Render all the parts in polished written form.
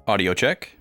Audio check.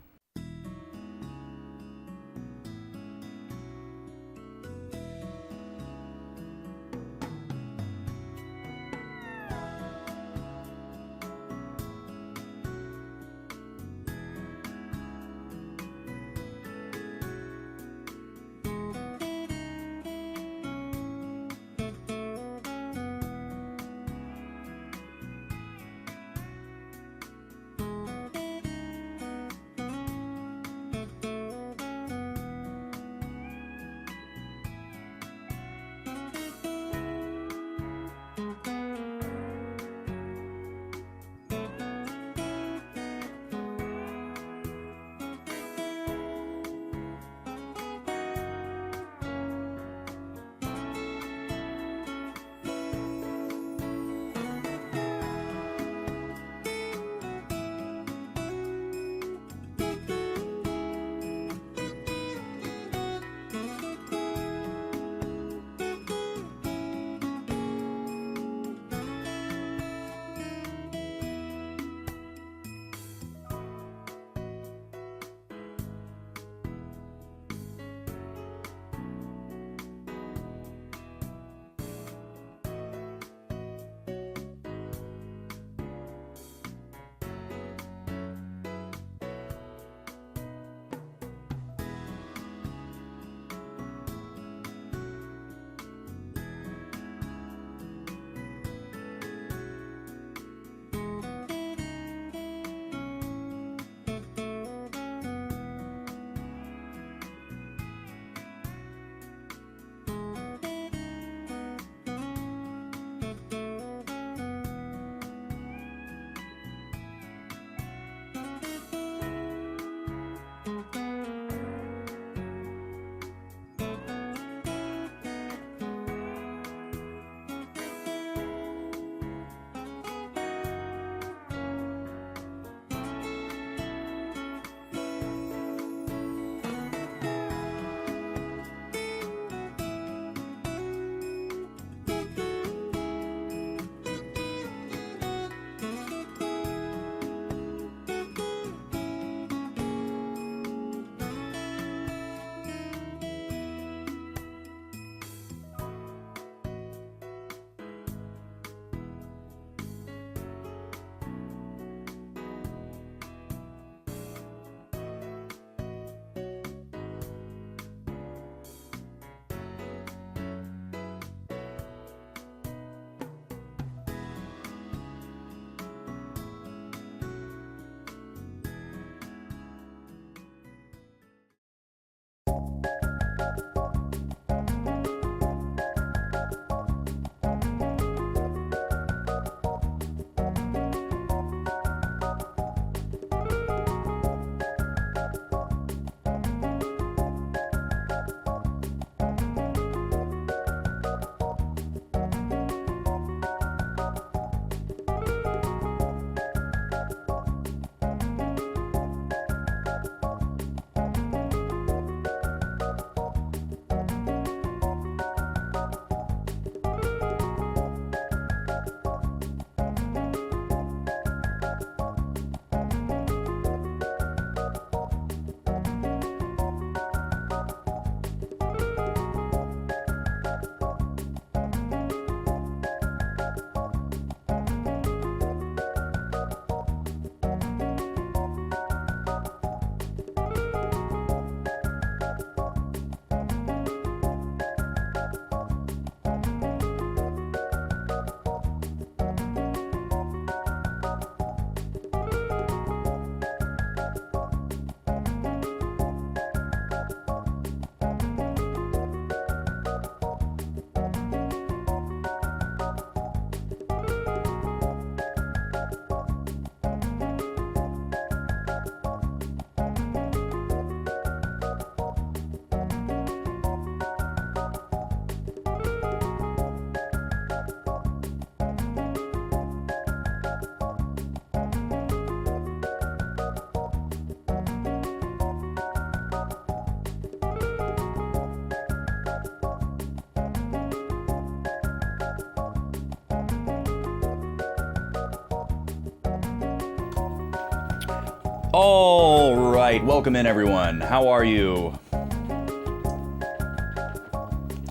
All right, welcome in everyone. How are you?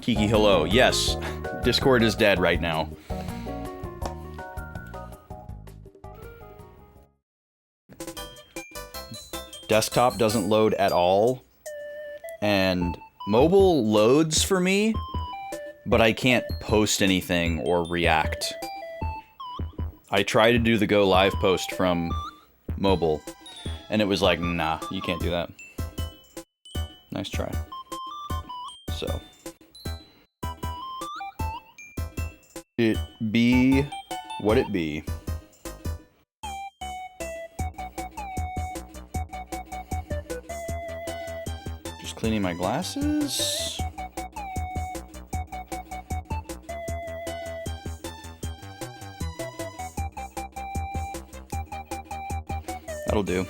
Kiki, hello. Yes, Discord is dead right now. Desktop doesn't load at all, and mobile loads for me, but I can't post anything or react. I tried to do the go live post from mobile, and it was like, nah, you can't do that. Nice try. So. It be what it be. Just cleaning my glasses. That'll do.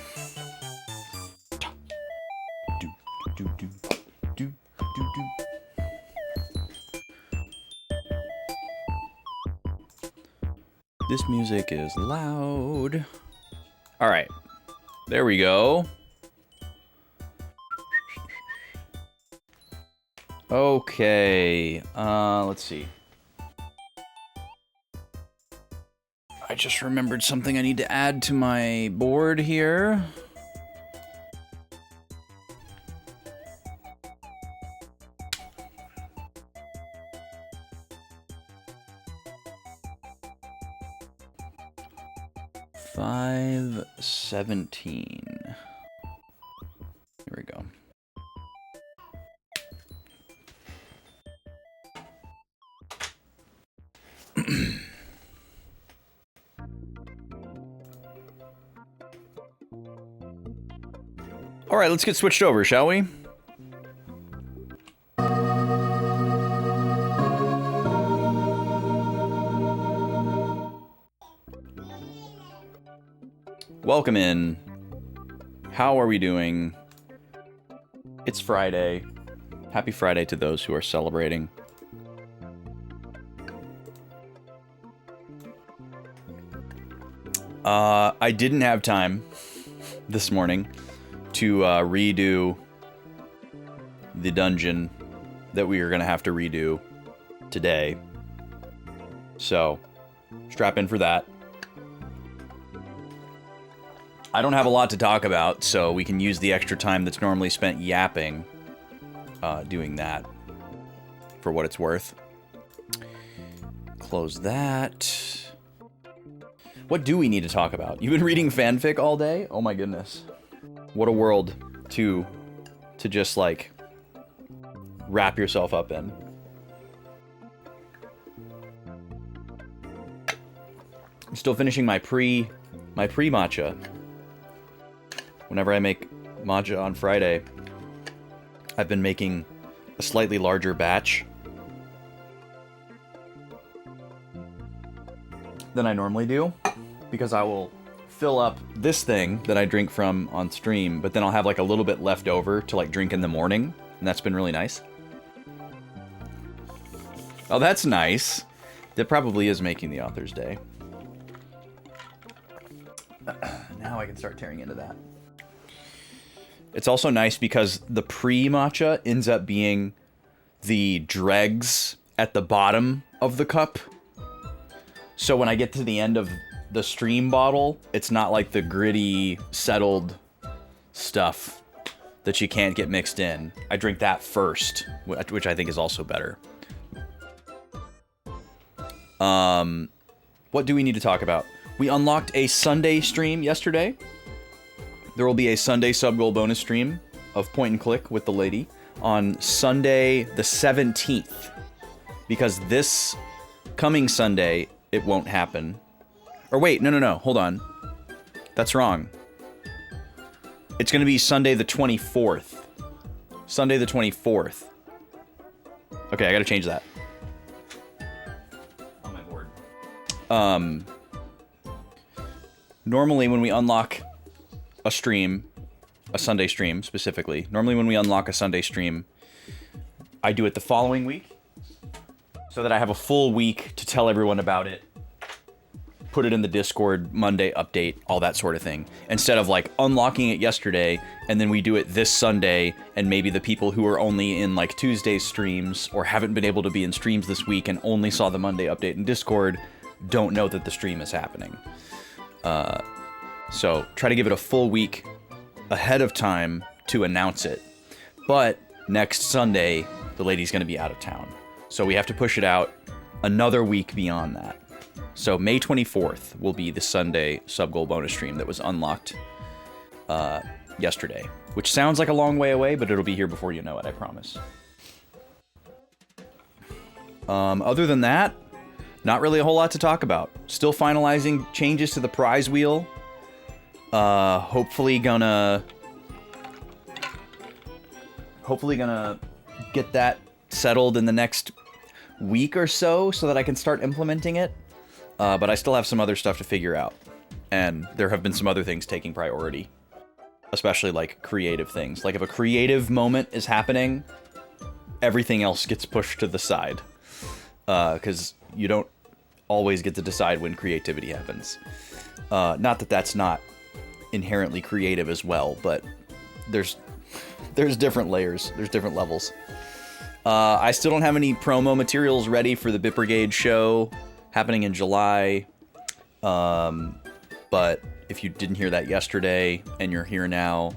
This music is loud. All right, there we go. Okay, let's see. I just remembered something I need to add to my board here. $5.17. Here we go. All right, let's get switched over, shall we? Welcome in. How are we doing? It's Friday. Happy Friday to those who are celebrating. I didn't have time this morning to redo the dungeon that we are going to have to redo today. So, strap in for that. I don't have a lot to talk about, so we can use the extra time that's normally spent yapping doing that for what it's worth. Close that. What do we need to talk about? You've been reading fanfic all day? Oh my goodness. What a world to just like wrap yourself up in. I'm still finishing my pre matcha. Whenever I make matcha on Friday, I've been making a slightly larger batch than I normally do, because I will fill up this thing that I drink from on stream, but then I'll have like a little bit left over to like drink in the morning, and that's been really nice. Oh, that's nice. That probably is making the author's day. Now I can start tearing into that. It's also nice because the pre-matcha ends up being the dregs at the bottom of the cup. So when I get to the end of the stream bottle, it's not like the gritty, settled stuff that you can't get mixed in. I drink that first, which I think is also better. What do we need to talk about? We unlocked a Sunday stream yesterday. There will be a Sunday sub-goal bonus stream of point and click with the lady on Sunday the 17th. Because this coming Sunday, it won't happen. Or wait, no, hold on. That's wrong. It's going to be Sunday the 24th. Sunday the 24th. Okay, I gotta change that. On my board. Normally when we unlock a stream, a Sunday stream specifically, normally when we unlock a Sunday stream, I do it the following week, so that I have a full week to tell everyone about it, put it in the Discord, Monday update, all that sort of thing. Instead of like unlocking it yesterday and then we do it this Sunday, and maybe the people who are only in like Tuesday's streams or haven't been able to be in streams this week and only saw the Monday update in Discord don't know that the stream is happening. So try to give it a full week ahead of time to announce it. But next Sunday, the lady's going to be out of town. So we have to push it out another week beyond that. So May 24th will be the Sunday sub-goal bonus stream that was unlocked yesterday. Which sounds like a long way away, but it'll be here before you know it, I promise. Other than that, not really a whole lot to talk about. Still finalizing changes to the prize wheel. Hopefully gonna get that settled in the next week or so that I can start implementing it. But I still have some other stuff to figure out. And there have been some other things taking priority. Especially like creative things. Like if a creative moment is happening, everything else gets pushed to the side. Because you don't always get to decide when creativity happens. Not that that's not inherently creative as well, but there's different layers, there's different levels. I still don't have any promo materials ready for the Bit Brigade show happening in July, but if you didn't hear that yesterday and you're here now,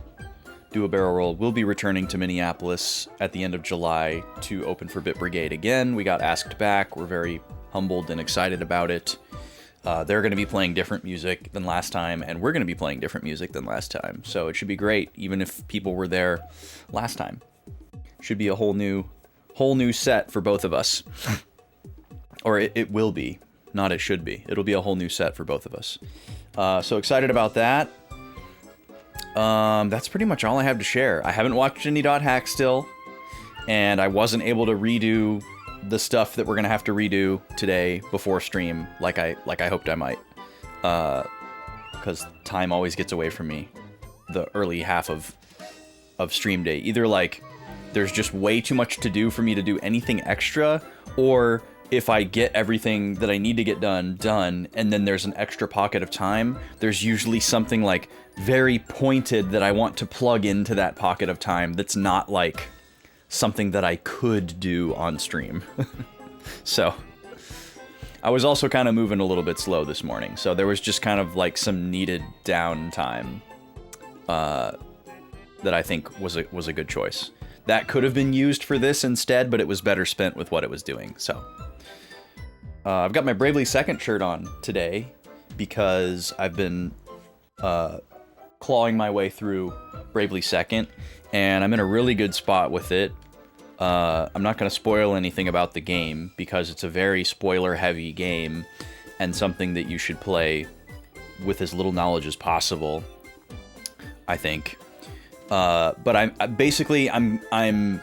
Do a Barrel Roll will be returning to Minneapolis at the end of July to open for Bit Brigade again. We got asked back. We're very humbled and excited about it. They're going to be playing different music than last time, and we're going to be playing different music than last time. So it should be great, even if people were there last time. Should be a whole new set for both of us. Or it will be. Not it should be. It'll be a whole new set for both of us. So excited about that. That's pretty much all I have to share. I haven't watched any .hack still, and I wasn't able to redo the stuff that we're gonna have to redo today before stream, like I hoped I might, because time always gets away from me the early half of stream day. Either like there's just way too much to do for me to do anything extra, or if I get everything that I need to get done, and then there's an extra pocket of time, there's usually something like very pointed that I want to plug into that pocket of time that's not like something that I could do on stream. So I was also kind of moving a little bit slow this morning, so there was just kind of like some needed downtime that I think was a good choice. That could have been used for this instead, but it was better spent with what it was doing. So I've got my Bravely Second shirt on today because I've been clawing my way through Bravely Second, and I'm in a really good spot with it. I'm not going to spoil anything about the game because it's a very spoiler-heavy game and something that you should play with as little knowledge as possible, I think. But I'm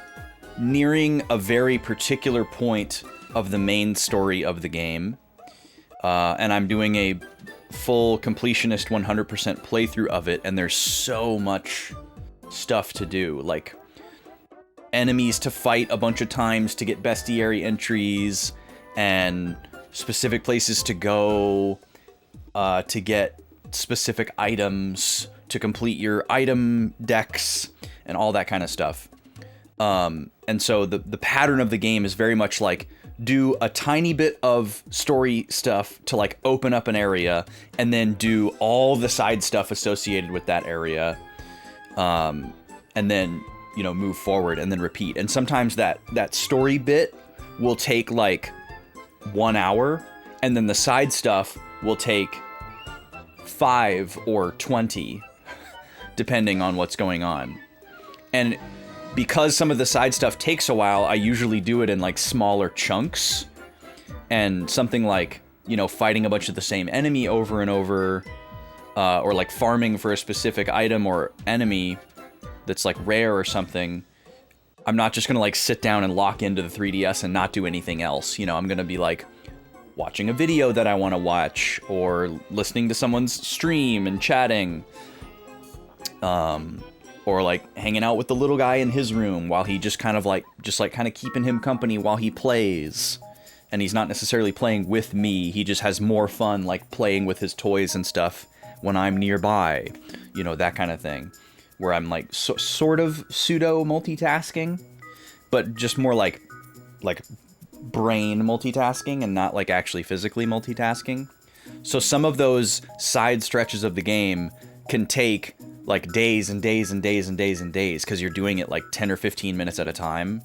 nearing a very particular point of the main story of the game, and I'm doing a full completionist 100% playthrough of it, and there's so much stuff to do, like enemies to fight a bunch of times to get bestiary entries, and specific places to go to get specific items, to complete your item decks, and all that kind of stuff. And so the pattern of the game is very much like, do a tiny bit of story stuff to like open up an area, and then do all the side stuff associated with that area, and then, you know, move forward and then repeat. And sometimes that story bit will take like 1 hour, and then the side stuff will take 5 or 20, depending on what's going on. And because some of the side stuff takes a while, I usually do it in like smaller chunks, and something like, you know, fighting a bunch of the same enemy over and over, or like farming for a specific item or enemy that's like rare or something. I'm not just gonna like sit down and lock into the 3DS and not do anything else. You know, I'm gonna be like watching a video that I want to watch, or listening to someone's stream and chatting, or like hanging out with the little guy in his room while he just kind of keeping him company while he plays, and he's not necessarily playing with me. He just has more fun, like, playing with his toys and stuff when I'm nearby, you know, that kind of thing, where I'm, like, sort of pseudo multitasking, but just more like brain multitasking and not, like, actually physically multitasking. So some of those side stretches of the game can take, like, days and days and days and days and days, because you're doing it, like, 10 or 15 minutes at a time,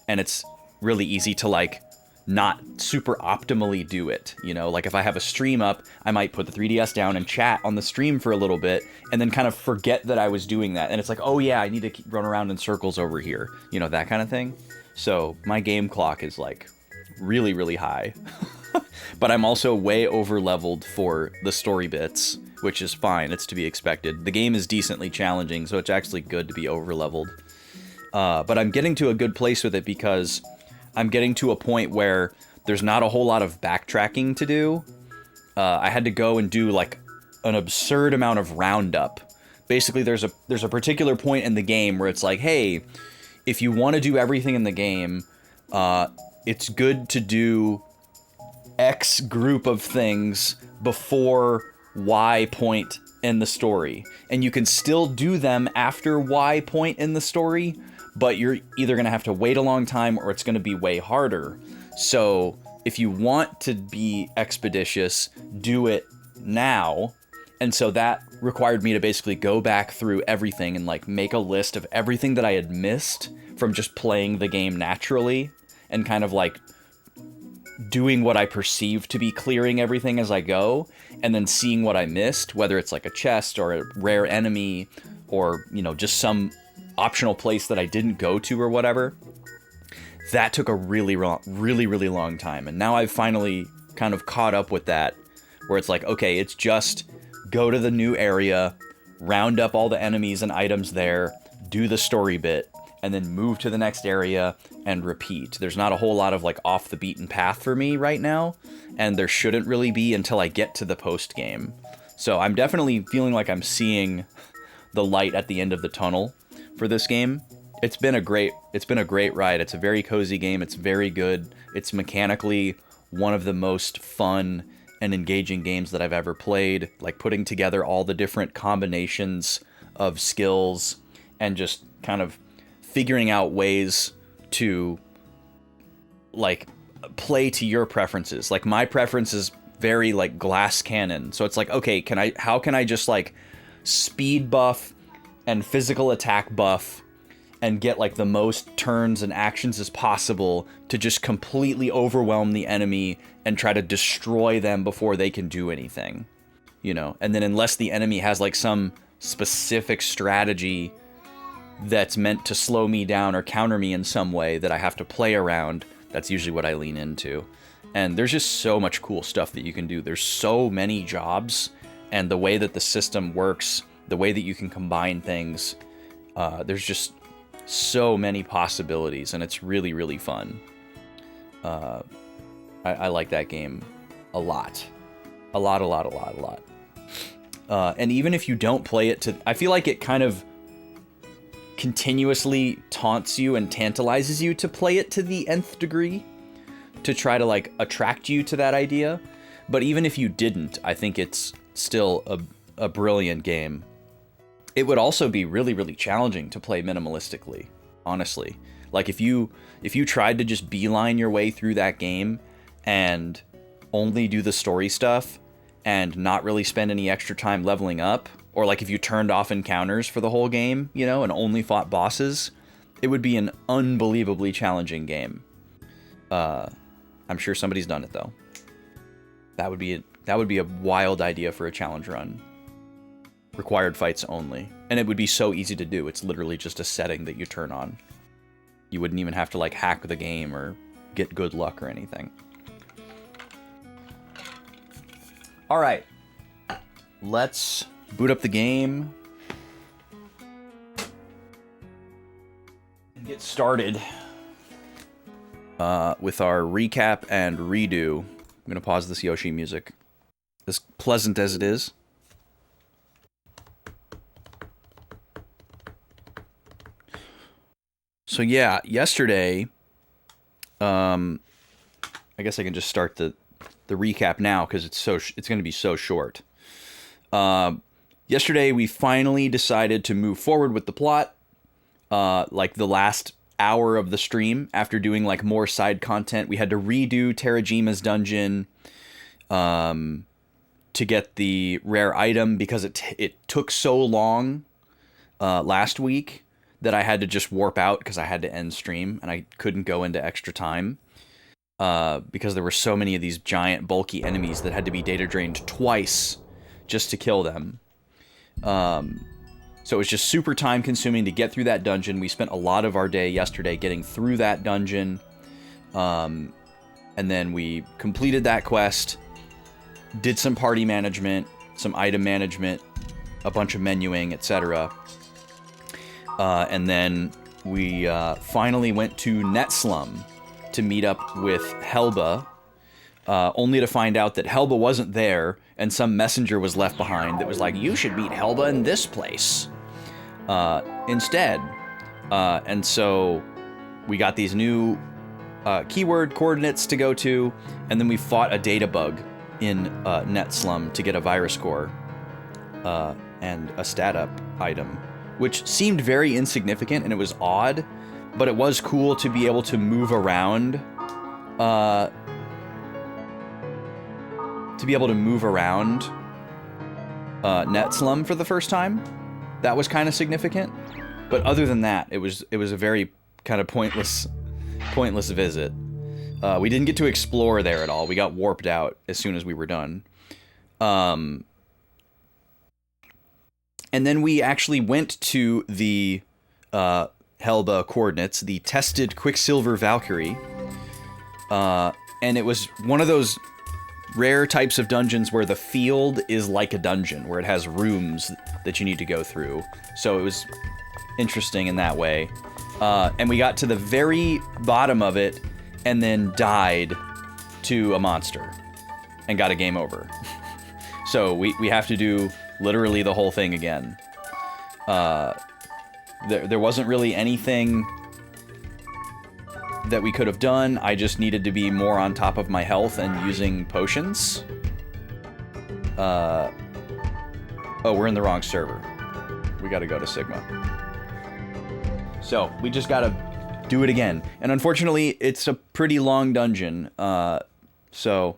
and it's really easy to, like, not super optimally do it, you know? Like, if I have a stream up, I might put the 3DS down and chat on the stream for a little bit, and then kind of forget that I was doing that, and it's like, oh yeah, I need to run around in circles over here, you know, that kind of thing. So my game clock is, like, really, really high. But I'm also way over-leveled for the story bits, which is fine. It's to be expected. The game is decently challenging, so it's actually good to be over-leveled. But I'm getting to a good place with it because I'm getting to a point where there's not a whole lot of backtracking to do. I had to go and do, like, an absurd amount of roundup. Basically, there's a particular point in the game where it's like, hey, if you want to do everything in the game, it's good to do X group of things before Y point in the story. And you can still do them after Y point in the story, but you're either going to have to wait a long time or it's going to be way harder. So if you want to be expeditious, do it now. And so that required me to basically go back through everything and, like, make a list of everything that I had missed from just playing the game naturally, and kind of, like, doing what I perceive to be clearing everything as I go, and then seeing what I missed, whether it's like a chest or a rare enemy or, you know, just some optional place that I didn't go to or whatever. That took a really long time. And now I've finally kind of caught up with that, where it's like, okay, it's just go to the new area, round up all the enemies and items there, do the story bit, and then move to the next area and repeat. There's not a whole lot of, like, off the beaten path for me right now, and there shouldn't really be until I get to the post game. So I'm definitely feeling like I'm seeing the light at the end of the tunnel for this game. It's been a great ride. It's a very cozy game. It's very good. It's mechanically one of the most fun and engaging games that I've ever played. Like, putting together all the different combinations of skills and just kind of figuring out ways to, like, play to your preferences. Like, my preference is very, like, glass cannon. So it's like, okay, how can I just, like, speed buff and physical attack buff and get, like, the most turns and actions as possible to just completely overwhelm the enemy and try to destroy them before they can do anything, you know? And then unless the enemy has, like, some specific strategy that's meant to slow me down or counter me in some way that I have to play around, that's usually what I lean into. And there's just so much cool stuff that you can do. There's so many jobs, and the way that the system works, the way that you can combine things, there's just so many possibilities, and it's really, really fun. I like that game a lot. A lot. And even if you don't play it to... I feel like it kind of continuously taunts you and tantalizes you to play it to the nth degree, to try to, like, attract you to that idea. But even if you didn't, I think it's still a brilliant game. It would also be really, really challenging to play minimalistically, honestly. Like, if you tried to just beeline your way through that game and only do the story stuff and not really spend any extra time leveling up, or, like, if you turned off encounters for the whole game, you know, and only fought bosses, it would be an unbelievably challenging game. I'm sure somebody's done it, though. That would be a wild idea for a challenge run. Required fights only. And it would be so easy to do. It's literally just a setting that you turn on. You wouldn't even have to, like, hack the game or get good luck or anything. Alright. Let's boot up the game and get started with our recap and redo. I'm going to pause this Yoshi music, as pleasant as it is. So yeah, yesterday, I I guess I can just start the recap now because it's going to be so short. Yesterday we finally decided to move forward with the plot. Like the last hour of the stream, after doing like more side content, we had to redo Terajima's dungeon to get the rare item because it took so long last week that I had to just warp out because I had to end stream and I couldn't go into extra time because there were so many of these giant bulky enemies that had to be data drained twice just to kill them. So it was just super time consuming to get through that dungeon. We spent a lot of our day yesterday getting through that dungeon. And then we completed that quest, did some party management, some item management, a bunch of menuing, etc. And then we finally went to Netslum to meet up with Helba, only to find out that Helba wasn't there and some messenger was left behind that was like, you should meet Helba in this place instead. And so we got these new keyword coordinates to go to, and then we fought a data bug in Netslum to get a virus core and a stat up item, which seemed very insignificant and it was odd, but it was cool to be able to move around Netslum for the first time. That was kind of significant, but other than that, it was a very kind of pointless visit. We didn't get to explore there at all. We got warped out as soon as we were done. And then we actually went to the Helba coordinates, the tested Quicksilver Valkyrie. And it was one of those rare types of dungeons where the field is like a dungeon, where it has rooms that you need to go through. So it was interesting in that way. And we got to the very bottom of it and then died to a monster and got a game over. So we have to do literally the whole thing again. There wasn't really anything that we could have done. I just needed to be more on top of my health and using potions. Oh, we're in the wrong server. We gotta go to Sigma. So, we just gotta do it again. And unfortunately, it's a pretty long dungeon. So,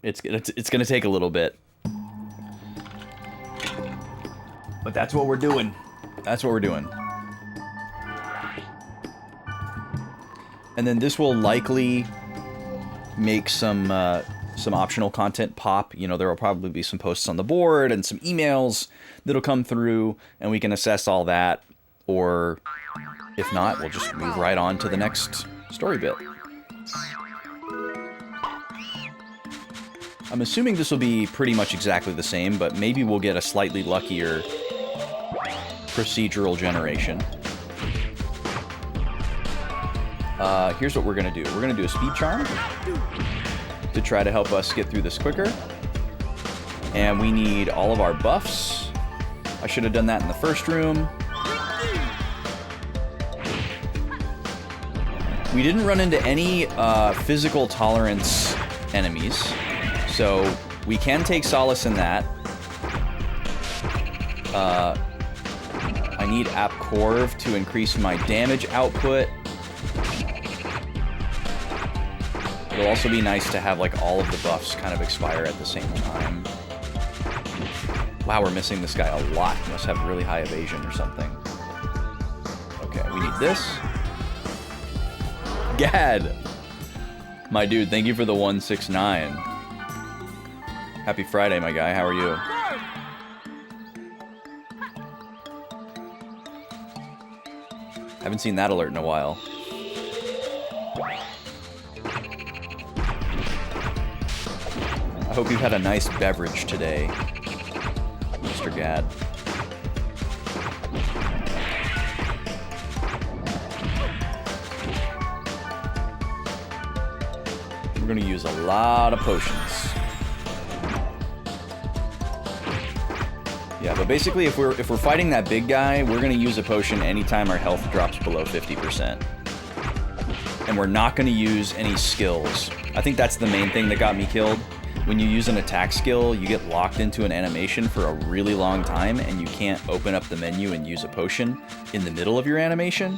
it's gonna take a little bit. But that's what we're doing. That's what we're doing. And then this will likely make some optional content pop. You know, there will probably be some posts on the board and some emails that'll come through, and we can assess all that. Or if not, we'll just move right on to the next story bit. I'm assuming this will be pretty much exactly the same, but maybe we'll get a slightly luckier procedural generation. Here's what we're gonna do. We're gonna do a speed charm to try to help us get through this quicker. And we need all of our buffs. I should have done that in the first room. We didn't run into any physical tolerance enemies, so we can take solace in that. I need AppCorv to increase my damage output. It'll also be nice to have like all of the buffs kind of expire at the same time. Wow, we're missing this guy a lot. He must have really high evasion or something. Okay, we need this. Gad! My dude, thank you for the 169. Happy Friday, my guy. How are you? Haven't seen that alert in a while. I hope you've had a nice beverage today, Mr. Gad. We're gonna use a lot of potions. Yeah, but basically if we're fighting that big guy, we're gonna use a potion anytime our health drops below 50%. And and we're not going to use any skills. I think that's the main thing that got me killed. When you use an attack skill, you get locked into an animation for a really long time, and you can't open up the menu and use a potion in the middle of your animation.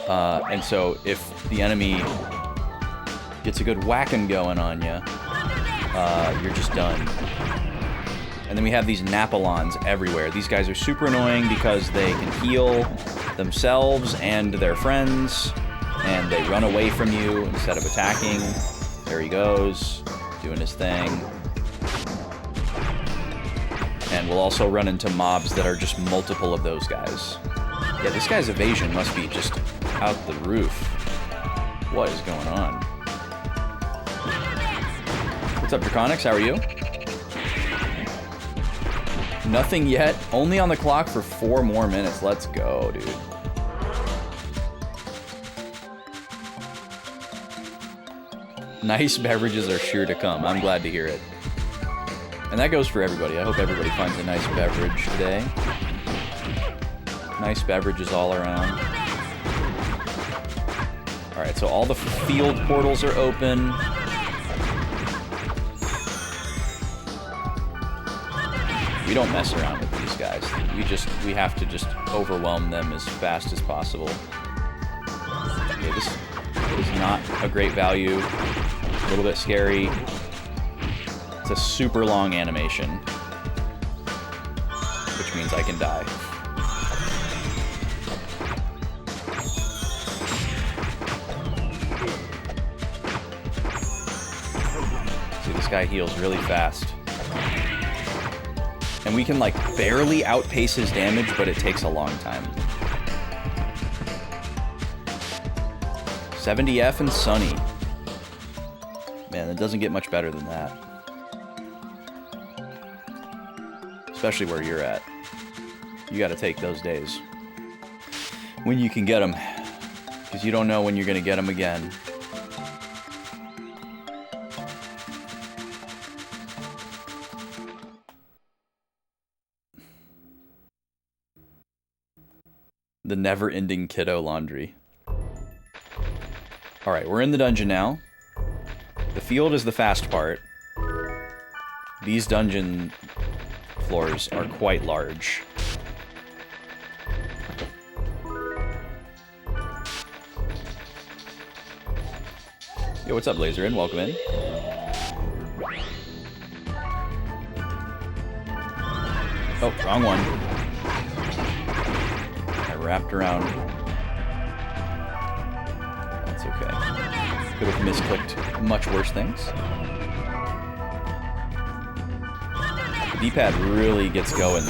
And so if the enemy gets a good whacking going on you, you're just done. And then we have these Napalons everywhere. These guys are super annoying because they can heal themselves and their friends, and they run away from you instead of attacking. There he goes, doing his thing. And we'll also run into mobs that are just multiple of those guys. Yeah, this guy's evasion must be just out the roof. What is going on? What's up, Draconics? How are you? Nothing yet. Only on the clock for 4 more minutes. Let's go, dude. Nice beverages are sure to come. I'm glad to hear it. And that goes for everybody. I hope everybody finds a nice beverage today. Nice beverages all around. Alright, so all the field portals are open. We don't mess around with these guys. We have to just overwhelm them as fast as possible. Okay, this is not a great value. A little bit scary. It's a super long animation, which means I can die. See, this guy heals really fast. And we can, like, barely outpace his damage, but it takes a long time. 70F and Sunny. Man, it doesn't get much better than that. Especially where you're at. You gotta take those days. When you can get them. Because you don't know when you're gonna get them again. The never-ending kiddo laundry. Alright, we're in the dungeon now. The field is the fast part. These dungeon floors are quite large. Yo, what's up, Laserin? Welcome in. Oh, wrong one. I wrapped around. That's okay. Could have misclicked much worse things. The D-pad really gets going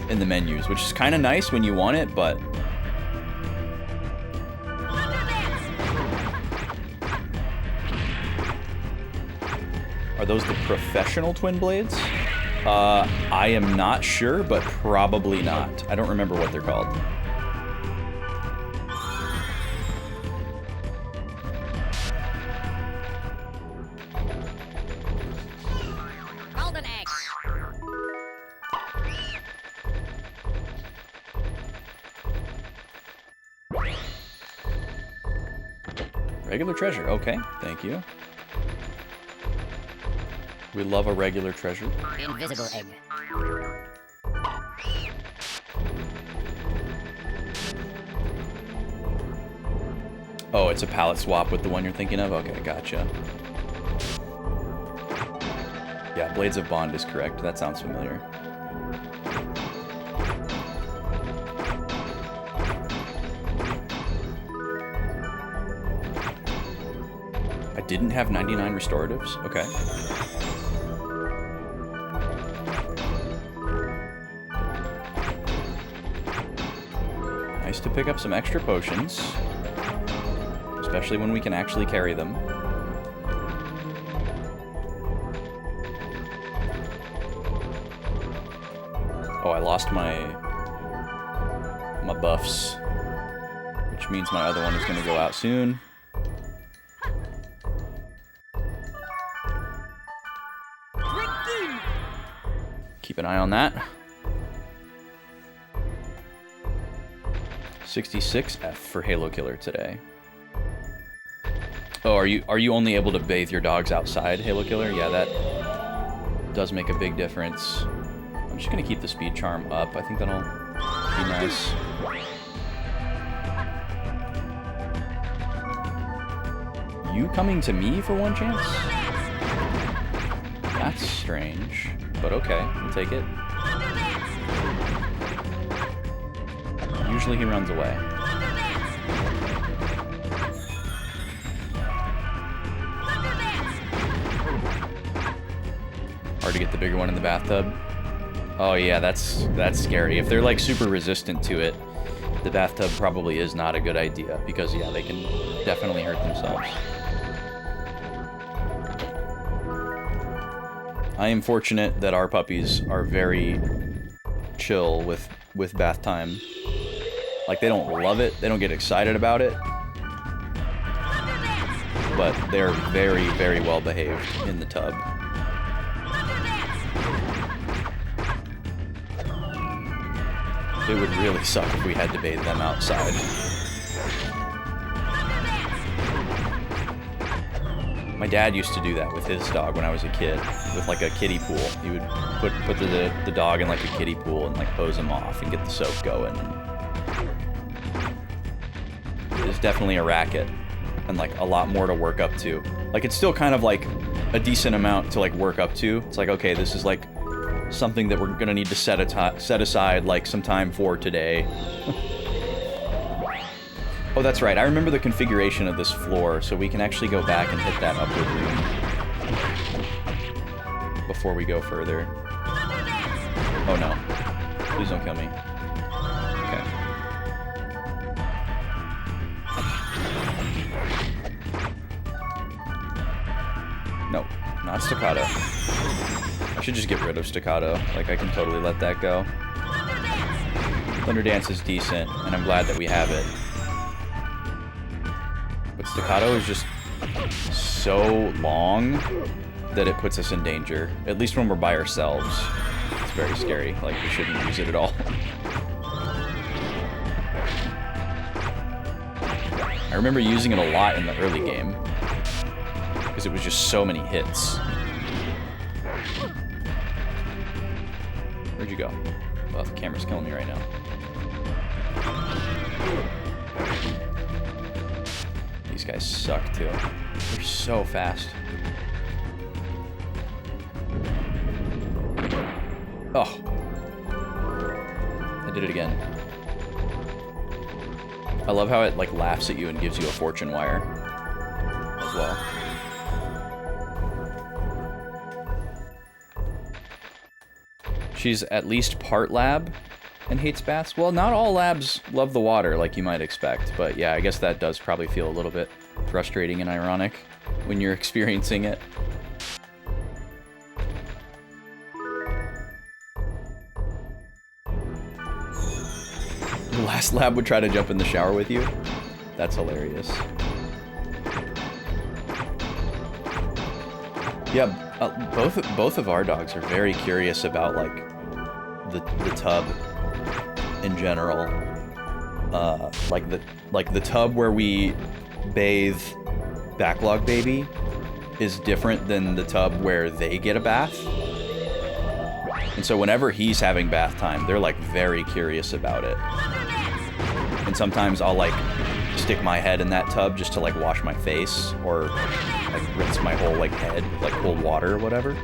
in the menus, which is kind of nice when you want it, but are those the professional twin blades? I am not sure, but probably not. I don't remember what they're called. Golden egg. Regular treasure. Okay, thank you. We love a regular treasure. Invisible egg. Oh, it's a palette swap with the one you're thinking of? Okay, gotcha. Yeah, Blades of Bond is correct. That sounds familiar. I didn't have 99 restoratives? Okay. Nice to pick up some extra potions. Especially when we can actually carry them. Oh, I lost my buffs. Which means my other one is going to go out soon. Keep an eye on that. 66F for Halo Killer today. Oh, are you only able to bathe your dogs outside, Halo Killer? Yeah, that does make a big difference. I'm just gonna keep the speed charm up. I think that'll be nice. You coming to me for one chance? That's strange, but okay, we'll take it. Usually he runs away. Hard to get the bigger one in the bathtub. Oh yeah, that's scary. If they're like super resistant to it, the bathtub probably is not a good idea because yeah, they can definitely hurt themselves. I am fortunate that our puppies are very chill with bath time. Like, they don't love it, they don't get excited about it, but they're very, very well behaved in the tub. It would really suck if we had to bathe them outside. My dad used to do that with his dog when I was a kid, with like a kiddie pool. He would put the dog in like a kiddie pool and like hose him off and get the soak going. It's definitely a racket and like a lot more to work up to. Like, it's still kind of like a decent amount to like work up to. It's like, okay, this is like something that we're gonna need to set aside like some time for today. Oh, that's right. I remember the configuration of this floor, so we can actually go back and hit that upward room before we go further. Oh no. Please don't kill me. Okay. No, not staccato. I should just get rid of staccato. Like, I can totally let that go. Thunder Dance is decent, and I'm glad that we have it. But staccato is just so long that it puts us in danger. At least when we're by ourselves. It's very scary. Like, we shouldn't use it at all. I remember using it a lot in the early game. Because it was just so many hits. Where'd you go? Well, the camera's killing me right now. These guys suck too. They're so fast. Oh. I did it again. I love how it like laughs at you and gives you a fortune wire as well. She's at least part lab and hates baths. Well, not all labs love the water like you might expect, but yeah, I guess that does probably feel a little bit frustrating and ironic when you're experiencing it. The last lab would try to jump in the shower with you? That's hilarious. Yeah, both of our dogs are very curious about like the tub in general. Like the tub where we bathe Backlog Baby is different than the tub where they get a bath. And so whenever he's having bath time, they're like very curious about it. And sometimes I'll like stick my head in that tub just to like wash my face or like rinse my whole like head with like cold water or whatever,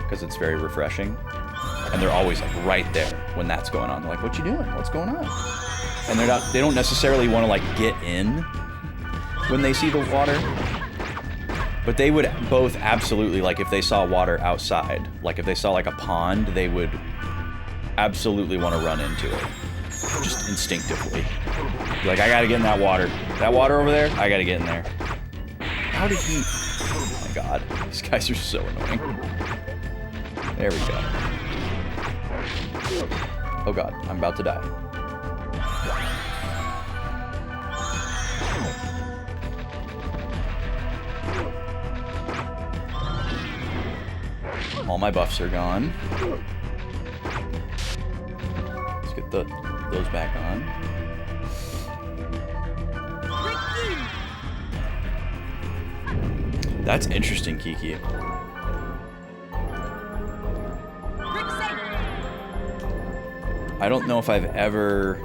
because it's very refreshing. And they're always like right there when that's going on. They're like, "What you doing? What's going on?" And they don't necessarily want to like get in when they see the water, but they would both absolutely, like if they saw water outside, like if they saw like a pond, they would absolutely want to run into it, just instinctively. Be like, I gotta get in that water. That water over there, I gotta get in there. How did he? Oh my god, these guys are so annoying. There we go. Oh god, I'm about to die. All my buffs are gone. Let's get those back on. That's interesting, Kiki. I don't know if I've ever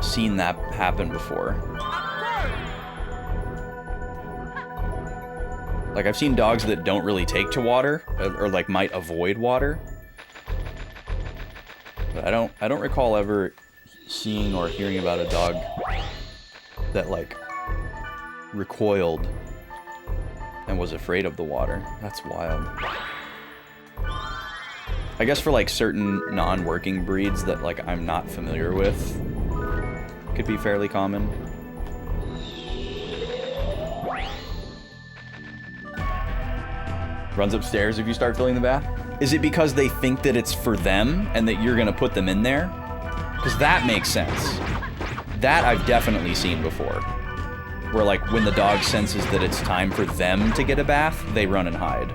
seen that happen before. Like, I've seen dogs that don't really take to water, or like might avoid water. But I don't recall ever seeing or hearing about a dog that like recoiled and was afraid of the water. That's wild. I guess for like certain non-working breeds that like I'm not familiar with, could be fairly common. Runs upstairs if you start filling the bath. Is it because they think that it's for them and that you're gonna put them in there? Because that makes sense. That I've definitely seen before. Where like when the dog senses that it's time for them to get a bath, they run and hide.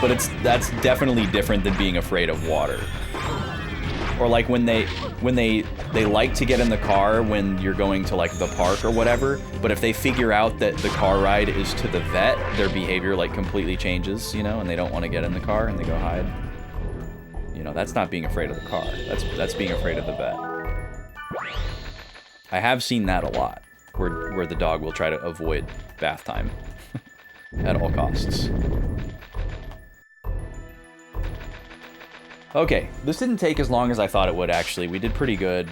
But that's definitely different than being afraid of water. Or like when they like to get in the car when you're going to like the park or whatever, but if they figure out that the car ride is to the vet, their behavior like completely changes, you know, and they don't want to get in the car and they go hide. You know, that's not being afraid of the car. That's being afraid of the vet. I have seen that a lot, where the dog will try to avoid bath time at all costs. Okay, this didn't take as long as I thought it would, actually. We did pretty good.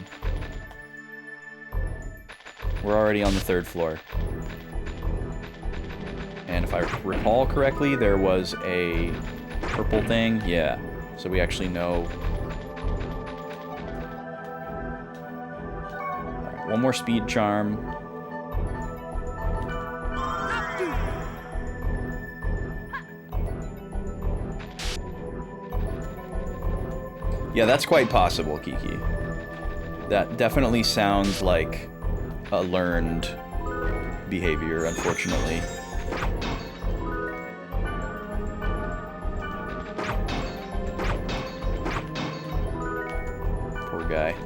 We're already on the 3rd floor. And if I recall correctly, there was a purple thing. Yeah, so we actually know. Alright, one more speed charm. Yeah, that's quite possible, Kiki. That definitely sounds like a learned behavior, unfortunately. Poor guy.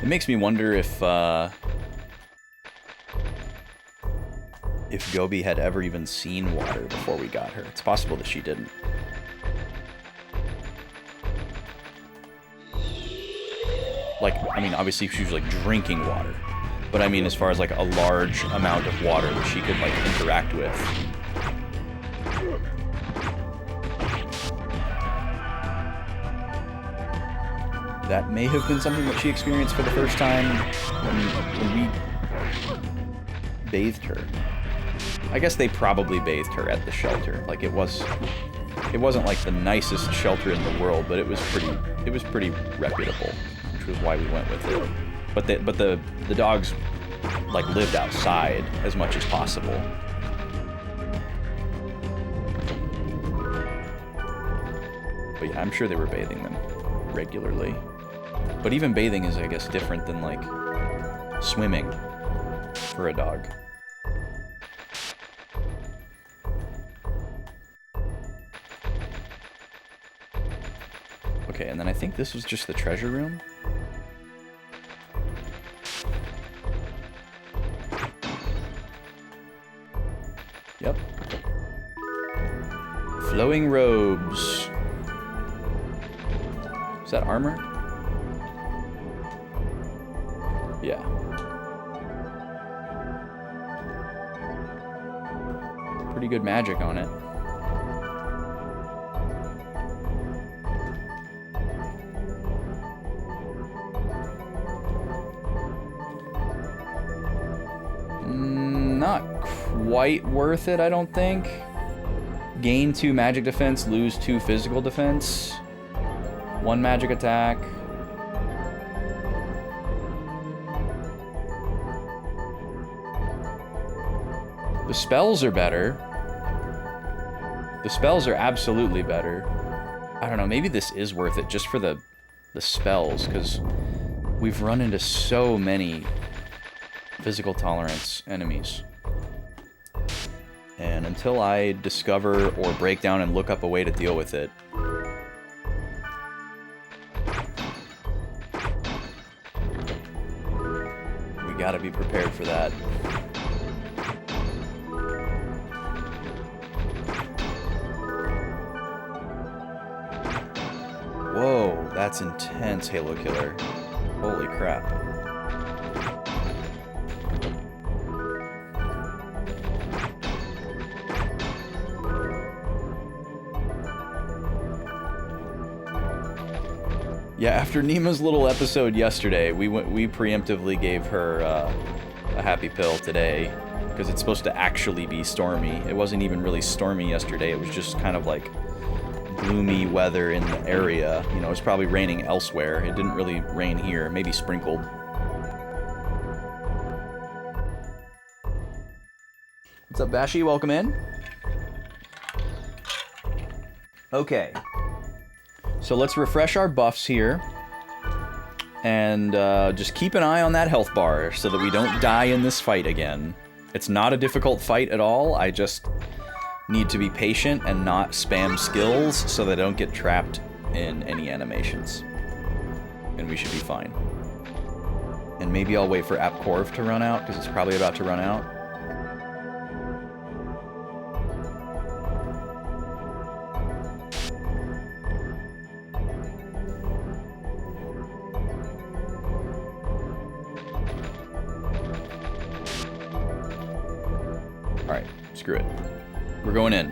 It makes me wonder if Gobi had ever even seen water before we got her. It's possible that she didn't. Like, I mean, obviously she was like drinking water, but I mean as far as like a large amount of water that she could like interact with. That may have been something that she experienced for the first time when we bathed her. I guess they probably bathed her at the shelter. Like it wasn't like the nicest shelter in the world, but it was pretty reputable, which was why we went with it. But the dogs like lived outside as much as possible. But yeah, I'm sure they were bathing them regularly. But even bathing is, I guess, different than, like, swimming for a dog. Okay, and then I think this was just the treasure room. Yep. Flowing robes. Is that armor? Yeah. Pretty good magic on it. Not quite worth it, I don't think. Gain 2 magic defense, lose 2 physical defense. 1 magic attack. The spells are better. The spells are absolutely better. I don't know, maybe this is worth it just for the spells, because we've run into so many physical tolerance enemies. And until I discover or break down and look up a way to deal with it, we gotta be prepared for that. Whoa, that's intense, Halo Killer. Holy crap. Yeah, after Nima's little episode yesterday, we preemptively gave her a happy pill today because it's supposed to actually be stormy. It wasn't even really stormy yesterday. It was just kind of like gloomy weather in the area. You know, it was probably raining elsewhere. It didn't really rain here. Maybe sprinkled. What's up, Vashi? Welcome in. Okay. So let's refresh our buffs here. And just keep an eye on that health bar so that we don't die in this fight again. It's not a difficult fight at all. I just need to be patient and not spam skills so that I don't get trapped in any animations. And we should be fine. And maybe I'll wait for AppCorv to run out, because it's probably about to run out. Alright, screw it. We're going in.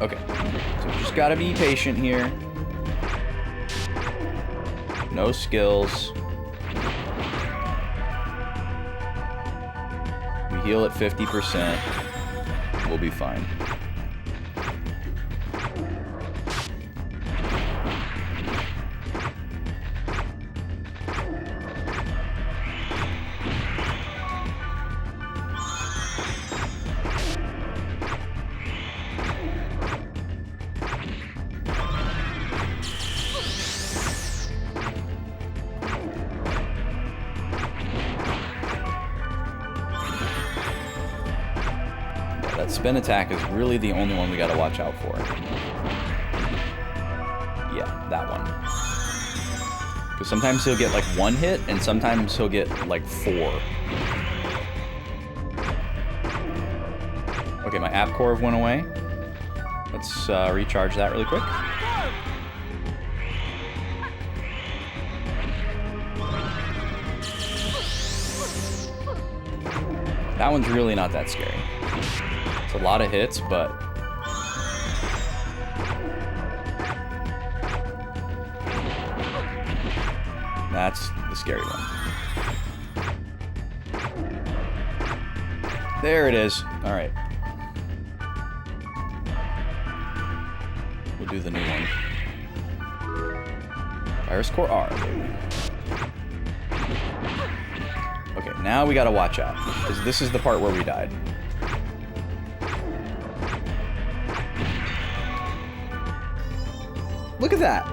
Okay, so we just gotta be patient here. No skills. We heal at 50%. We'll be fine. Spin attack is really the only one we gotta watch out for. Yeah, that one. Because sometimes he'll get like one hit, and sometimes he'll get like 4. Okay, my AppCorv went away. Let's recharge that really quick. That one's really not that scary. It's a lot of hits, but that's the scary one. There it is. All right. We'll do the new one. Virus Core R, baby. Okay, now we gotta watch out, because this is the part where we died. Look at that!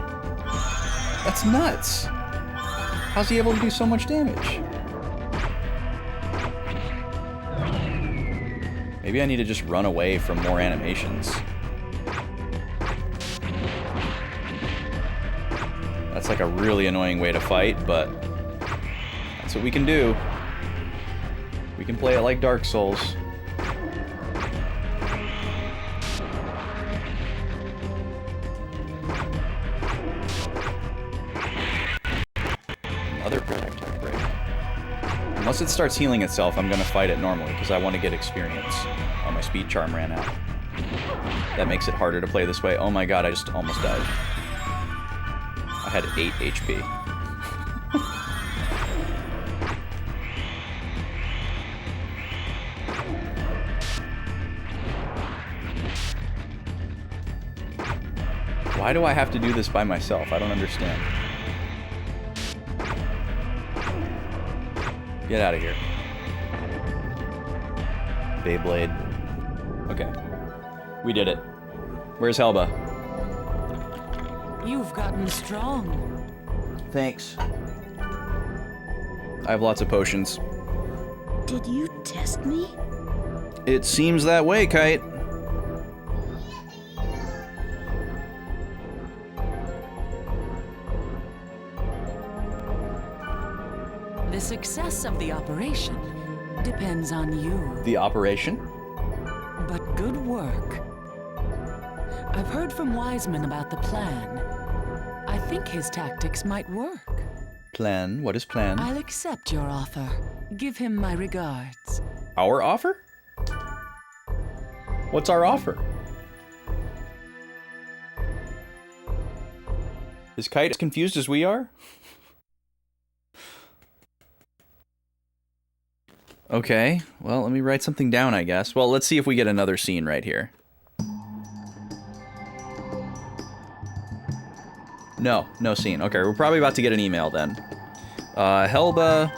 That's nuts! How's he able to do so much damage? Maybe I need to just run away from more animations. That's like a really annoying way to fight, but that's what we can do. We can play it like Dark Souls. Once it starts healing itself, I'm going to fight it normally, because I want to get experience. Oh, my speed charm ran out. That makes it harder to play this way. Oh my god, I just almost died. I had 8 HP. Why do I have to do this by myself? I don't understand. Get out of here. Beyblade. Okay. We did it. Where's Helba? You've gotten strong. Thanks. I have lots of potions. Did you test me? It seems that way, Kite. The success of the operation depends on you. The operation? But good work. I've heard from Wiseman about the plan. I think his tactics might work. Plan? What is plan? I'll accept your offer. Give him my regards. Our offer? What's our offer? Is Kite as confused as we are? Okay, well, let me write something down, I guess. Well, let's see if we get another scene right here. No scene. Okay, we're probably about to get an email then. Helba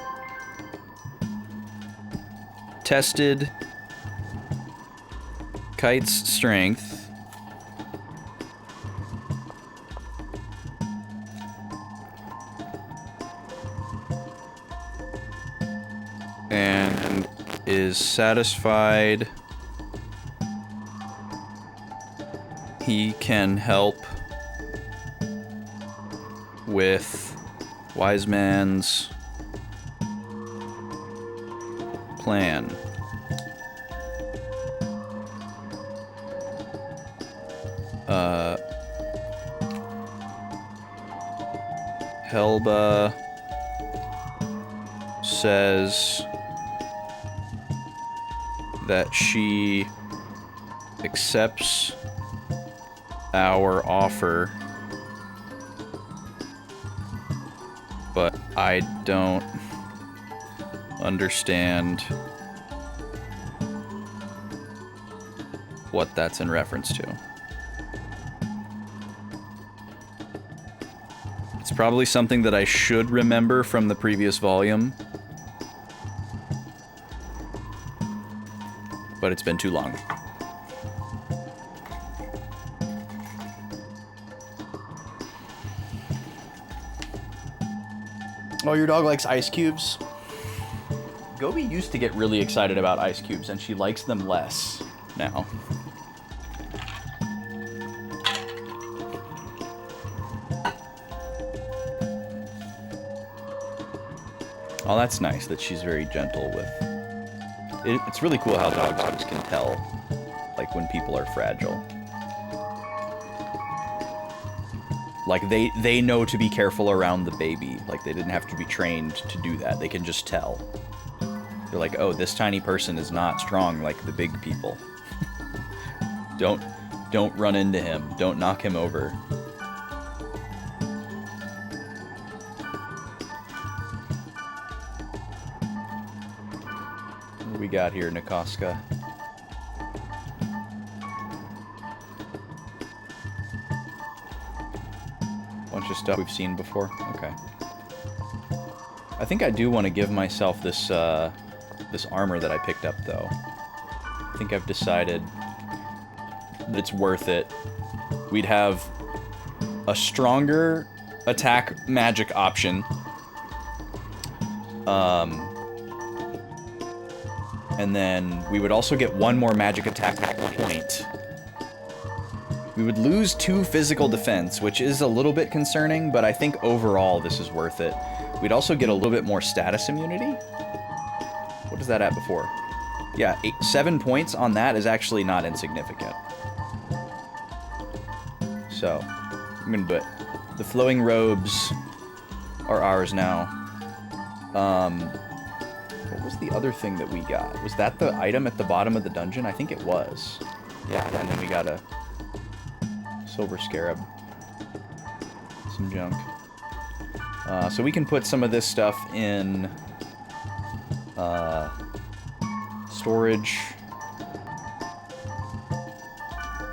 tested Kite's strength. And is satisfied he can help with Wiseman's plan. Helba says that she accepts our offer, but I don't understand what that's in reference to. It's probably something that I should remember from the previous volume, but it's been too long. Oh, your dog likes ice cubes? Gobi used to get really excited about ice cubes, and she likes them less now. Oh, that's nice that she's very gentle with... It's really cool how dogs can tell, like, when people are fragile. Like, they know to be careful around the baby. Like, they didn't have to be trained to do that. They can just tell. They're like, oh, this tiny person is not strong like the big people. Don't run into him. Don't knock him over. What do we got here, Nikoska? Bunch of stuff we've seen before. Okay. I think I do want to give myself this this armor that I picked up, though. I think I've decided that it's worth it. We'd have a stronger attack magic option. And then we would also get one more magic attack point. We would lose 2 physical defense, which is a little bit concerning, but I think overall this is worth it. We'd also get a little bit more status immunity. What is that at before? Yeah, 7 points on that is actually not insignificant. So, I'm gonna put the flowing robes are ours now. What was the other thing that we got? Was that the item at the bottom of the dungeon? I think it was. Yeah, and then we got a silver scarab. Some junk. So we can put some of this stuff in storage.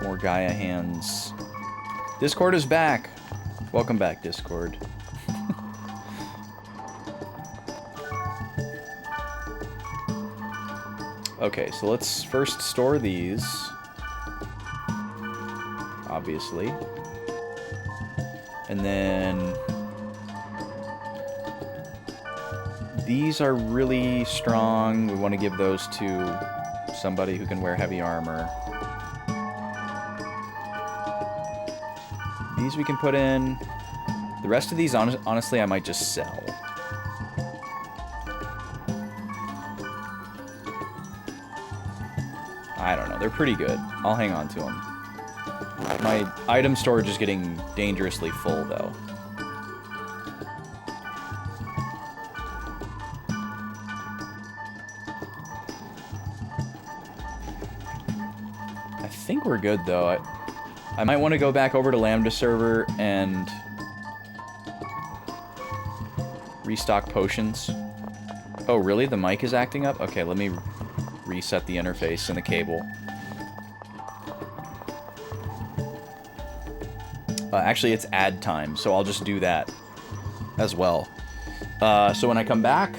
More Gaia hands. Discord is back. Welcome back, Discord. Okay, so let's first store these. Obviously. And then These are really strong. We want to give those to somebody who can wear heavy armor. These we can put in. The rest of these, honestly, I might just sell. I don't know. They're pretty good. I'll hang on to them. My item storage is getting dangerously full, though. I think we're good, though. I might want to go back over to Lambda server and restock potions. Oh, really? The mic is acting up? Okay, let me reset the interface and the cable. Actually, it's ad time, so I'll just do that as well. So when I come back,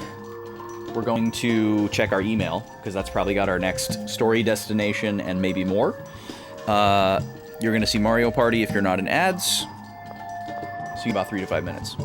we're going to check our email, because that's probably got our next story destination and maybe more. You're going to see Mario Party if you're not in ads. See you in about 3 to 5 minutes.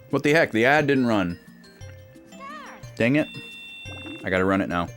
What the heck? The ad didn't run. Dang it. I gotta run it now.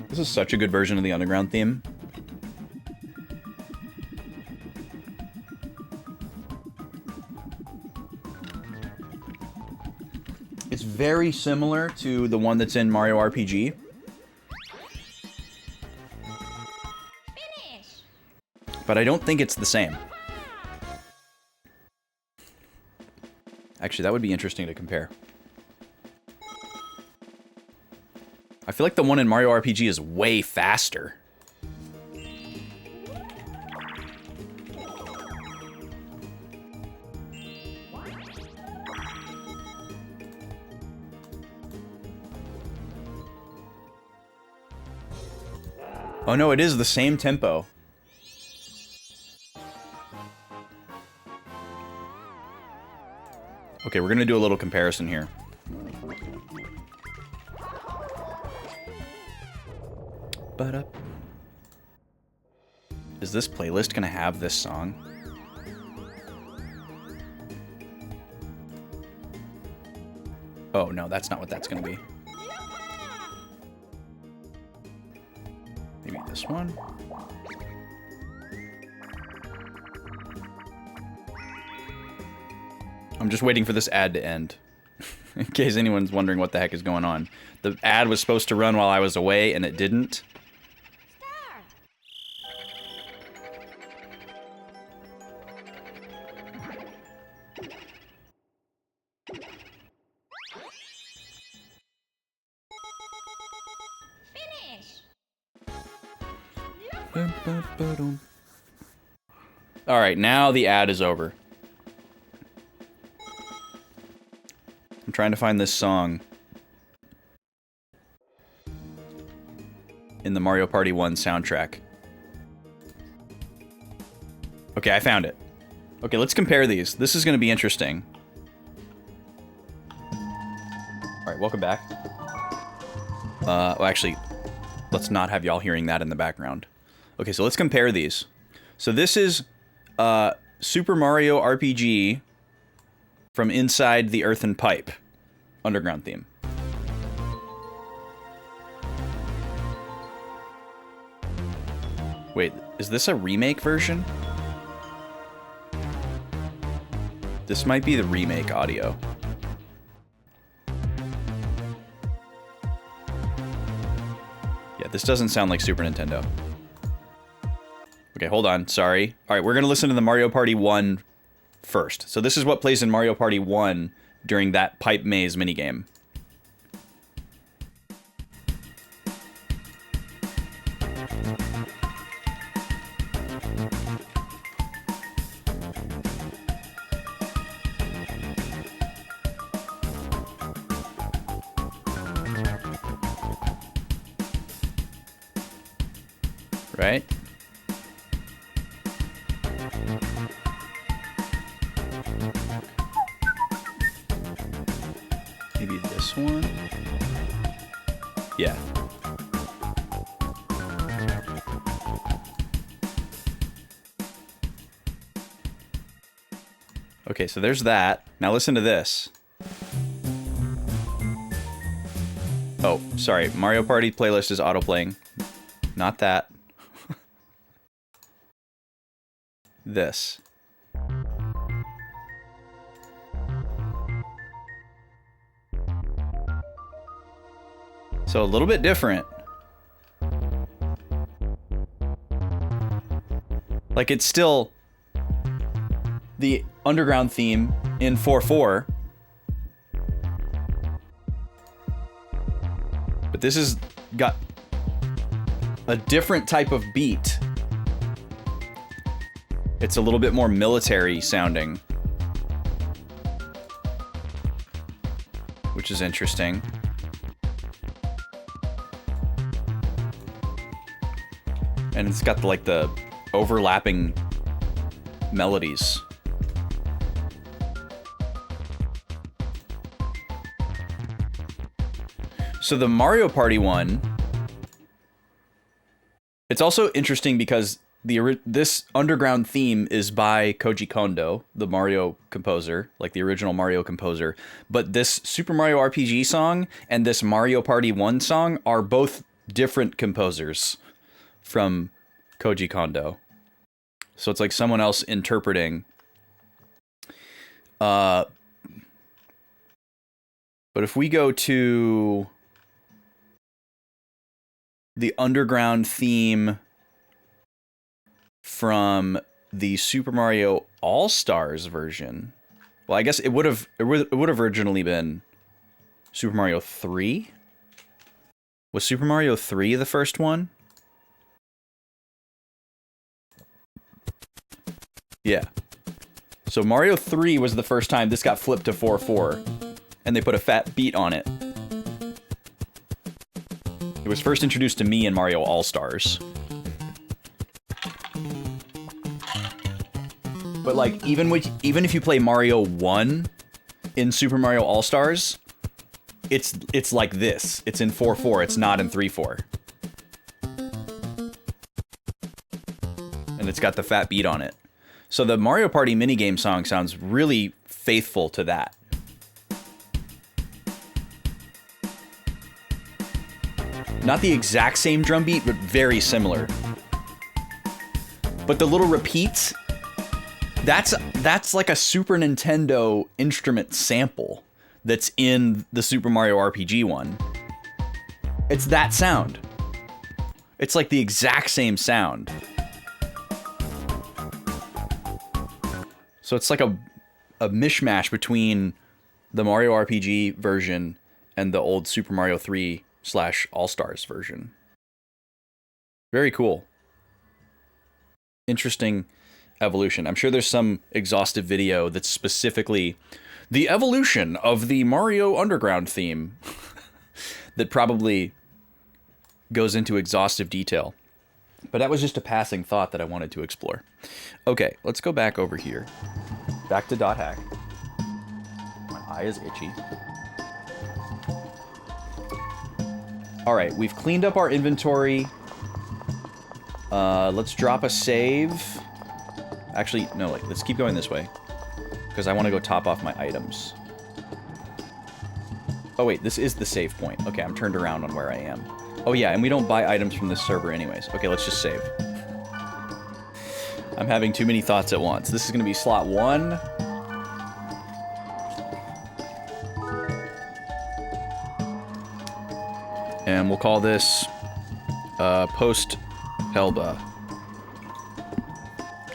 This is such a good version of the Underground theme. It's very similar to the one that's in Mario RPG. But I don't think it's the same. Actually, that would be interesting to compare. I feel like the one in Mario RPG is way faster. Oh no, it is the same tempo. Okay, we're gonna do a little comparison here. Is this playlist gonna have this song? Oh no, that's not what that's gonna be. Maybe this one? I'm just waiting for this ad to end. In case anyone's wondering what the heck is going on. The ad was supposed to run while I was away, and it didn't. Alright, now the ad is over. I'm trying to find this song in the Mario Party 1 soundtrack. Okay, I found it. Okay, let's compare these. This is going to be interesting. Alright, welcome back. Well, actually, let's not have y'all hearing that in the background. Okay, so let's compare these. So this is Super Mario RPG from inside the earthen pipe. Underground theme. Wait, is this a remake version? This might be the remake audio. Yeah, this doesn't sound like Super Nintendo. Okay, hold on, sorry. Alright, we're gonna listen to the Mario Party 1 first. So this is what plays in Mario Party 1 during that pipe maze minigame. Right? Maybe this one? Yeah. Okay, so there's that. Now listen to this. Oh, sorry. Mario Party playlist is autoplaying. Not that. This. So a little bit different. Like, it's still the underground theme in 4-4. But this has got a different type of beat. It's a little bit more military sounding, which is interesting. And it's got like the overlapping melodies. So the Mario Party one, it's also interesting because this underground theme is by Koji Kondo, the Mario composer, like the original Mario composer. But this Super Mario RPG song and this Mario Party 1 song are both different composers from Koji Kondo. So it's like someone else interpreting. But if we go to the underground theme from the Super Mario All-Stars version, well, I guess it would have originally been Super Mario 3. Was Super Mario 3 the first one? Yeah. So Mario 3 was the first time this got flipped to 4-4, and they put a fat beat on it. It was first introduced to me in Mario All-Stars. But like, even if you play Mario 1 in Super Mario All-Stars, it's like this. It's in 4-4, it's not in 3-4. And it's got the fat beat on it. So the Mario Party minigame song sounds really faithful to that. Not the exact same drum beat, but very similar. But the little repeats, that's like a Super Nintendo instrument sample that's in the Super Mario RPG one. It's that sound. It's like the exact same sound. So it's like a mishmash between the Mario RPG version and the old Super Mario 3 / All-Stars version. Very cool. Interesting evolution. I'm sure there's some exhaustive video that's specifically the evolution of the Mario Underground theme that probably goes into exhaustive detail. But that was just a passing thought that I wanted to explore. Okay, let's go back over here. Back to .hack. My eye is itchy. Alright, we've cleaned up our inventory. Let's drop a save. Actually, no, let's keep going this way. Because I want to go top off my items. Oh wait, this is the save point. Okay, I'm turned around on where I am. Oh yeah, and we don't buy items from this server anyways. Okay, let's just save. I'm having too many thoughts at once. This is going to be slot 1. And we'll call this post Helba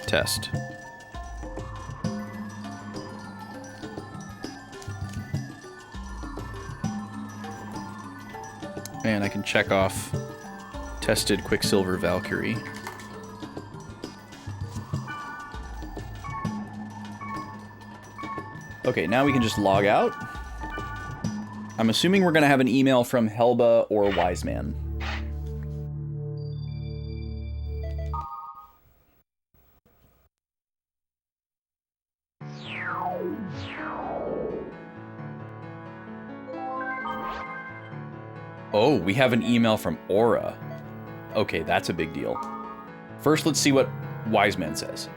test. And I can check off tested Quicksilver Valkyrie. Okay, now we can just log out. I'm assuming we're going to have an email from Helba or Wiseman. Oh, we have an email from Aura. Okay, that's a big deal. First, let's see what Wiseman says.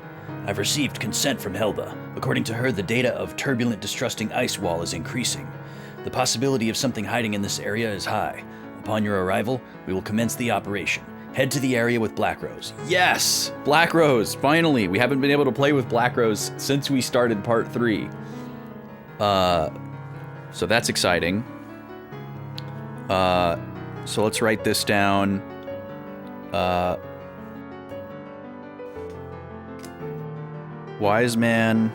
I've received consent from Helba. According to her, the data of turbulent, distrusting ice wall is increasing. The possibility of something hiding in this area is high. Upon your arrival, we will commence the operation. Head to the area with Black Rose. Yes! Black Rose, finally! We haven't been able to play with Black Rose since we started part 3. So that's exciting. So let's write this down. Wise man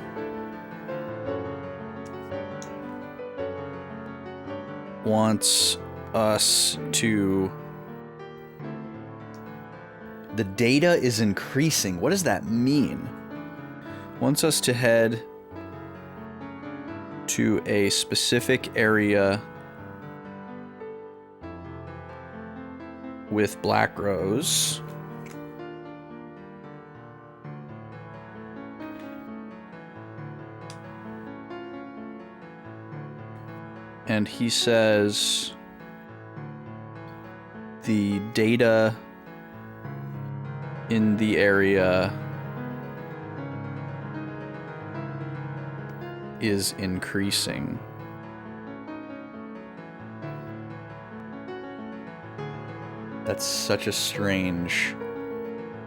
wants us to... The data is increasing. What does that mean? Wants us to head to a specific area with Black Rose. And he says the data in the area is increasing. That's such a strange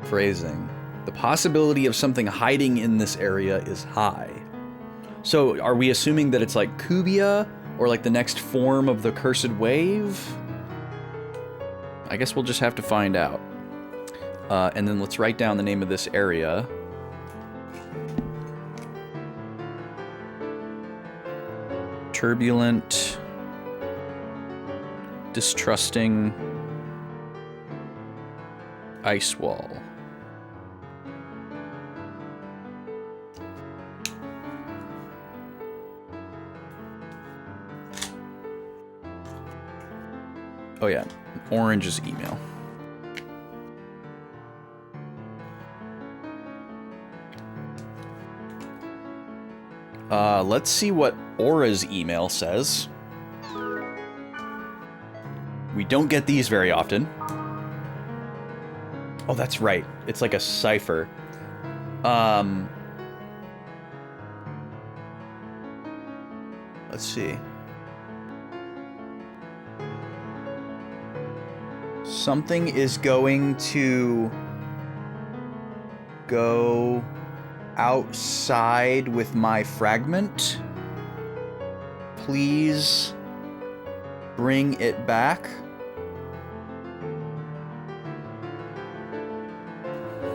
phrasing. The possibility of something hiding in this area is high. So are we assuming that it's like Kubia or like the next form of the Cursed Wave? I guess we'll just have to find out. And then let's write down the name of this area. Turbulent, distrusting ice wall. Oh yeah, Orange's email. Let's see what Aura's email says. We don't get these very often. Oh, that's right. It's like a cipher. Let's see. Something is going to go outside with my fragment. Please bring it back.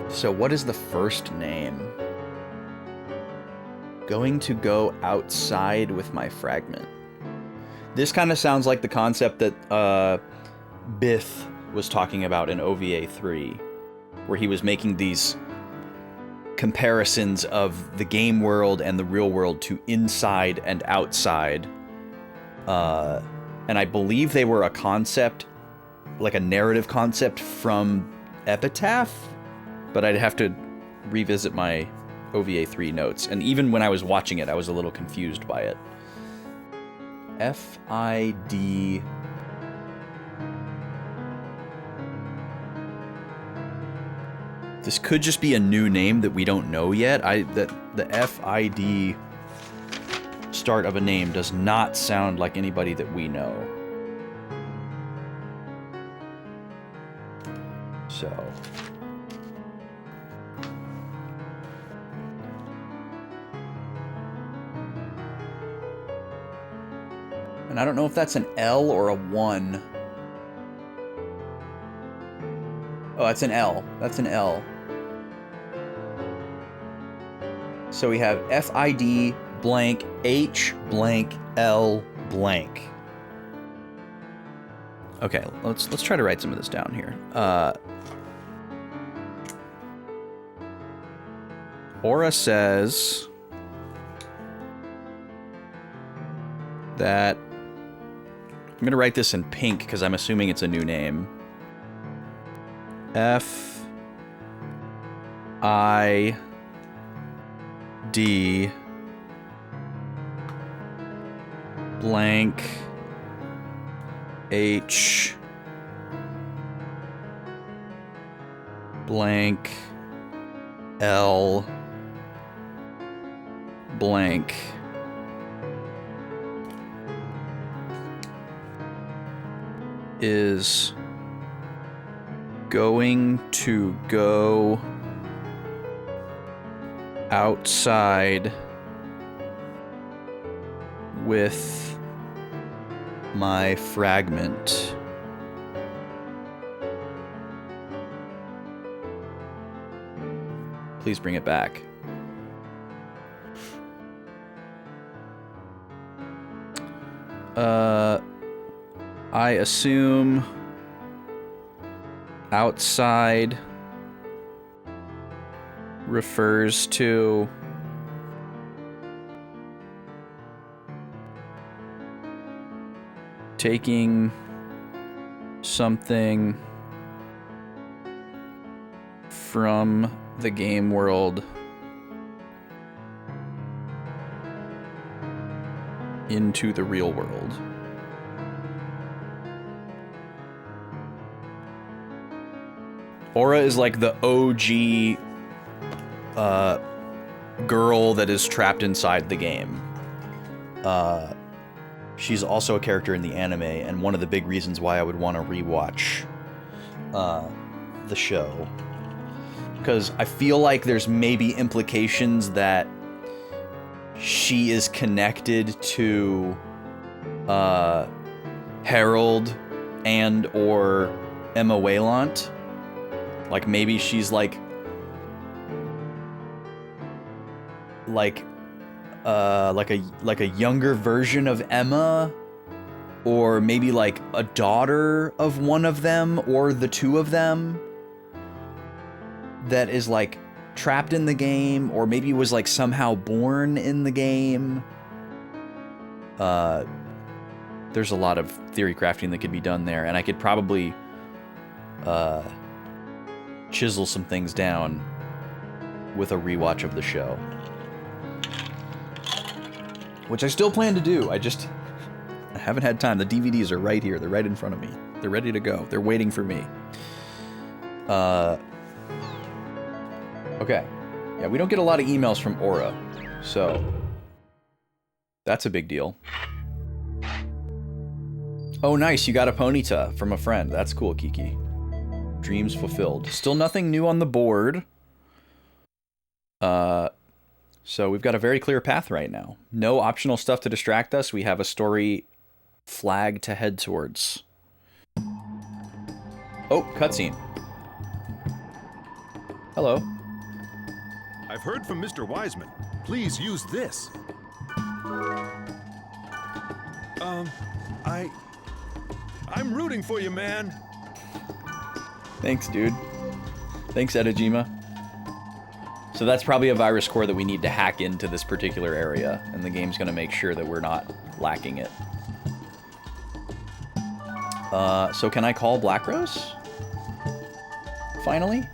So what is the first name? Going to go outside with my fragment. This kind of sounds like the concept that Biff was talking about in OVA 3, where he was making these comparisons of the game world and the real world to inside and outside. And I believe they were a concept, like a narrative concept from Epitaph, but I'd have to revisit my OVA 3 notes. And even when I was watching it, I was a little confused by it. FID... This could just be a new name that we don't know yet. The FID start of a name does not sound like anybody that we know. So. And I don't know if that's an L or a 1. Oh, that's an L. That's an L. So we have FID blank H blank L blank. Okay, let's try to write some of this down here. Aura says that I'm gonna write this in pink because I'm assuming it's a new name. FID blank H blank L blank is going to go outside with my fragment. Please bring it back. I assume outside refers to taking something from the game world into the real world. Aura is like the OG girl that is trapped inside the game. She's also a character in the anime, and one of the big reasons why I would want to rewatch the show. Because I feel like there's maybe implications that she is connected to Harold and or Emma Waylant. Like maybe she's like a younger version of Emma, or maybe like a daughter of one of them or the two of them that is like trapped in the game, or maybe was like somehow born in the game. There's a lot of theory crafting that could be done there, and I could probably chisel some things down with a rewatch of the show. Which I still plan to do. I haven't had time. The DVDs are right here. They're right in front of me. They're ready to go. They're waiting for me. Okay. Yeah, we don't get a lot of emails from Aura, so that's a big deal. Oh, nice. You got a Ponyta from a friend. That's cool, Kiki. Dreams fulfilled. Still nothing new on the board. So we've got a very clear path right now. No optional stuff to distract us. We have a story flag to head towards. Oh, cutscene. Hello. I've heard from Mr. Wiseman. Please use this. I'm rooting for you, man. Thanks, dude. Thanks, Edajima. So that's probably a virus core that we need to hack into this particular area, and the game's going to make sure that we're not lacking it. So can I call Black Rose? Finally?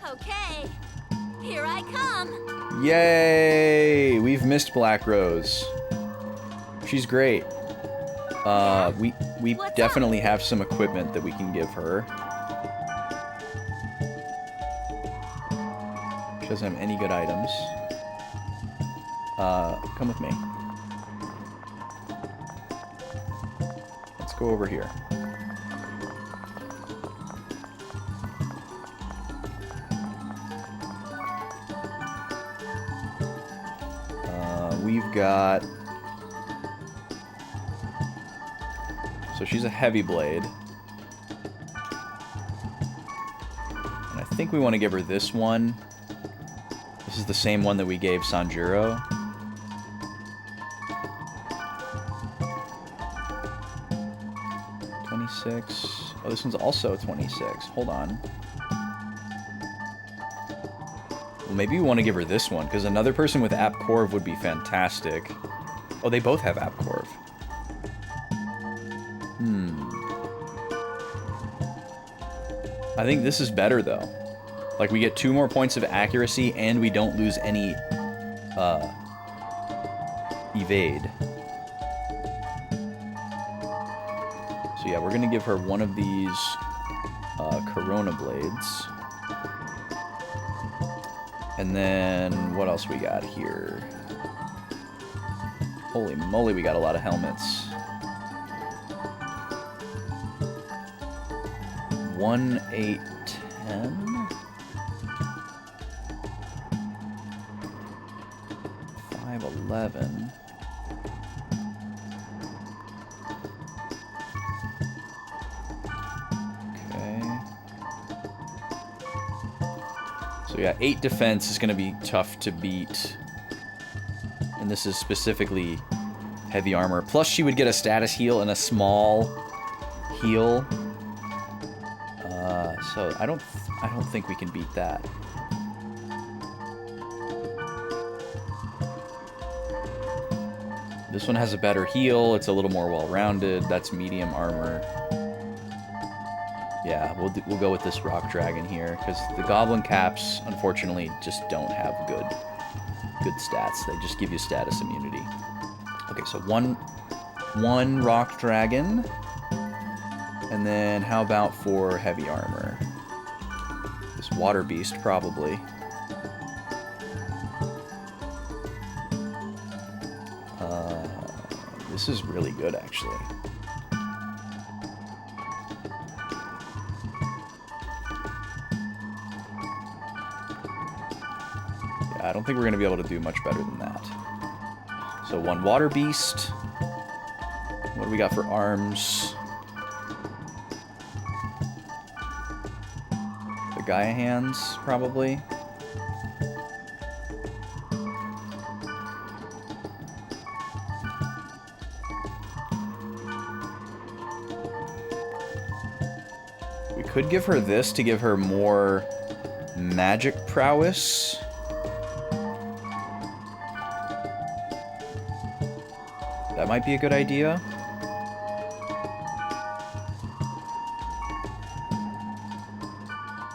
Okay, here I come. Yay! We've missed Black Rose. She's great. We definitely have some equipment that we can give her. She doesn't have any good items. Come with me. Let's go over here. We've got... So she's a heavy blade. And I think we want to give her this one. This is the same one that we gave Sanjuro. $26. Oh, this one's also 26. Hold on. Well, maybe we want to give her this one, because another person with App Corv would be fantastic. Oh, they both have App Corv. I think this is better, though. Like, we get 2 more points of accuracy, and we don't lose any, evade. So yeah, we're gonna give her one of these, Corona Blades. And then what else we got here? Holy moly, we got a lot of helmets. 1, 8, 10. 5, 11. Okay. So yeah, 8 defense is going to be tough to beat. And this is specifically heavy armor. Plus she would get a status heal and a small heal. So I don't think we can beat that. This one has a better heal. It's a little more well-rounded. That's medium armor. Yeah, we'll go with this rock dragon here because the goblin caps, unfortunately, just don't have good stats. They just give you status immunity. Okay, so one rock dragon. And then how about for heavy armor? This water beast, probably. This is really good, actually. Yeah, I don't think we're going to be able to do much better than that. So one water beast. What do we got for arms? The Gaia hands, probably. We could give her this to give her more magic prowess. That might be a good idea.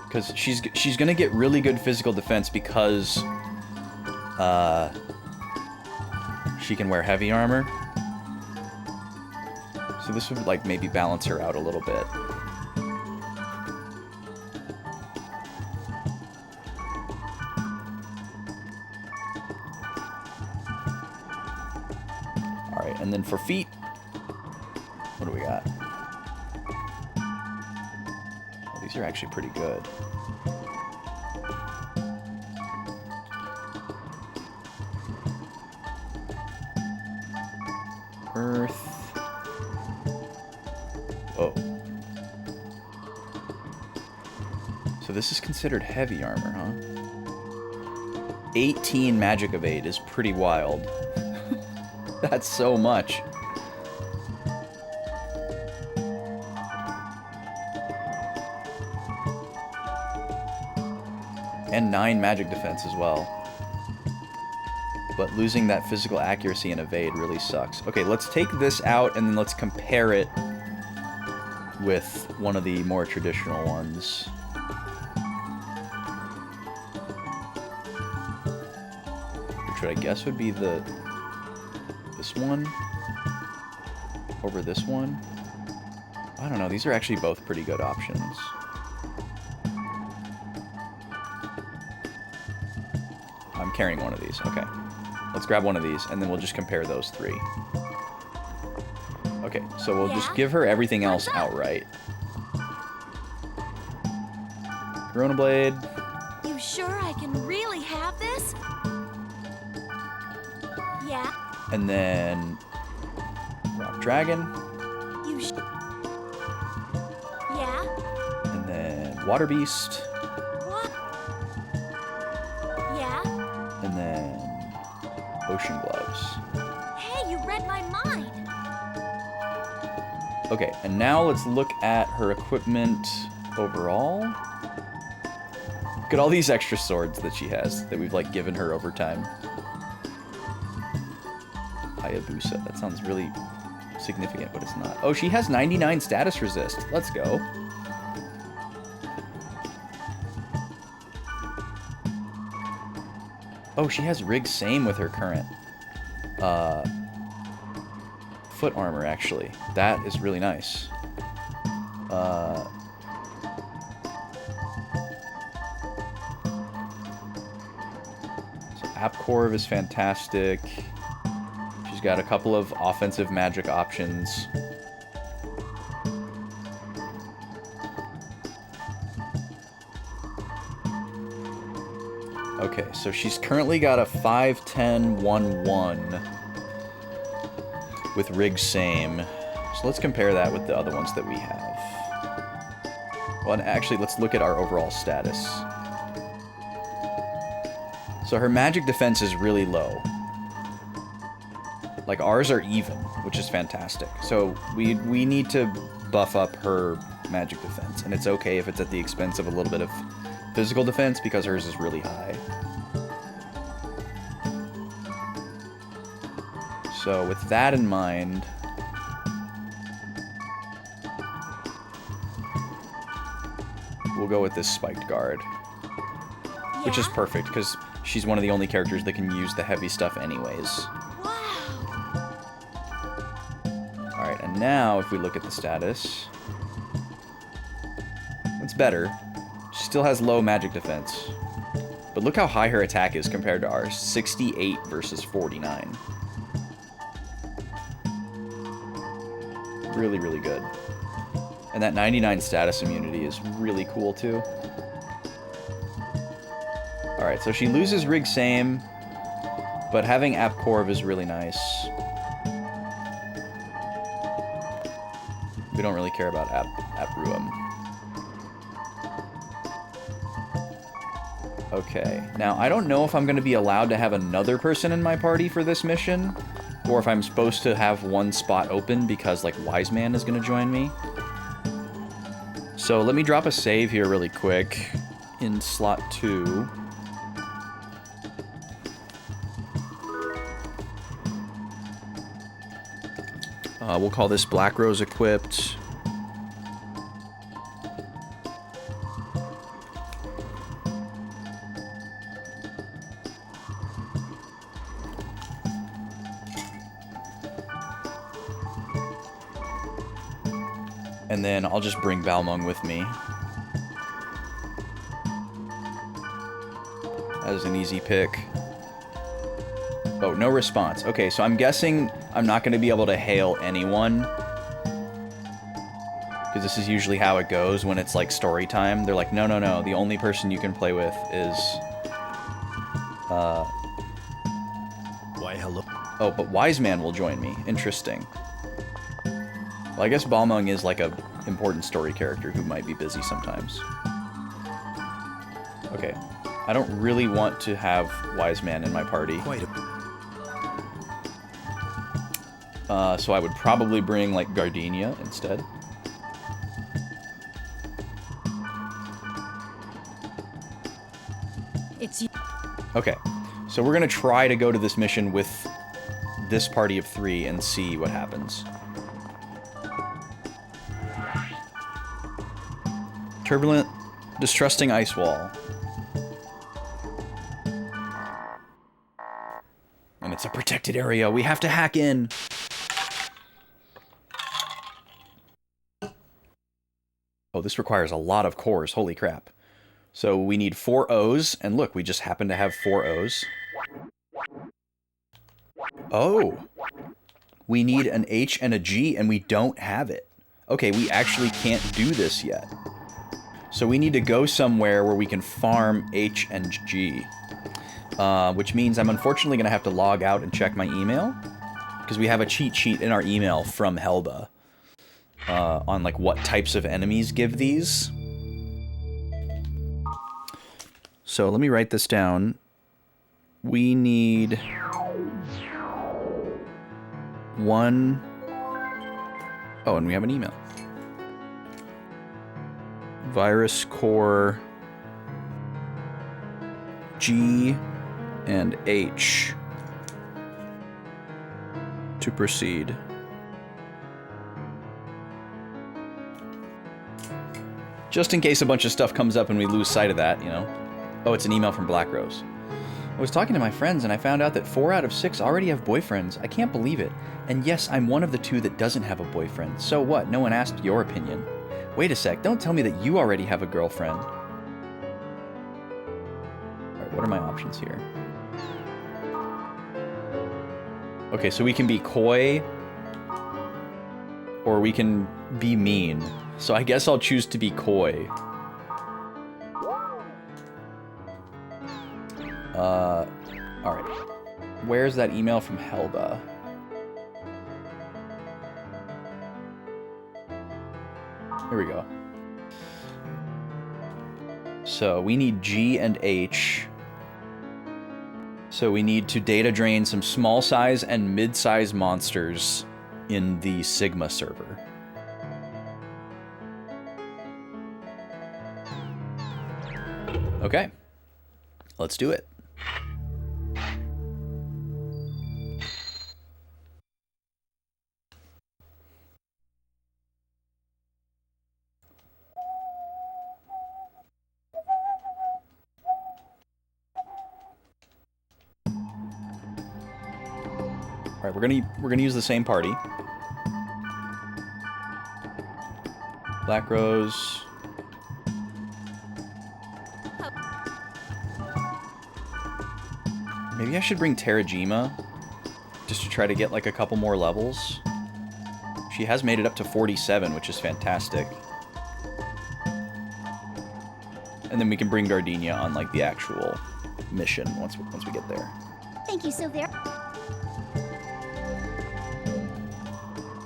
Because she's gonna get really good physical defense because she can wear heavy armor. So this would like maybe balance her out a little bit. Alright, and then for feet, what do we got? Oh, these are actually pretty good. Earth. Oh. So this is considered heavy armor, huh? 18 magic evade is pretty wild. That's so much. And 9 magic defense as well. But losing that physical accuracy and evade really sucks. Okay, let's take this out and then let's compare it with one of the more traditional ones. Which I guess would be this one over this one. I don't know, these are actually both pretty good options. I'm carrying one of these, okay. Let's grab one of these, and then we'll just compare those 3. Okay, so we'll just give her everything else outright. Corona Blade. You sure I can really have this? Yeah. And then Rock Dragon. Yeah. And then Water Beast. What? Yeah. And then Ocean Gloves. Hey, you read my mind. Okay, and now let's look at her equipment overall. Look at all these extra swords that she has that we've like given her over time. Hayabusa. That sounds really significant, but it's not. Oh, she has 99 status resist. Let's go. Oh, she has Rig Same with her current foot armor, actually. That is really nice. Apcorv is fantastic. She's got a couple of offensive magic options. Okay, so she's currently got a 5-10-1-1 with Rig Same. So let's compare that with the other ones that we have. Well, and actually, let's look at our overall status. So her magic defense is really low. Like, ours are even, which is fantastic. So we need to buff up her magic defense. And it's okay if it's at the expense of a little bit of physical defense, because hers is really high. So with that in mind, we'll go with this Spiked Guard. Which is perfect, because she's one of the only characters that can use the heavy stuff anyways. Wow. Alright, and now if we look at the status, it's better. She still has low magic defense. But look how high her attack is compared to ours. 68 versus 49. Really, really good. And that 99 status immunity is really cool too. Alright, so she loses Rig Same, but having Apcorv is really nice. We don't really care about Apruum. Okay, now I don't know if I'm going to be allowed to have another person in my party for this mission, or if I'm supposed to have one spot open because, like, Wise Man is going to join me. So let me drop a save here really quick in slot 2. We'll call this Black Rose equipped. And then I'll just bring Balmung with me. That is an easy pick. Oh, no response. Okay, so I'm guessing I'm not going to be able to hail anyone. Because this is usually how it goes when it's like story time. They're like, no, no, no. The only person you can play with is... Why, hello. Oh, but Wise Man will join me. Interesting. Well, I guess Balmung is like a important story character who might be busy sometimes. Okay. I don't really want to have Wise Man in my party. Quite a... So I would probably bring, like, Gardenia instead. It's you. Okay, so we're gonna try to go to this mission with this party of 3 and see what happens. Turbulent, distrusting ice wall. And it's a protected area. We have to hack in. Oh, this requires a lot of cores. Holy crap. So we need 4 O's, and look, we just happen to have 4 O's. Oh! We need an H and a G, and we don't have it. Okay, we actually can't do this yet. So we need to go somewhere where we can farm H and G. Which means I'm unfortunately going to have to log out and check my email. Because we have a cheat sheet in our email from Helba. On, like, what types of enemies give these. So let me write this down. We need 1... Oh, and we have an email. Virus core G and H to proceed. Just in case a bunch of stuff comes up and we lose sight of that, you know. Oh, it's an email from Black Rose. I was talking to my friends and I found out that 4 out of 6 already have boyfriends. I can't believe it. And yes, I'm one of the 2 that doesn't have a boyfriend. So what? No one asked your opinion. Wait a sec, don't tell me that you already have a girlfriend. Alright, what are my options here? Okay, so we can be coy, or we can be mean. So I guess I'll choose to be coy. Alright. Where's that email from Helga? Here we go. So we need G and H. So we need to data drain some small size and mid-size monsters in the Sigma server. Okay. Let's do it. All right, we're gonna use the same party. Black Rose. Maybe I should bring Terajima just to try to get like a couple more levels. She has made it up to 47, which is fantastic. And then we can bring Gardenia on like the actual mission once we get there. Thank you so very.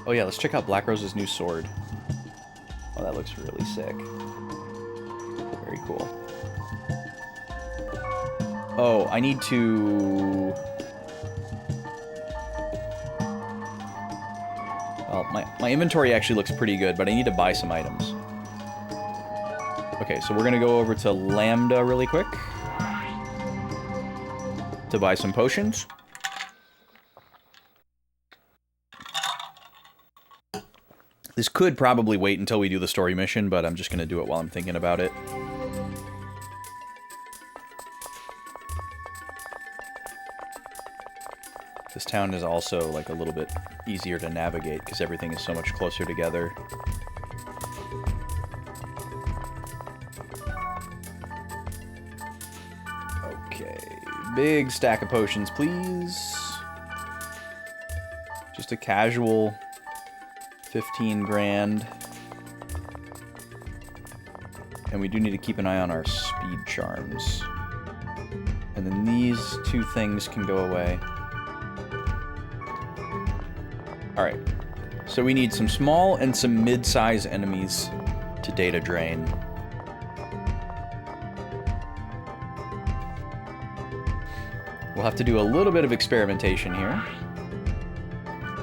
Oh yeah, let's check out Black Rose's new sword. Oh, that looks really sick. Very cool. Oh, I need to... Well, my inventory actually looks pretty good, but I need to buy some items. Okay, so we're gonna go over to Lambda really quick to buy some potions. This could probably wait until we do the story mission, but I'm just gonna do it while I'm thinking about it. This town is also like a little bit easier to navigate because everything is so much closer together. Okay, big stack of potions, please. Just a casual 15 grand. And we do need to keep an eye on our speed charms. And then these two things can go away. Alright. So we need some small and some mid-size enemies to data drain. We'll have to do a little bit of experimentation here.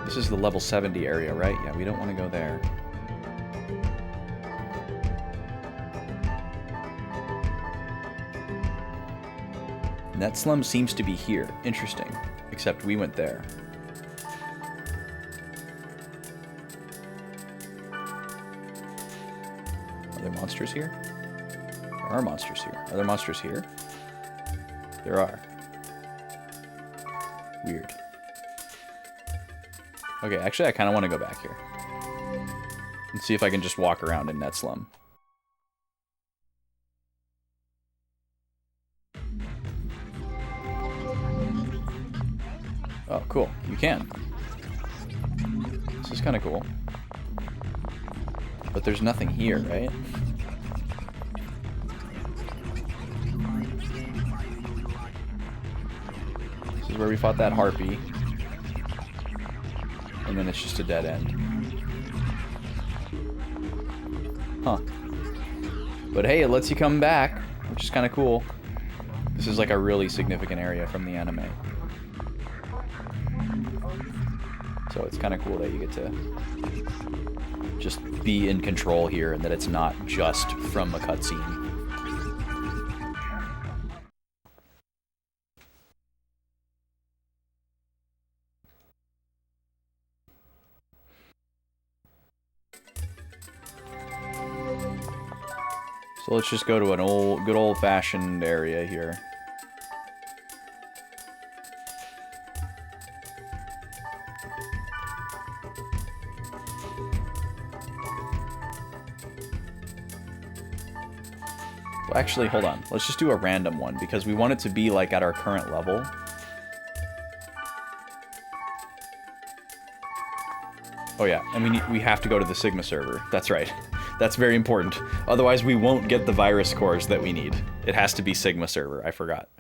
This is the level 70 area, right? Yeah, we don't want to go there. That slum seems to be here. Interesting. Except we went there. Are there monsters here? There are monsters here. Are there monsters here? There are. Weird. Okay, actually, I kind of want to go back here. And see if I can just walk around in that slum. Oh, cool. You can. This is kind of cool. But there's nothing here, right? This is where we fought that harpy. And then it's just a dead end. Huh. But hey, it lets you come back, which is kind of cool. This is like a really significant area from the anime. So it's kind of cool that you get to just be in control here and that it's not just from a cutscene. So let's just go to an good old-fashioned area here. Well, actually, hold on. Let's just do a random one because we want it to be like at our current level. Oh yeah, and we have to go to the Sigma server. That's right. That's very important. Otherwise we won't get the virus cores that we need. It has to be Sigma server, I forgot.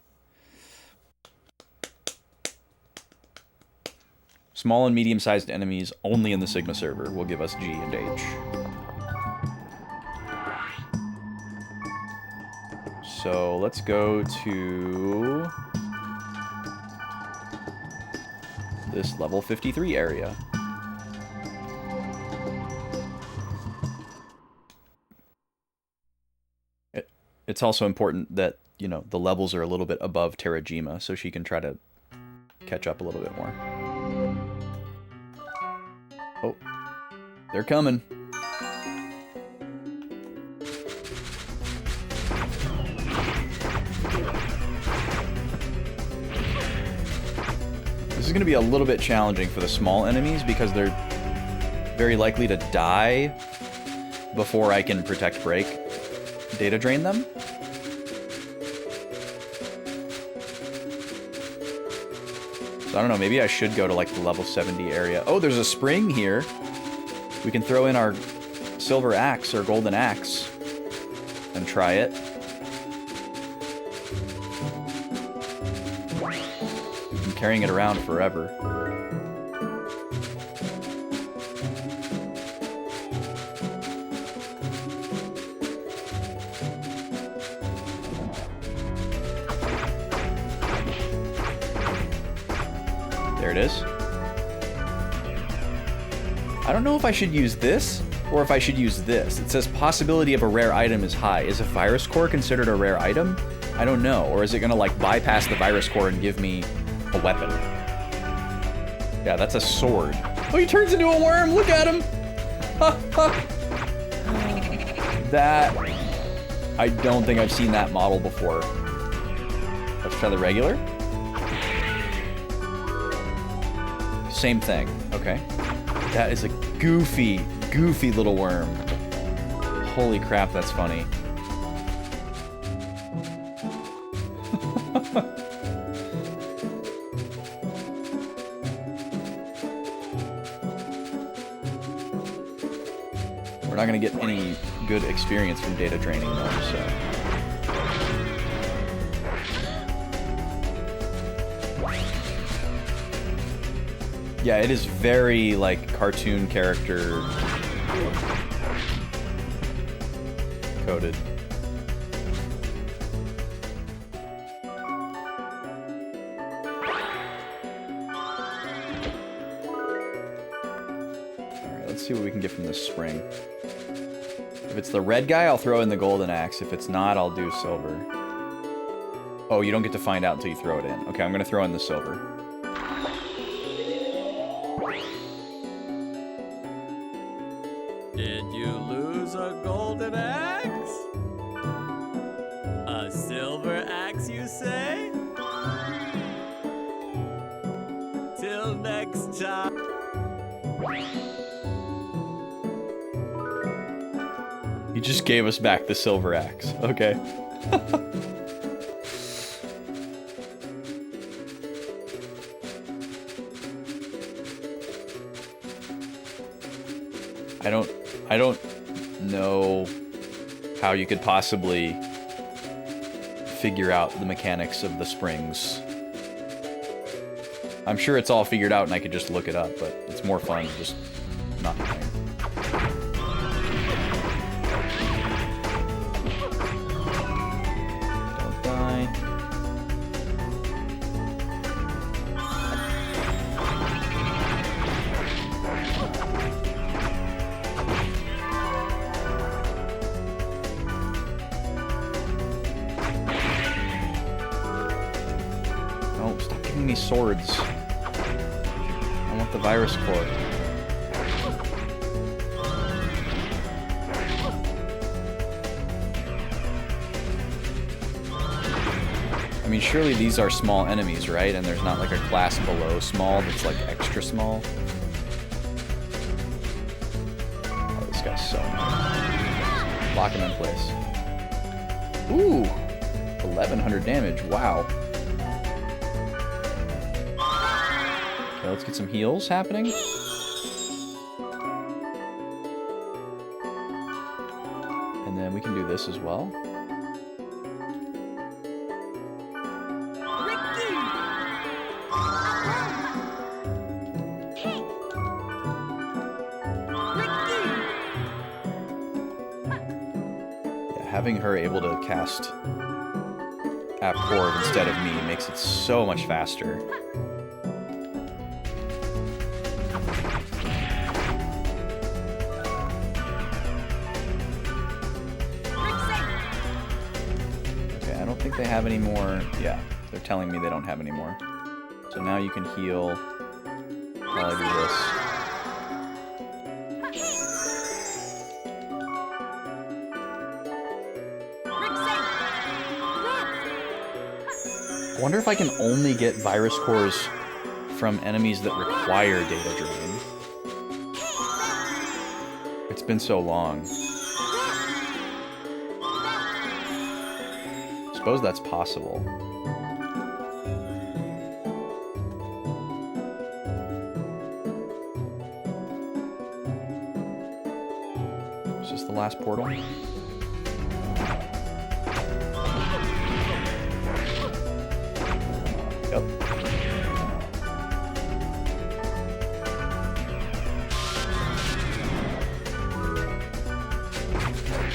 Small and medium-sized enemies only in the Sigma server will give us G and H. So let's go to this level 53 area. It's also important that, you know, the levels are a little bit above Terajima, so she can try to catch up a little bit more. Oh, they're coming. This is going to be a little bit challenging for the small enemies because they're very likely to die before I can protect break data drain them. So I don't know, maybe I should go to like the level 70 area. Oh, there's a spring here. We can throw in our silver axe or golden axe and try it. I'm carrying it around forever. There it is. I don't know if I should use this or if I should use this. It says possibility of a rare item is high. Is a virus core considered a rare item? I don't know. Or is it gonna like bypass the virus core and give me a weapon? Yeah, that's a sword. Oh, he turns into a worm. Look at him. That, I don't think I've seen that model before. Let's try the regular. Same thing. Okay. That is a goofy, goofy little worm. Holy crap, that's funny. We're not going to get any good experience from data draining though, so... Yeah, it is very, like, cartoon character coded. Alright, let's see what we can get from this spring. If it's the red guy, I'll throw in the golden axe. If it's not, I'll do silver. Oh, you don't get to find out until you throw it in. Okay, I'm gonna throw in the silver. Did you lose a golden axe? A silver axe, you say? Till next time. He just gave us back the silver axe. Okay. I don't know how you could possibly figure out the mechanics of the springs. I'm sure it's all figured out and I could just look it up, but it's more fun just not knowing. Don't die. Oh, stop giving me swords. I want the virus core. I mean, surely these are small enemies, right? And there's not like a class below small that's like extra small. Oh, this guy's so annoying. Lock him in place. Ooh! 1100 damage, wow. Okay, let's get some heals happening. this as well. Yeah, having her able to cast Abhorred instead of me makes it so much faster. They have any more? Yeah, they're telling me they don't have any more. So now you can heal while I do this. I wonder if I can only get virus cores from enemies that require data drain. It's been so long. I suppose that's possible. Is this the last portal? Yep.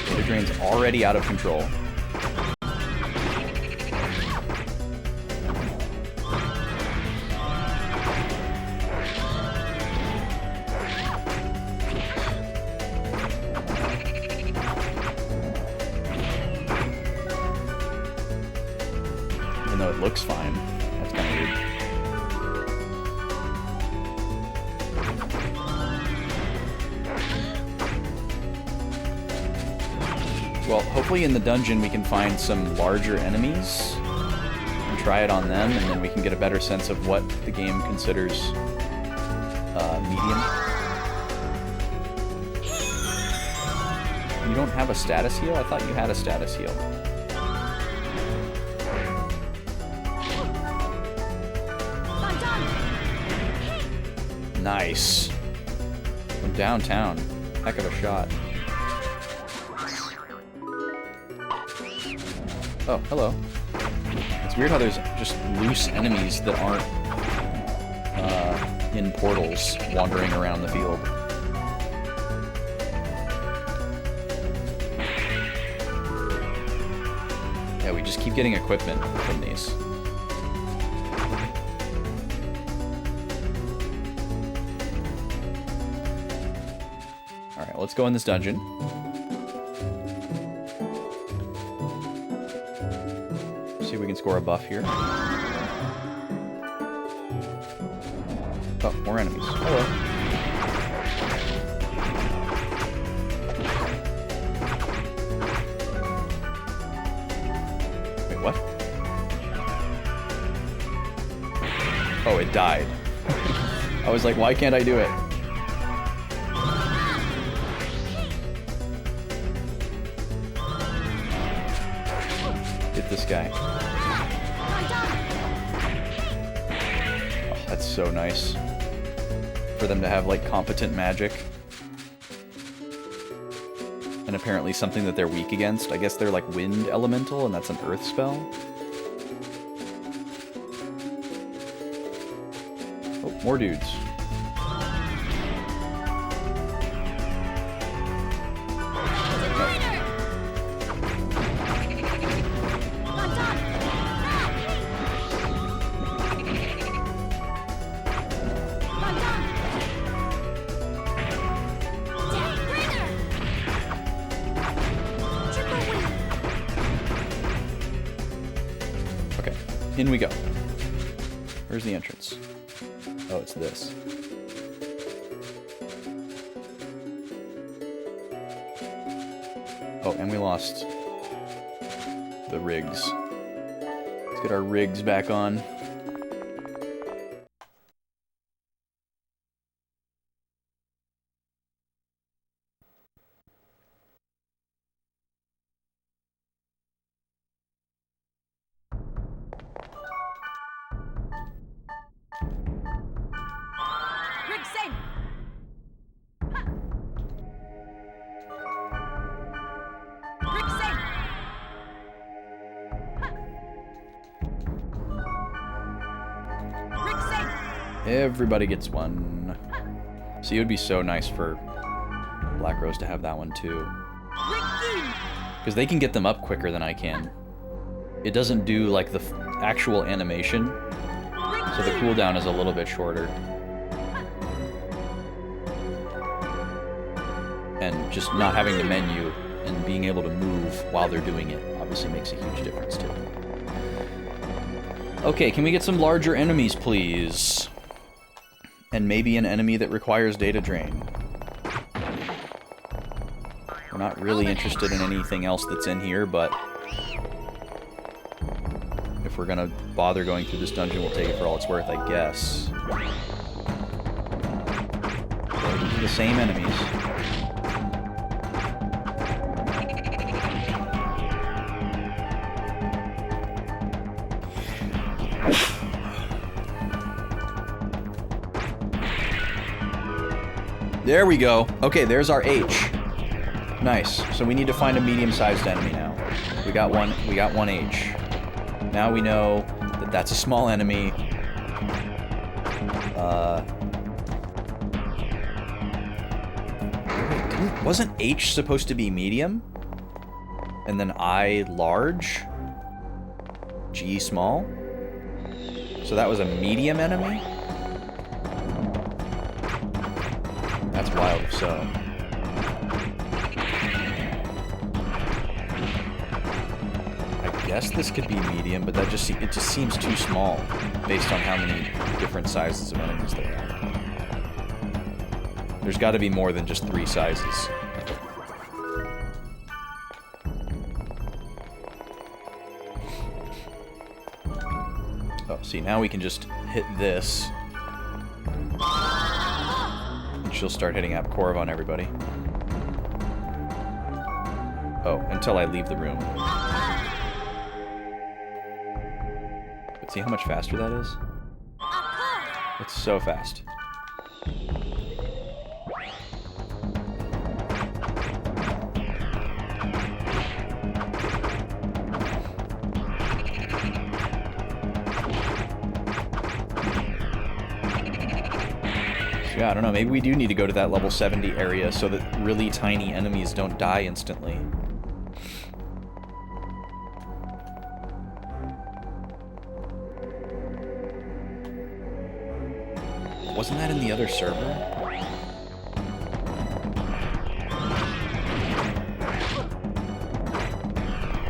Data drain's already out of control. Looks fine. That's kind of weird. Well, hopefully in the dungeon we can find some larger enemies and try it on them, and then we can get a better sense of what the game considers medium. You don't have a status heal? I thought you had a status heal. Nice. From downtown. Heck of a shot. Oh, hello. It's weird how there's just loose enemies that aren't in portals wandering around the field. Yeah, we just keep getting equipment from these. Alright, let's go in this dungeon. See if we can score a buff here. Oh, more enemies. Hello. Wait, what? Oh, it died. I was like, why can't I do it? Hit this guy. Oh, that's so nice. For them to have, like, competent magic. And apparently something that they're weak against. I guess they're, like, wind elemental, and that's an earth spell. Oh, more dudes. In we go. Where's the entrance? Oh, it's this. Oh, and we lost the rigs. Let's get our rigs back on. Rick safe! Everybody gets one. See, it would be so nice for Black Rose to have that one too. Because they can get them up quicker than I can. It doesn't do like the actual animation, so the cooldown is a little bit shorter. And just not having the menu and being able to move while they're doing it obviously makes a huge difference too. Okay, can we get some larger enemies, please? And maybe an enemy that requires data drain. We're not really interested in anything else that's in here, but if we're gonna bother going through this dungeon, we'll take it for all it's worth, I guess. So these are the same enemies. There we go. Okay, there's our H. Nice. So we need to find a medium-sized enemy now. We got one H. Now we know that that's a small enemy. Wasn't H supposed to be medium? And then I large? G small? So that was a medium enemy? That's wild if so. I guess this could be medium, but it just seems too small based on how many different sizes of enemies there are. There's got to be more than just 3 sizes. Oh, see, now we can just hit this. And she'll start hitting Apcorv on everybody. Oh, until I leave the room. But see how much faster that is? It's so fast. Yeah, I don't know, maybe we do need to go to that level 70 area so that really tiny enemies don't die instantly. Wasn't that in the other server?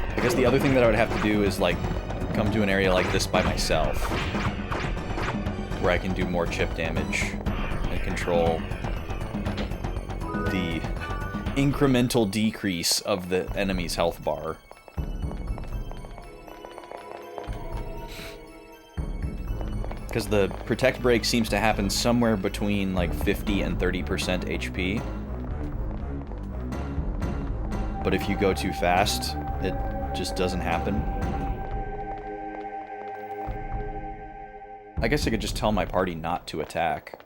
I guess the other thing that I would have to do is, like, come to an area like this by myself, where I can do more chip damage and control the incremental decrease of the enemy's health bar. Because the protect break seems to happen somewhere between like 50 and 30% HP. But if you go too fast, it just doesn't happen. I guess I could just tell my party not to attack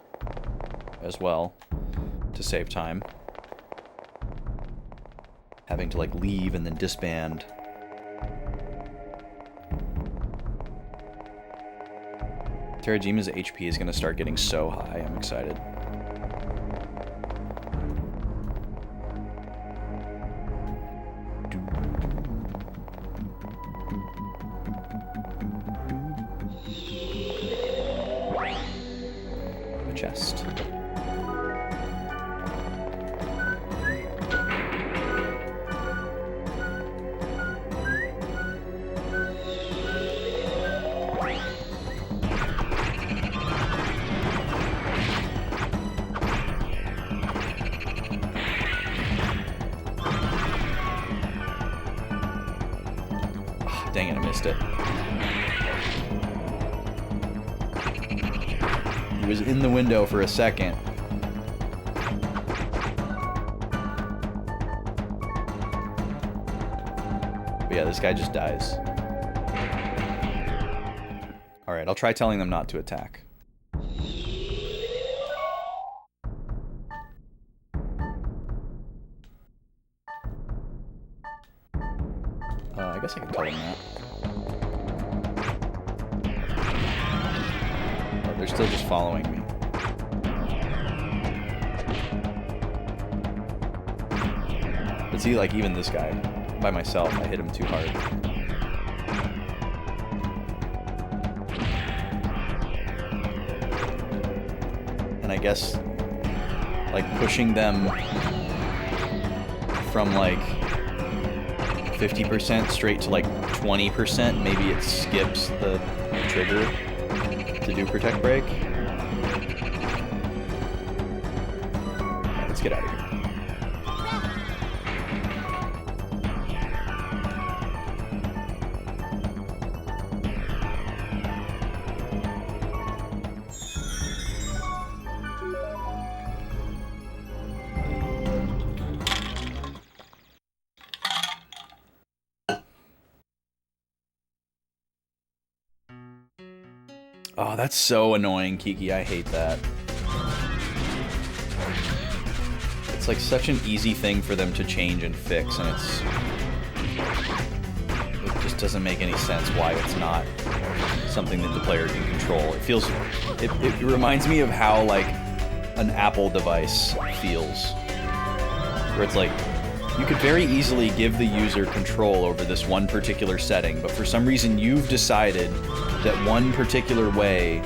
as well, to save time. Having to like leave and then disband. Terajima's HP is going to start getting so high, I'm excited. A chest. Dang it, I missed it. He was in the window for a second. But yeah, this guy just dies. Alright, I'll try telling them not to attack. I guess I can tell them that. Oh, still just following me. But see, like, even this guy, by myself, I hit him too hard. And I guess, like, pushing them from, like, 50% straight to, like, 20%, maybe it skips the trigger to do Protect Break. Alright, let's get out of here. Oh, that's so annoying, Kiki. I hate that. It's like such an easy thing for them to change and fix, and it just doesn't make any sense why it's not something that the player can control. It feels, it reminds me of how, like, an Apple device feels. Where it's like, you could very easily give the user control over this one particular setting, but for some reason you've decided that one particular way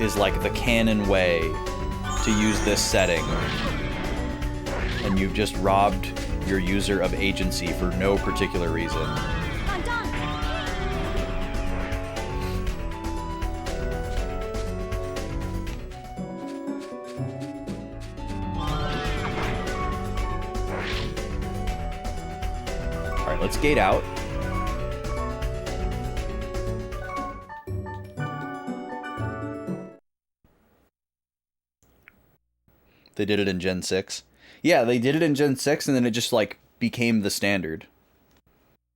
is like the canon way to use this setting. And you've just robbed your user of agency for no particular reason. I'm done. Alright, let's gate out. They did it in Gen 6. Yeah, they did it in Gen 6, and then it just, like, became the standard.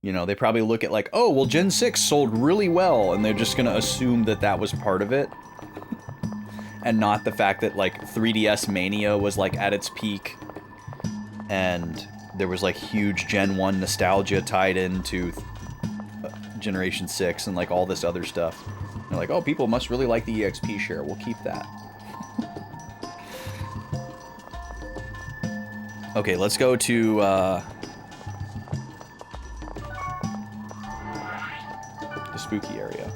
You know, they probably look at, like, oh, well, Gen 6 sold really well, and they're just gonna assume that that was part of it. And not the fact that, like, 3DS Mania was, like, at its peak, and there was, like, huge Gen 1 nostalgia tied into Generation 6, and, like, all this other stuff. And they're like, oh, people must really like the EXP share, we'll keep that. Okay, let's go to, the spooky area.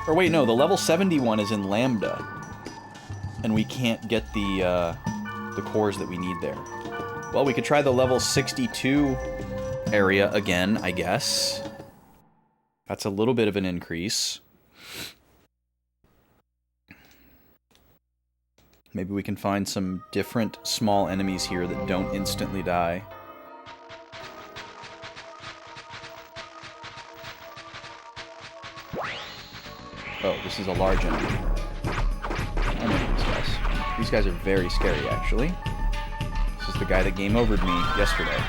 Or wait, no, the level 71 is in Lambda. And we can't get the cores that we need there. Well, we could try the level 62 area again, I guess. That's a little bit of an increase. Maybe we can find some different small enemies here that don't instantly die. Oh, this is a large enemy. I know these guys. These guys are very scary, actually. This is the guy that game over'd me yesterday.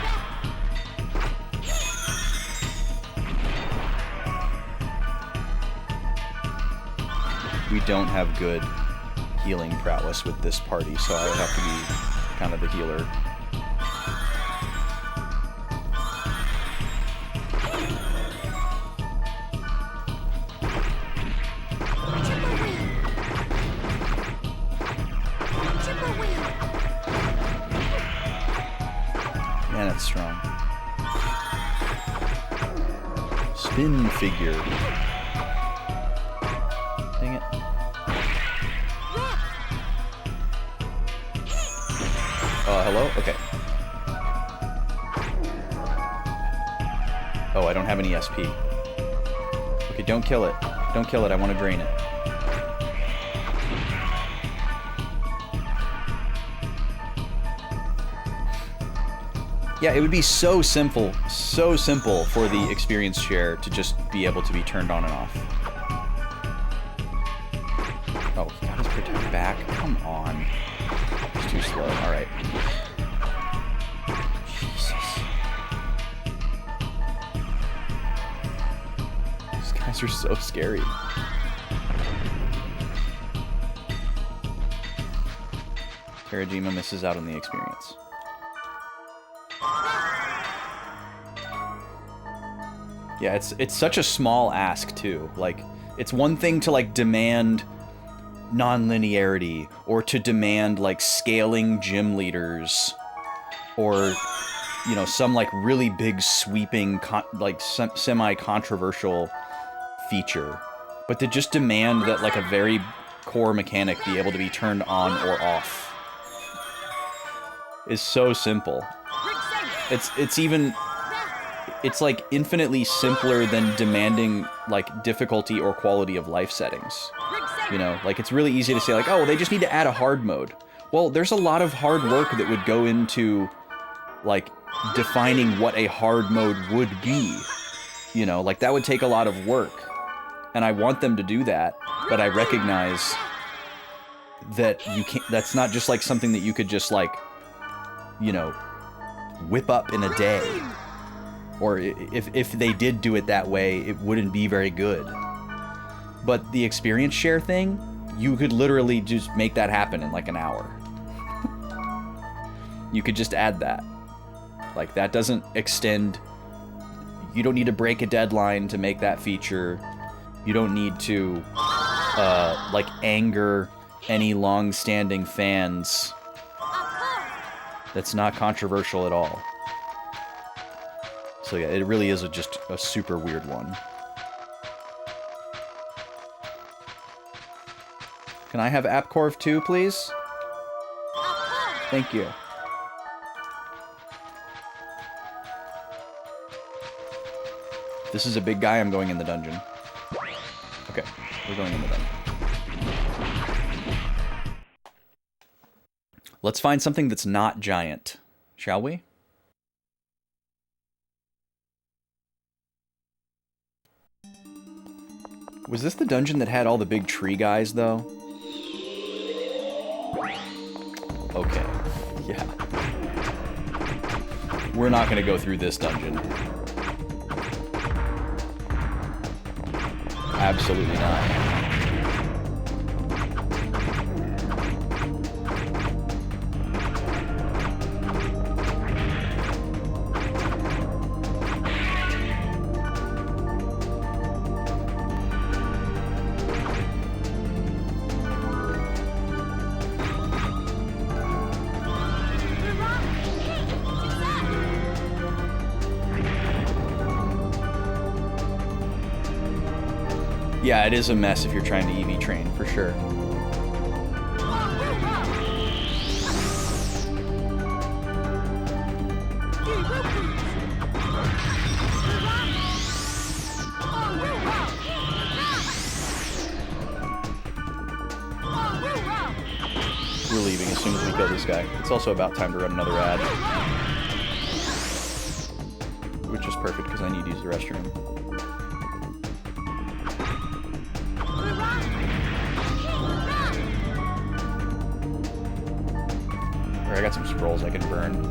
We don't have good healing prowess with this party, so I would have to be kind of the healer. Man, it's strong. Spin figure. Dang it. Hello? Okay. Oh, I don't have any SP. Okay, don't kill it. Don't kill it, I want to drain it. Yeah, it would be so simple for the experience share to just be able to be turned on and off. Oh, he got his protect back? Come on. It's too slow. Alright. Jesus. These guys are so scary. Terajima misses out on the experience. Yeah, it's such a small ask too. Like, it's one thing to like demand non-linearity, or to demand like scaling gym leaders, or you know, some like really big sweeping semi-controversial feature, but to just demand that like a very core mechanic be able to be turned on or off is so simple. It's like infinitely simpler than demanding like difficulty or quality of life settings. You know, like it's really easy to say like, oh, they just need to add a hard mode. Well, there's a lot of hard work that would go into like defining what a hard mode would be. You know, like that would take a lot of work. And I want them to do that, but I recognize that you can't, that's not just like something that you could just like, you know, whip up in a day. Or if they did do it that way, it wouldn't be very good. But the experience share thing, you could literally just make that happen in like an hour. You could just add that. Like that doesn't extend, you don't need to break a deadline to make that feature. You don't need to like anger any long-standing fans. That's not controversial at all. So yeah, it really is just a super weird one. Can I have AppCorv 2, please? Thank you. If this is a big guy, I'm going in the dungeon. Okay, we're going in the dungeon. Let's find something that's not giant, shall we? Was this the dungeon that had all the big tree guys, though? Okay, yeah. We're not gonna go through this dungeon. Absolutely not. Yeah, it is a mess if you're trying to EV train, for sure. We're leaving as soon as we kill this guy. It's also about time to run another ad. Which is perfect because I need to use the restroom. I got some scrolls I can burn.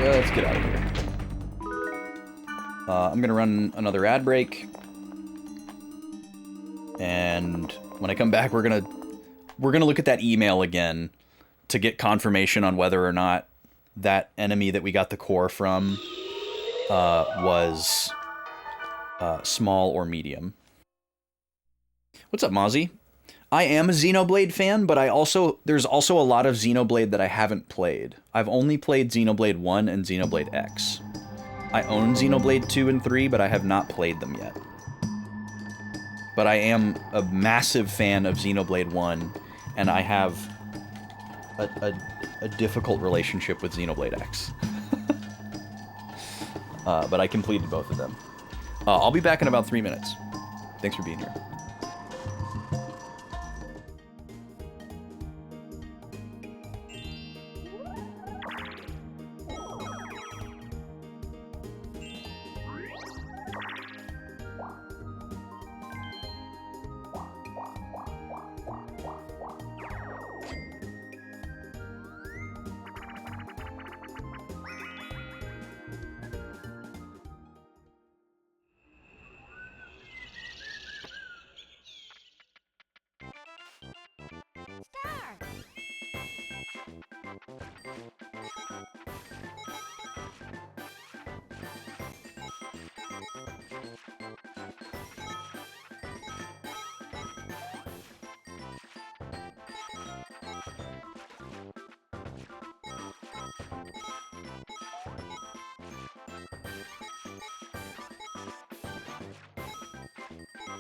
Let's get out of here. I'm gonna run another ad break, and when I come back, we're gonna look at that email again to get confirmation on whether or not that enemy that we got the core from was small or medium. What's up, Mozzie? I am a Xenoblade fan, but there's also a lot of Xenoblade that I haven't played. I've only played Xenoblade 1 and Xenoblade X. I own Xenoblade 2 and 3, but I have not played them yet. But I am a massive fan of Xenoblade 1, and I have a difficult relationship with Xenoblade X. But I completed both of them. I'll be back in about 3 minutes. Thanks for being here.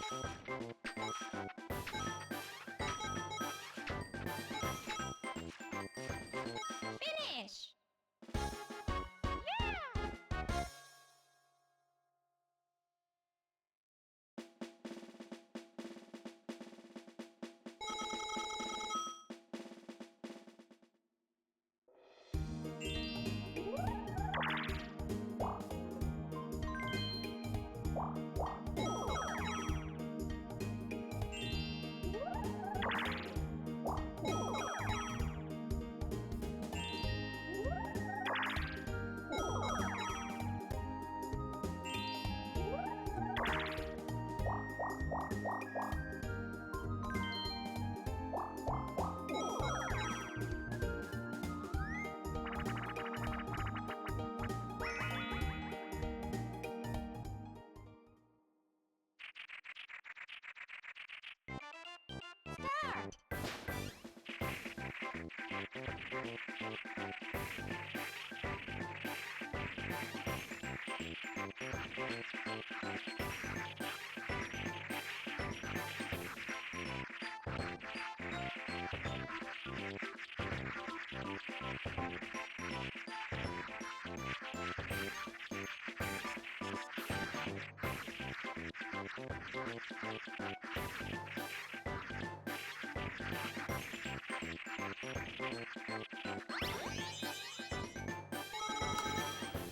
Finish!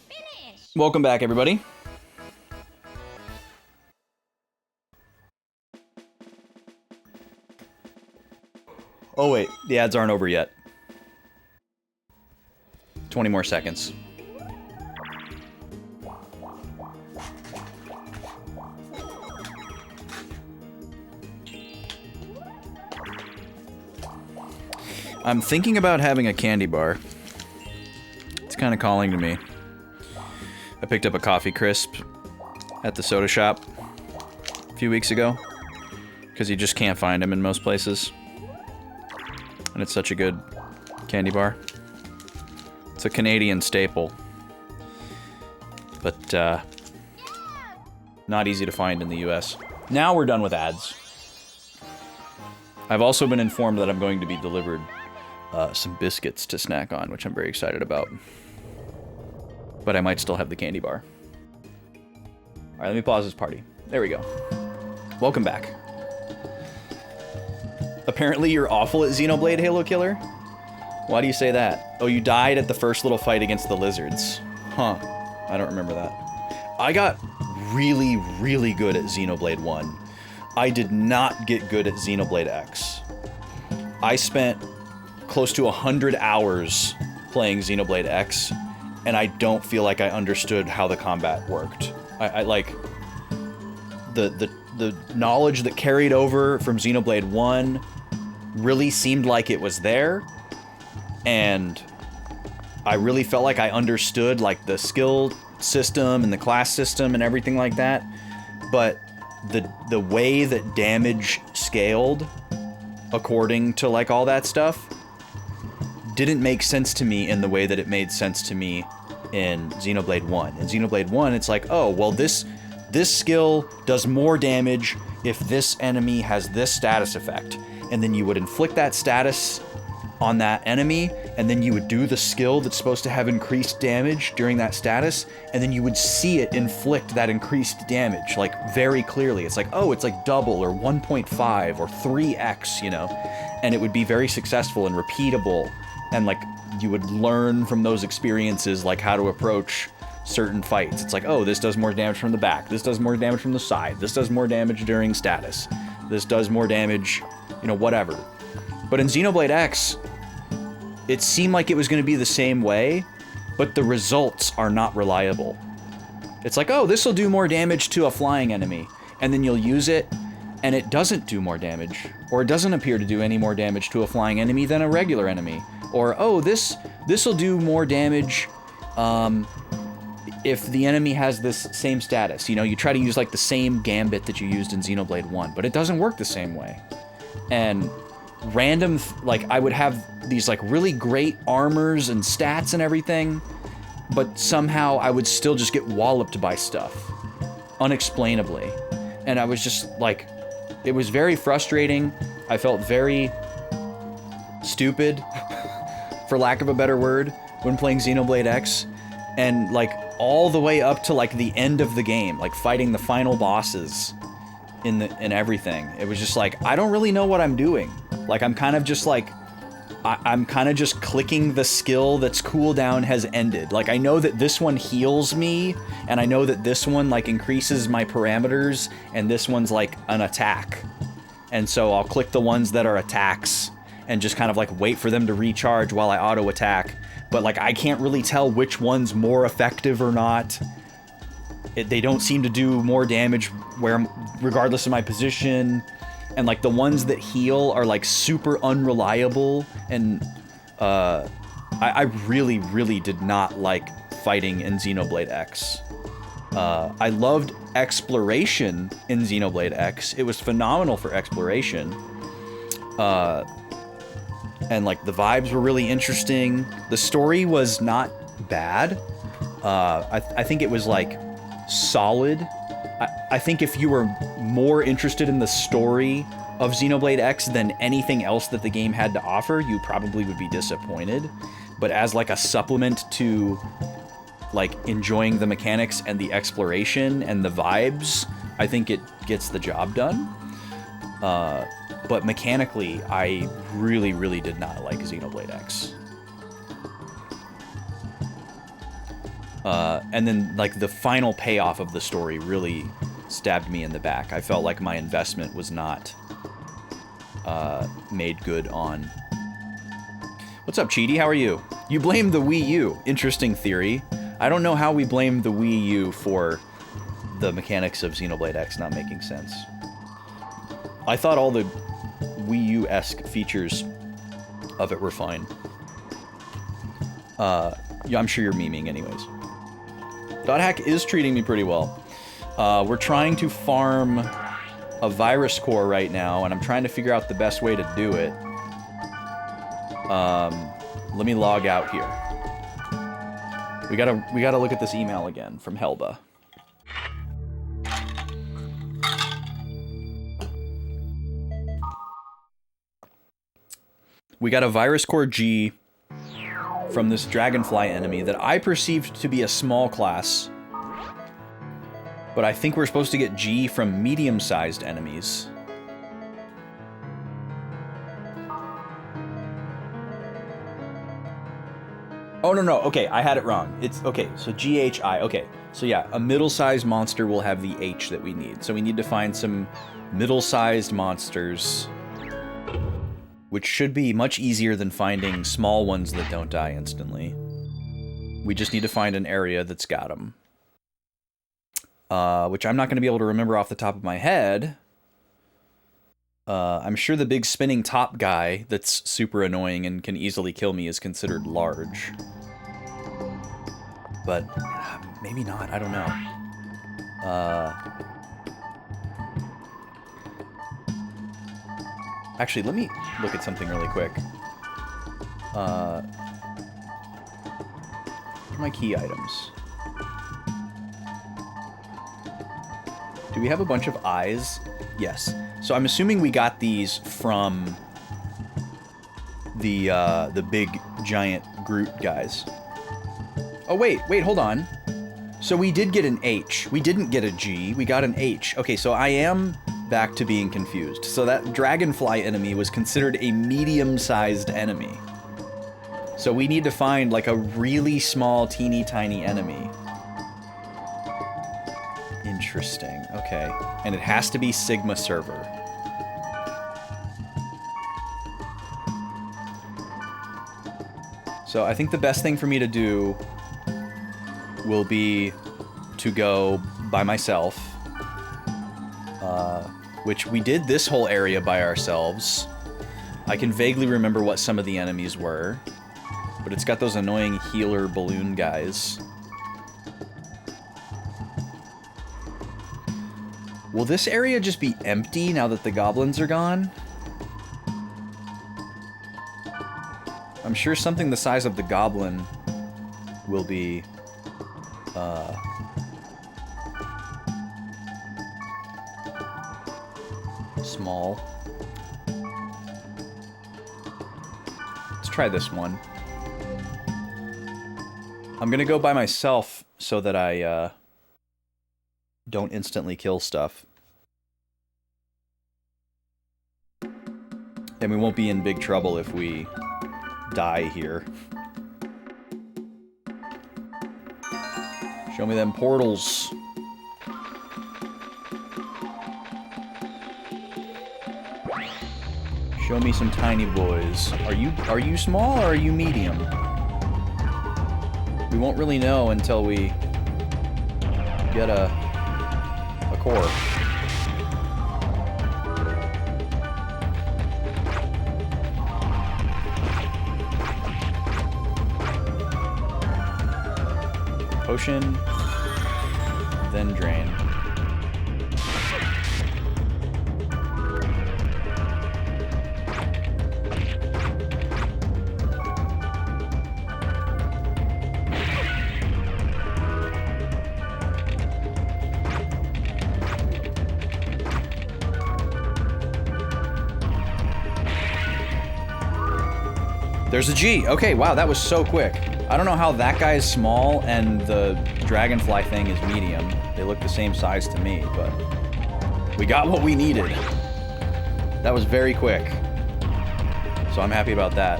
Finish! Welcome back, everybody. Oh wait, the ads aren't over yet. 20 more seconds. I'm thinking about having a candy bar. It's kind of calling to me. I picked up a coffee crisp at the soda shop a few weeks ago because you just can't find them in most places. And it's such a good candy bar. It's a Canadian staple. But, not easy to find in the US. Now we're done with ads. I've also been informed that I'm going to be delivered some biscuits to snack on, which I'm very excited about. But I might still have the candy bar. Alright, let me pause this party. There we go. Welcome back. Apparently you're awful at Xenoblade, Halo Killer? Why do you say that? Oh, you died at the first little fight against the lizards. Huh. I don't remember that. I got really, really good at Xenoblade 1. I did not get good at Xenoblade X. I spent close to 100 hours playing Xenoblade X, and I don't feel like I understood how the combat worked. I like the knowledge that carried over from Xenoblade 1 really seemed like it was there, and I really felt like I understood like the skill system and the class system and everything like that, but the way that damage scaled according to like all that stuff didn't make sense to me in the way that it made sense to me in Xenoblade 1. In Xenoblade 1, it's like, oh, well, this skill does more damage if this enemy has this status effect. And then you would inflict that status on that enemy, and then you would do the skill that's supposed to have increased damage during that status, and then you would see it inflict that increased damage, like, very clearly. It's like, oh, it's like double, or 1.5, or 3x, you know? And it would be very successful and repeatable, and, like, you would learn from those experiences, like, how to approach certain fights. It's like, oh, this does more damage from the back, this does more damage from the side, this does more damage during status, this does more damage, you know, whatever. But in Xenoblade X, it seemed like it was going to be the same way, but the results are not reliable. It's like, oh, this will do more damage to a flying enemy, and then you'll use it, and it doesn't do more damage, or it doesn't appear to do any more damage to a flying enemy than a regular enemy. Or, oh, this will do more damage if the enemy has this same status. You know, you try to use like the same gambit that you used in Xenoblade 1, but it doesn't work the same way. And random, like, I would have these like really great armors and stats and everything, but somehow I would still just get walloped by stuff unexplainably. And I was just like, it was very frustrating. I felt very stupid, for lack of a better word, when playing Xenoblade X. And like all the way up to like the end of the game, like fighting the final bosses in everything. It was just like, I don't really know what I'm doing. Like I'm kind of just like, I'm kind of just clicking the skill that's cooldown has ended. Like I know that this one heals me, and I know that this one like increases my parameters, and this one's like an attack. And so I'll click the ones that are attacks and just kind of like wait for them to recharge while I auto attack. But like I can't really tell which one's more effective or not. They don't seem to do more damage regardless of my position. And like the ones that heal are like super unreliable, and I really, really did not like fighting in Xenoblade X. I loved exploration in Xenoblade X. It was phenomenal for exploration. And like the vibes were really interesting. The story was not bad. I think it was like solid. I think if you were more interested in the story of Xenoblade X than anything else that the game had to offer, you probably would be disappointed. But as like a supplement to like enjoying the mechanics and the exploration and the vibes, I think it gets the job done. But mechanically, I really, really did not like Xenoblade X. And then, like, the final payoff of the story really stabbed me in the back. I felt like my investment was not made good on. What's up, Cheaty? How are you? You blame the Wii U. Interesting theory. I don't know how we blame the Wii U for the mechanics of Xenoblade X not making sense. I thought all the Wii U-esque features of it were fine. Yeah, I'm sure you're memeing anyways. .hack is treating me pretty well. We're trying to farm a virus core right now, and I'm trying to figure out the best way to do it. Let me log out here. We gotta look at this email again from Helba. We got a virus core G from this dragonfly enemy that I perceived to be a small class. But I think we're supposed to get G from medium-sized enemies. Oh, no, okay, I had it wrong. It's, okay, so GHI, okay. So yeah, a middle-sized monster will have the H that we need. So we need to find some middle-sized monsters, which should be much easier than finding small ones that don't die instantly. We just need to find an area that's got them. Which I'm not going to be able to remember off the top of my head. I'm sure the big spinning top guy that's super annoying and can easily kill me is considered large. But maybe not, I don't know. Actually, let me look at something really quick. What are my key items? Do we have a bunch of eyes? Yes. So I'm assuming we got these from the big giant Groot guys. Oh wait, hold on. So we did get an H. We didn't get a G. We got an H. Okay, so I am back to being confused. So that dragonfly enemy was considered a medium-sized enemy. So we need to find like a really small, teeny tiny enemy. Interesting. Okay. And it has to be Sigma server. So I think the best thing for me to do will be to go by myself. Which we did this whole area by ourselves. I can vaguely remember what some of the enemies were. But it's got those annoying healer balloon guys. Will this area just be empty now that the goblins are gone? I'm sure something the size of the goblin will be, Small. Let's try this one. I'm gonna go by myself so that I don't instantly kill stuff. And we won't be in big trouble if we die here. Show me them portals. Show me some tiny boys. Are you small or are you medium? We won't really know until we get a core. Potion, then drain. There's a G. Okay, wow, that was so quick. I don't know how that guy is small and the dragonfly thing is medium. They look the same size to me, but we got what we needed. That was very quick. So I'm happy about that.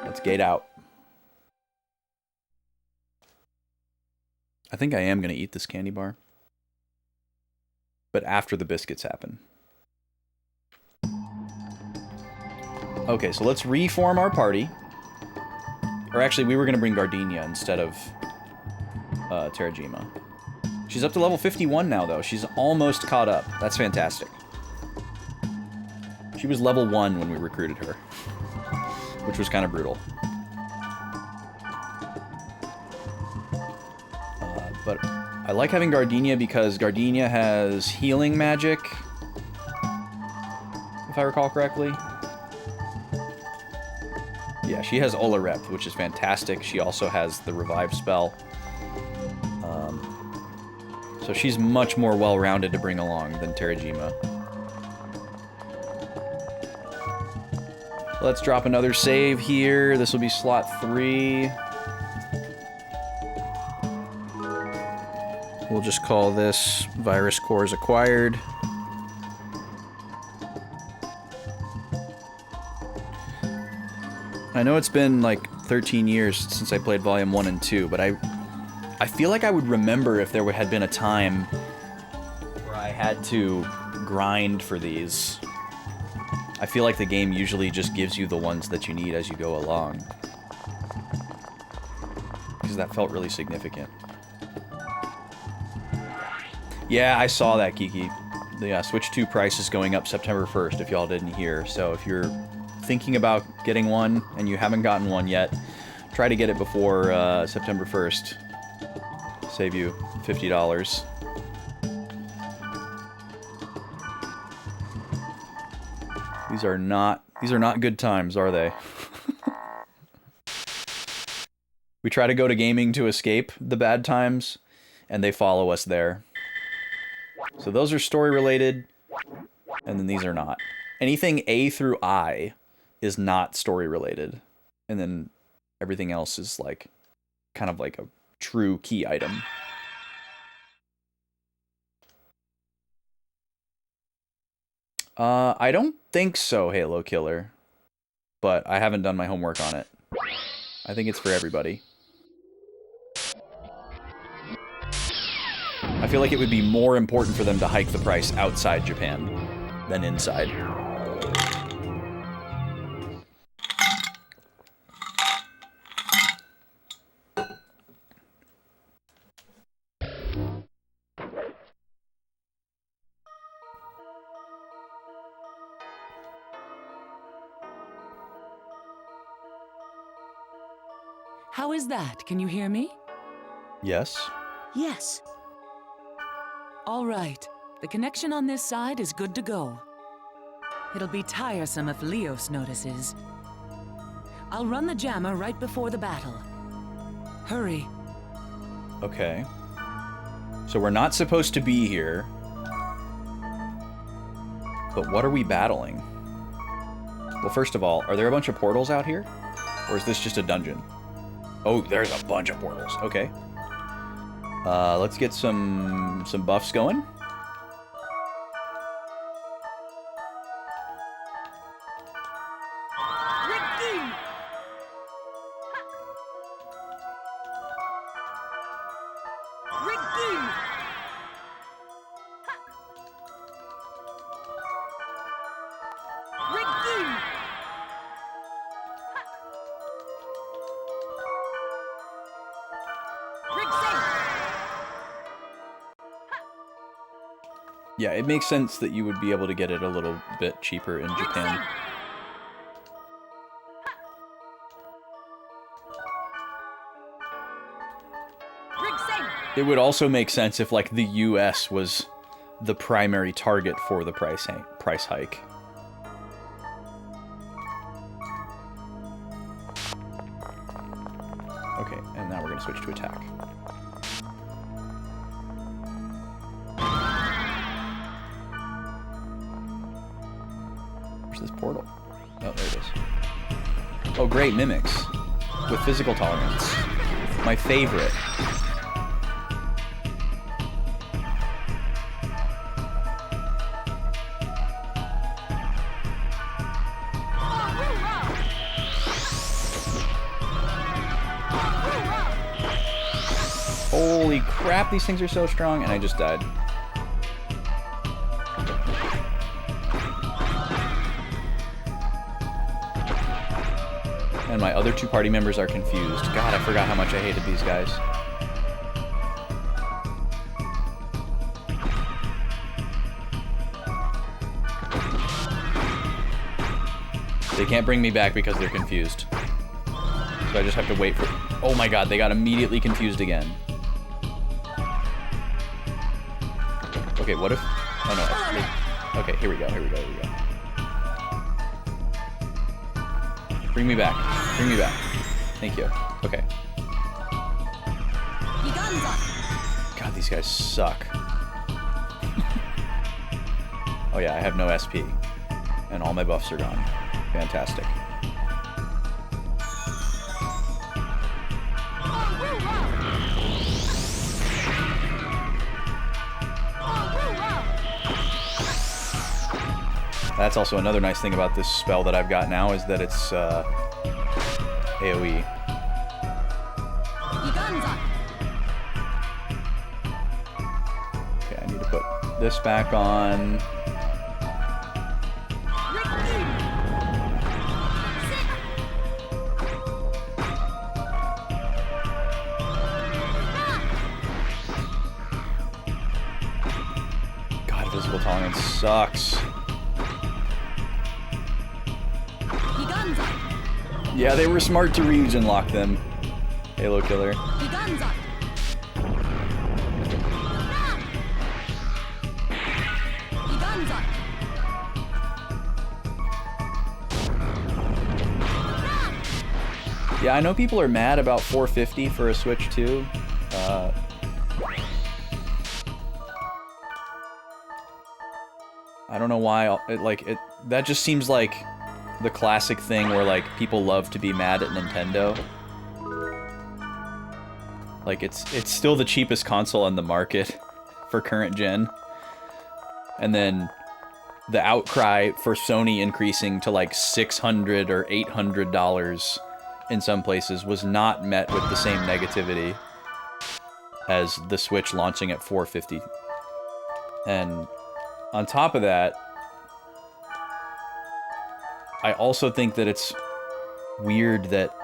Let's gate out. I think I am going to eat this candy bar. But after the biscuits happen. Okay, so let's reform our party. Or actually, we were going to bring Gardenia instead of Terajima. She's up to level 51 now, though. She's almost caught up. That's fantastic. She was level 1 when we recruited her. Which was kind of brutal. But I like having Gardenia because Gardenia has healing magic. If I recall correctly. Yeah, she has Olarep, which is fantastic. She also has the revive spell. So she's much more well-rounded to bring along than Terajima. Let's drop another save here. This will be slot 3. We'll just call this Virus Cores Acquired. I know it's been like 13 years since I played Volume 1 and 2, but I feel like I would remember if there had been a time where I had to grind for these. I feel like the game usually just gives you the ones that you need as you go along. Because that felt really significant. Yeah, I saw that, Kiki. The Switch 2 price is going up September 1st, if y'all didn't hear. So if you're thinking about getting one and you haven't gotten one yet, try to get it before September 1st. Save you $50. These are not good times, are they? We try to go to gaming to escape the bad times, and they follow us there. So those are story related, and then these are not. Anything A through I is not story related, and then everything else is like kind of like a true key item. I don't think so, Halo Killer, but I haven't done my homework on it. I think it's for everybody. I feel like it would be more important for them to hike the price outside Japan than inside. How is that? Can you hear me? Yes. Yes. All right. The connection on this side is good to go. It'll be tiresome if Leos notices. I'll run the jammer right before the battle. Hurry. Okay. So we're not supposed to be here. But what are we battling? Well, first of all, are there a bunch of portals out here? Or is this just a dungeon? Oh, there's a bunch of portals. Okay. Let's get some buffs going. Yeah, it makes sense that you would be able to get it a little bit cheaper in Japan. It would also make sense if, like, the US was the primary target for the price hike. Okay, and now we're going to switch to attack. Where's this portal? Oh, there it is. Oh, great, mimics. With physical tolerance. My favorite. Holy crap, these things are so strong, and I just died. And my other two party members are confused. God, I forgot how much I hated these guys. They can't bring me back because they're confused. So I just have to wait for... Oh my god, they got immediately confused again. Okay, what if... Oh no. Okay, here we go, here we go, here we go. Bring me back. Bring me back. Thank you. Okay. God, these guys suck. Oh yeah, I have no SP. And all my buffs are gone. Fantastic. That's also another nice thing about this spell that I've got now is that it's AoE. Okay, I need to put this back on. God, physical tolerance sucks. Yeah, they were smart to Ryujin lock them. Halo Killer. Yeah, I know people are mad about 450 for a Switch 2. I don't know why. That just seems like the classic thing where, like, people love to be mad at Nintendo. Like, it's still the cheapest console on the market for current gen. And then the outcry for Sony increasing to like $600 or $800 in some places was not met with the same negativity as the Switch launching at $450. And on top of that, I also think that it's weird that,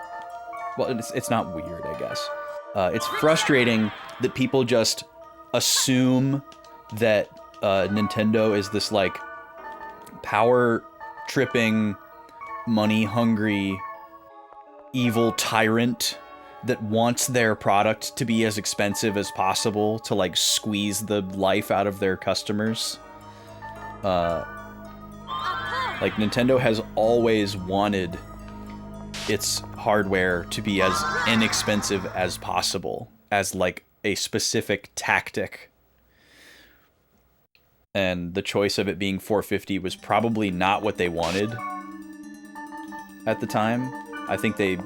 well, it's not weird, I guess. It's frustrating that people just assume that Nintendo is this, like, power-tripping, money-hungry, evil tyrant that wants their product to be as expensive as possible to, like, squeeze the life out of their customers. Like, Nintendo has always wanted its hardware to be as inexpensive as possible, as, like, a specific tactic and the choice of it being 450 was probably not what they wanted at the time. I think they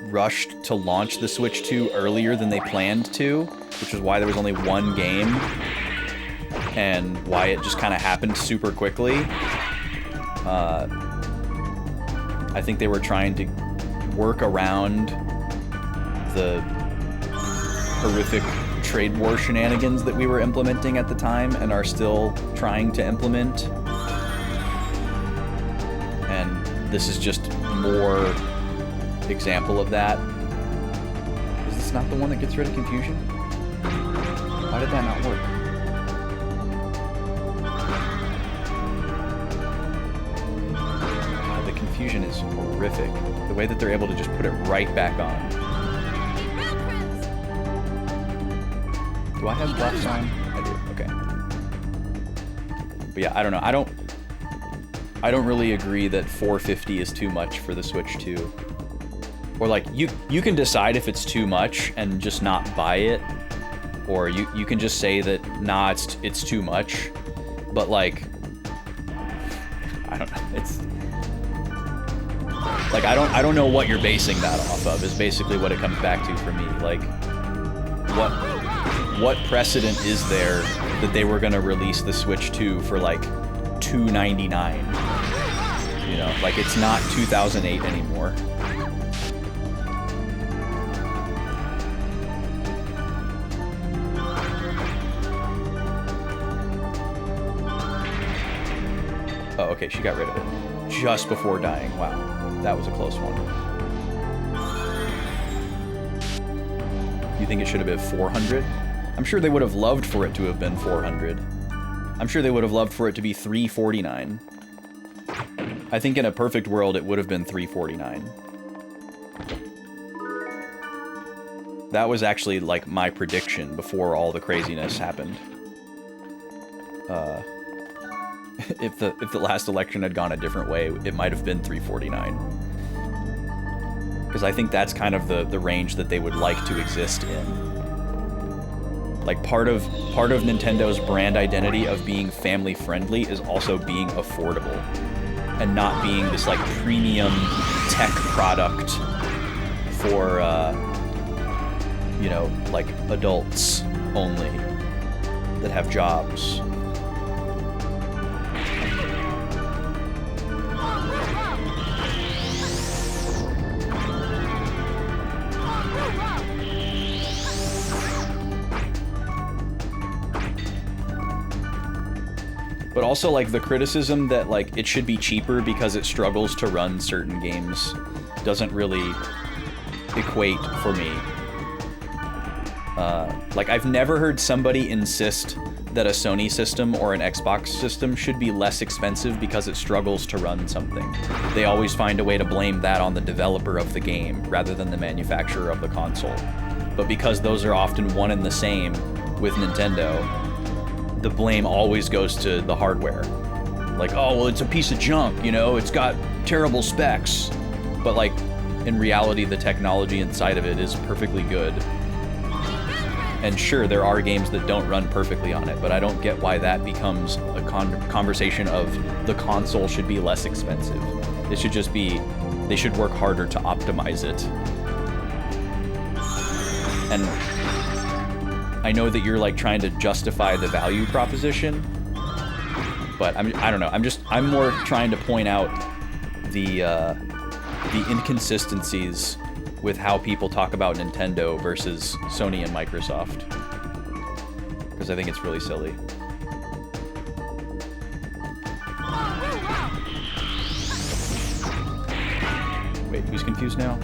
rushed to launch the Switch 2 earlier than they planned to, which is why there was only one game, and why it just kind of happened super quickly. I think they were trying to work around the horrific trade war shenanigans that we were implementing at the time and are still trying to implement. And this is just more example of that. Is this not the one that gets rid of confusion? Why did that not work? God, the confusion is horrific. The way that they're able to just put it right back on. Do I have buffs on? I do, okay. But yeah, I don't know. I don't really agree that 450 is too much for the Switch 2. Or like, you can decide if it's too much and just not buy it. Or you can just say that, nah, it's too much. But like, I don't know, it's... Like, I don't know what you're basing that off of, is basically what it comes back to for me. Like, what precedent is there that they were gonna release the Switch 2 for like $299? You know, like, it's not 2008 anymore. Oh, okay, she got rid of it just before dying. Wow, that was a close one. You think it should have been 400? I'm sure they would have loved for it to have been 400. I'm sure they would have loved for it to be 349. I think in a perfect world it would have been 349. That was actually like my prediction before all the craziness happened. If the last election had gone a different way, it might have been 349. Because I think that's kind of the range that they would like to exist in. Like, part of Nintendo's brand identity of being family friendly is also being affordable and not being this like premium tech product for you know, like adults only that have jobs. But also, like, the criticism that, like, it should be cheaper because it struggles to run certain games doesn't really equate for me. Like, I've never heard somebody insist that a Sony system or an Xbox system should be less expensive because it struggles to run something. They always find a way to blame that on the developer of the game rather than the manufacturer of the console. But because those are often one and the same with Nintendo, the blame always goes to the hardware. Like, oh, well, it's a piece of junk, you know, it's got terrible specs. But, like, in reality, the technology inside of it is perfectly good. And sure, there are games that don't run perfectly on it, but I don't get why that becomes a conversation of the console should be less expensive. It should just be, they should work harder to optimize it. And I know that you're like trying to justify the value proposition, but I don't know. I'm more trying to point out the inconsistencies with how people talk about Nintendo versus Sony and Microsoft, because I think it's really silly. Wait, who's confused now?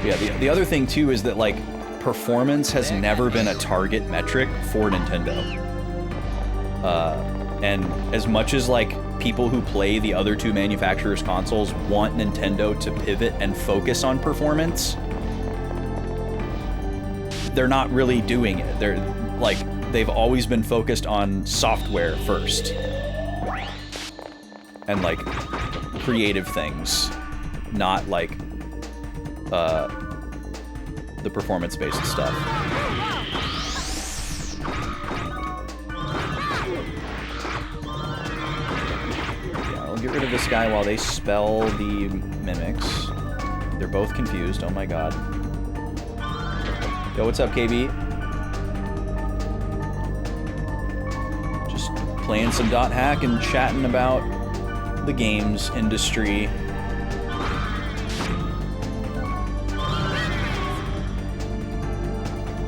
Yeah, the other thing too is that, like, performance has never been a target metric for Nintendo. And as much as, like, people who play the other two manufacturers' consoles want Nintendo to pivot and focus on performance, they're not really doing it. like, they've always been focused on software first. And, like, creative things. Not, like, the performance-based stuff. Yeah, I'll get rid of this guy while they spell the mimics. They're both confused, oh my god. Yo, what's up, KB? Just playing some dot hack and chatting about the games industry.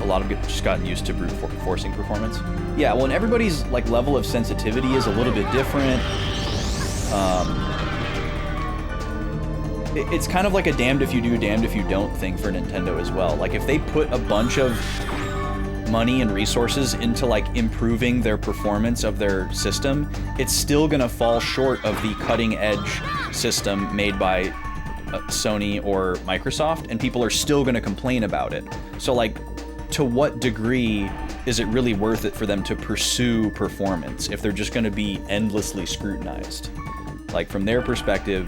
A lot of people just gotten used to brute forcing performance. Yeah, well, and everybody's like level of sensitivity is a little bit different. It's kind of like a damned if you do, damned if you don't thing for Nintendo as well. Like, if they put a bunch of money and resources into like improving their performance of their system, it's still gonna fall short of the cutting edge system made by Sony or Microsoft, and people are still gonna complain about it. So like, to what degree is it really worth it for them to pursue performance if they're just gonna be endlessly scrutinized? Like, from their perspective,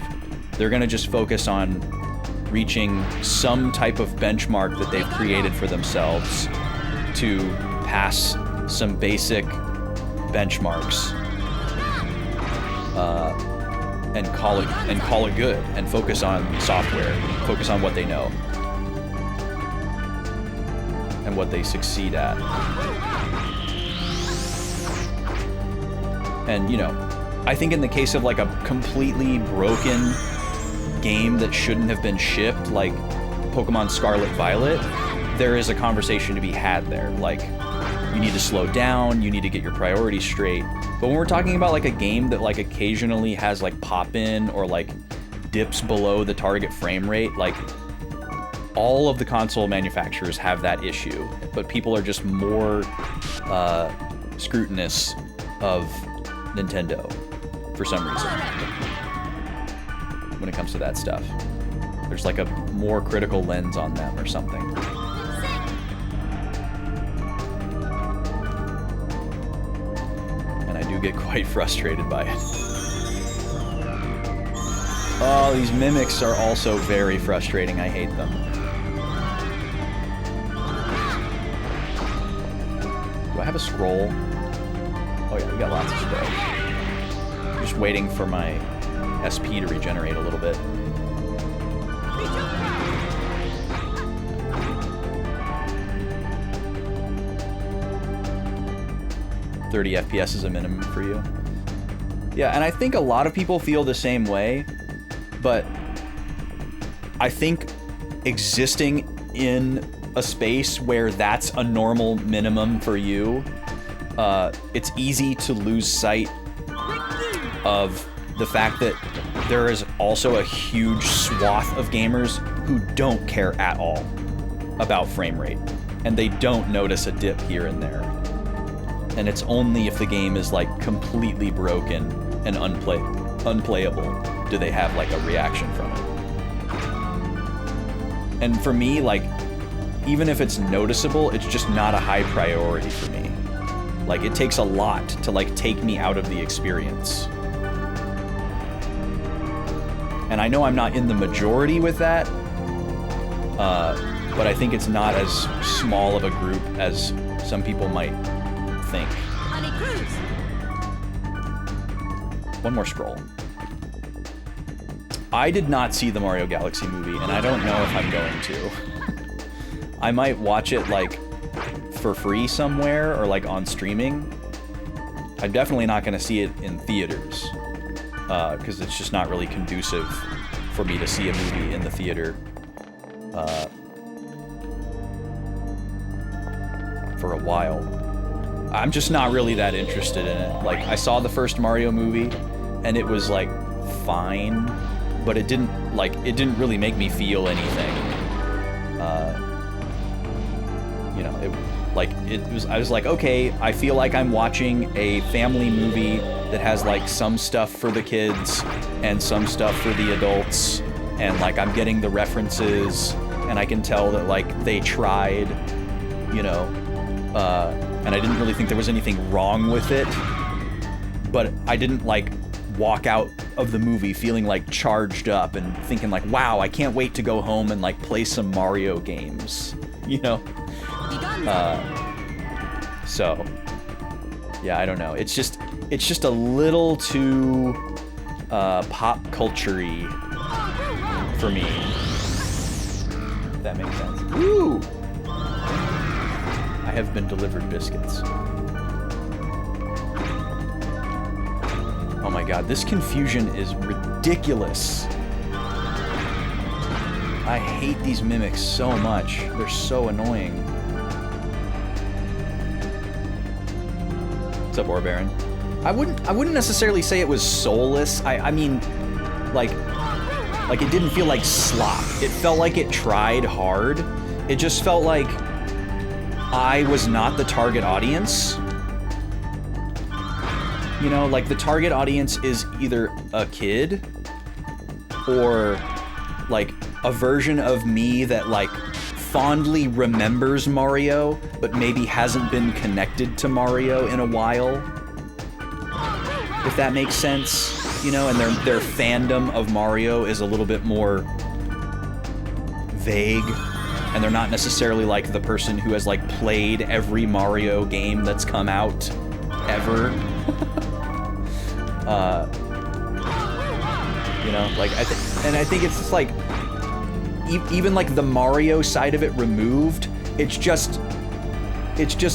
they're gonna just focus on reaching some type of benchmark that they've created for themselves to pass some basic benchmarks and call it good, and focus on software, focus on what they know and what they succeed at. And you know, I think in the case of like a completely broken game that shouldn't have been shipped, like Pokemon Scarlet Violet, there is a conversation to be had there. Like, you need to slow down, you need to get your priorities straight. But when we're talking about like a game that like occasionally has like pop-in or like dips below the target frame rate, like, all of the console manufacturers have that issue, but people are just more scrutinous of Nintendo for some reason when it comes to that stuff. There's like a more critical lens on them or something. And I do get quite frustrated by it. Oh, these mimics are also very frustrating. I hate them. Do I have a scroll? Oh yeah, we got lots of scrolls. I'm just waiting for my SP to regenerate a little bit. .30 FPS is a minimum for you. Yeah, and I think a lot of people feel the same way, but I think existing in a space where that's a normal minimum for you, it's easy to lose sight of the fact that there is also a huge swath of gamers who don't care at all about frame rate, and they don't notice a dip here and there. And it's only if the game is like completely broken and unplayable do they have like a reaction from it. And for me, like, even if it's noticeable, it's just not a high priority for me. Like, it takes a lot to like take me out of the experience. And I know I'm not in the majority with that, but I think it's not as small of a group as some people might think. Honey Cruise. One more scroll. I did not see the Mario Galaxy movie, and I don't know if I'm going to. I might watch it like for free somewhere or like on streaming. I'm definitely not going to see it in theaters because it's just not really conducive for me to see a movie in the theater for a while. I'm just not really that interested in it. Like, I saw the first Mario movie, and it was, like, fine, but it didn't really make me feel anything. You know, I was like, okay, I feel like I'm watching a family movie that has, like, some stuff for the kids and some stuff for the adults, and, like, I'm getting the references, and I can tell that, like, they tried, you know, and I didn't really think there was anything wrong with it, but I didn't, like, walk out of the movie feeling, like, charged up and thinking, like, wow, I can't wait to go home and, like, play some Mario games, you know? So, yeah, I don't know. It's just a little too pop culture-y for me. If that makes sense. Woo! I have been delivered biscuits. Oh my god, this confusion is ridiculous. I hate these mimics so much. They're so annoying. What's up, Orbaron? I wouldn't necessarily say it was soulless. I mean, like it didn't feel like slop. It felt like it tried hard. It just felt like I was not the target audience. You know, like the target audience is either a kid or like a version of me that like fondly remembers Mario, but maybe hasn't been connected to Mario in a while. If that makes sense, you know, and their fandom of Mario is a little bit more vague, and they're not necessarily like the person who has like played every Mario game that's come out ever. You know, like I think it's just like even like the Mario side of it removed, it's just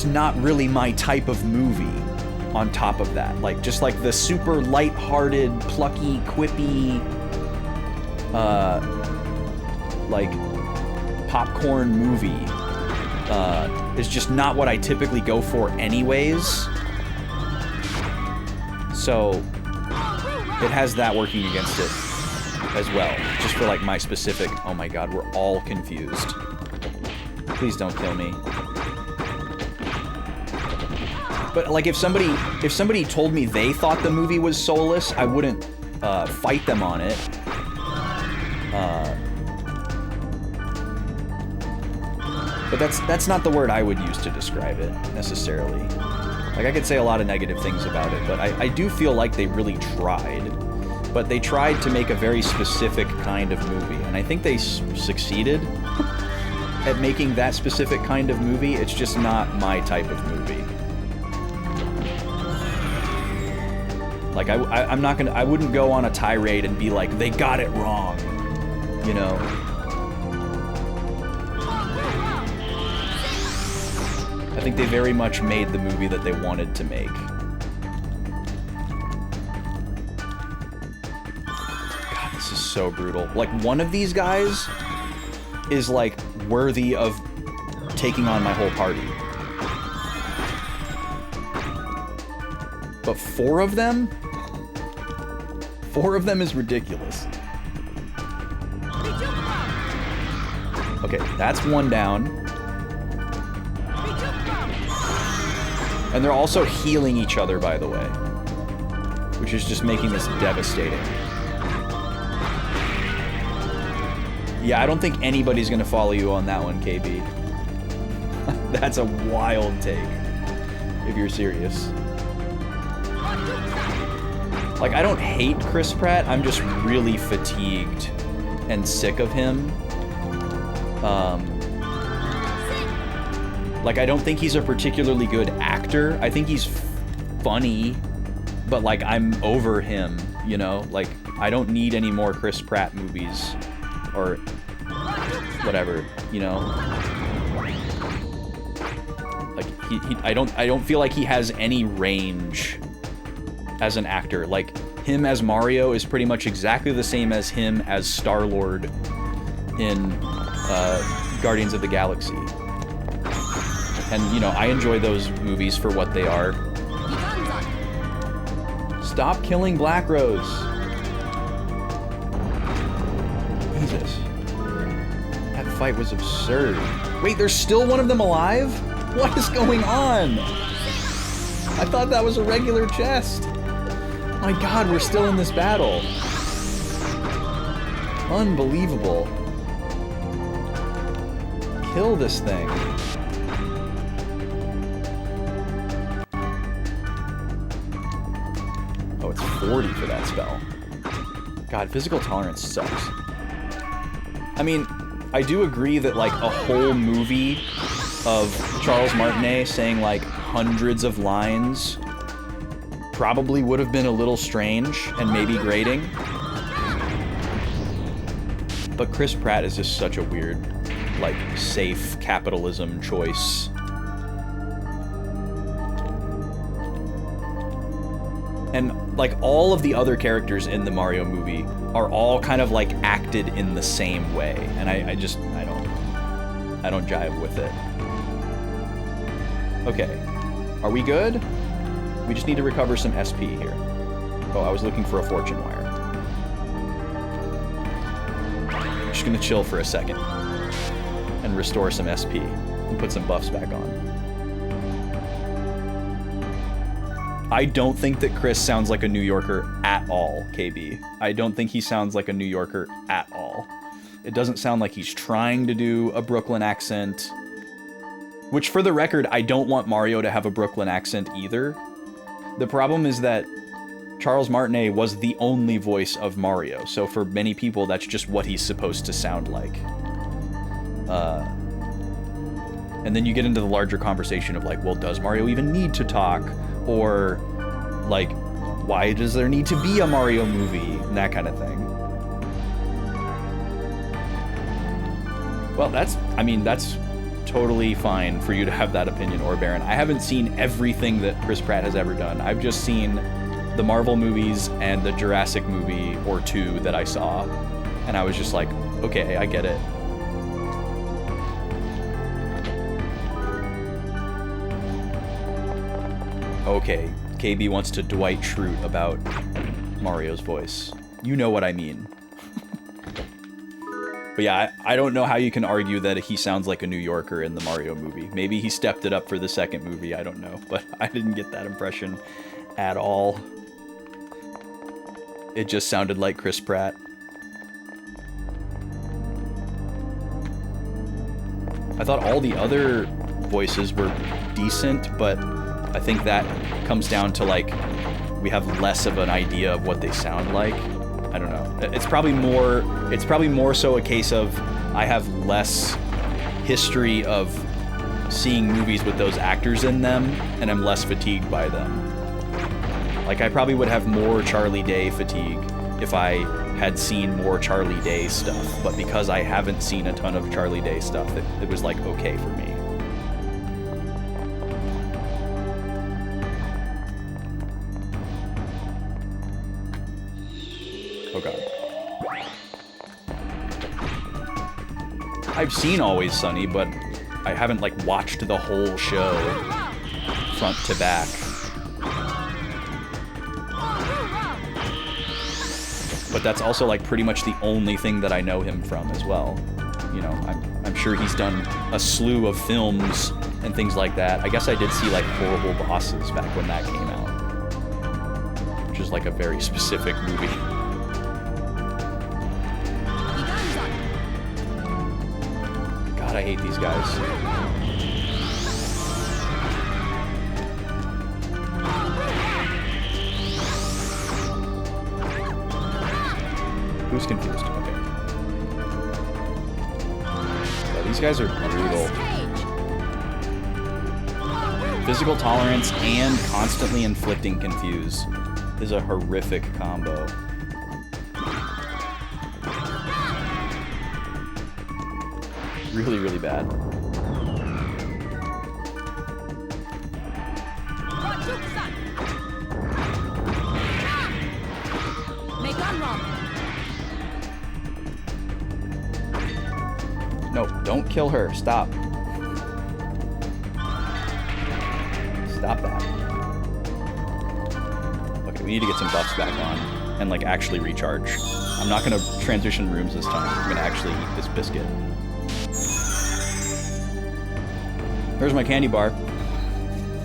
not really my type of movie. On top of that, like just like the super light-hearted, plucky, quippy, like popcorn movie is just not what I typically go for anyways. So it has that working against it as well, just for like my specific, oh my god, we're all confused. Please don't kill me. But like if somebody told me they thought the movie was soulless, I wouldn't fight them on it. But that's not the word I would use to describe it necessarily. Like I could say a lot of negative things about it, but I do feel like they really tried. But they tried to make a very specific kind of movie, and I think they succeeded at making that specific kind of movie. It's just not my type of movie. Like I'm not gonna, I wouldn't go on a tirade and be like, they got it wrong, you know? I think they very much made the movie that they wanted to make. God, this is so brutal. Like one of these guys is like worthy of taking on my whole party. But four of them is ridiculous. Okay, that's one down. And they're also healing each other, by the way, which is just making this devastating. Yeah, I don't think anybody's gonna follow you on that one, KB. That's a wild take, if you're serious. Like, I don't hate Chris Pratt, I'm just really fatigued and sick of him. Like, I don't think he's a particularly good actor. I think he's funny, but, like, I'm over him, you know? Like, I don't need any more Chris Pratt movies, or whatever, you know? Like, I don't feel like he has any range as an actor. Like, him as Mario is pretty much exactly the same as him as Star-Lord in Guardians of the Galaxy. And, you know, I enjoy those movies for what they are. Stop killing Black Rose. Jesus. That fight was absurd. Wait, there's still one of them alive? What is going on? I thought that was a regular chest. My god, we're still in this battle. Unbelievable. Kill this thing. 40 for that spell. God, physical tolerance sucks. I mean, I do agree that like a whole movie of Charles Martinet saying like hundreds of lines probably would have been a little strange and maybe grating. But Chris Pratt is just such a weird, like, safe capitalism choice. And, like, all of the other characters in the Mario movie are all kind of, like, acted in the same way. And I don't jive with it. Okay. Are we good? We just need to recover some SP here. Oh, I was looking for a fortune wire. I'm just gonna chill for a second and restore some SP and put some buffs back on. I don't think that Chris sounds like a New Yorker at all, KB. I don't think he sounds like a New Yorker at all. It doesn't sound like he's trying to do a Brooklyn accent. Which, for the record, I don't want Mario to have a Brooklyn accent either. The problem is that Charles Martinet was the only voice of Mario, so for many people, that's just what he's supposed to sound like. And then you get into the larger conversation of like, well, does Mario even need to talk? Or, like, why does there need to be a Mario movie? And that kind of thing. Well, that's totally fine for you to have that opinion, or Baron. I haven't seen everything that Chris Pratt has ever done. I've just seen the Marvel movies and the Jurassic movie or two that I saw. And I was just like, okay, I get it. Okay, KB wants to Dwight Schrute about Mario's voice. You know what I mean. But yeah, I don't know how you can argue that he sounds like a New Yorker in the Mario movie. Maybe he stepped it up for the second movie, I don't know. But I didn't get that impression at all. It just sounded like Chris Pratt. I thought all the other voices were decent, but I think that comes down to, like, we have less of an idea of what they sound like. I don't know. It's probably more so a case of I have less history of seeing movies with those actors in them, and I'm less fatigued by them. Like, I probably would have more Charlie Day fatigue if I had seen more Charlie Day stuff, but because I haven't seen a ton of Charlie Day stuff, it was, like, okay for me. Oh god. I've seen Always Sunny, but I haven't, like, watched the whole show front to back. But that's also, like, pretty much the only thing that I know him from as well. You know, I'm sure he's done a slew of films and things like that. I guess I did see, like, Horrible Bosses back when that came out, which is, like, a very specific movie. God, I hate these guys. Who's confused? Okay. Yeah, these guys are brutal. Physical tolerance and constantly inflicting confuse is a horrific combo. Really, really bad. No, don't kill her. Stop. Stop that. Okay, we need to get some buffs back on and, like, actually recharge. I'm not gonna transition rooms this time. I'm gonna actually eat this biscuit. There's my candy bar.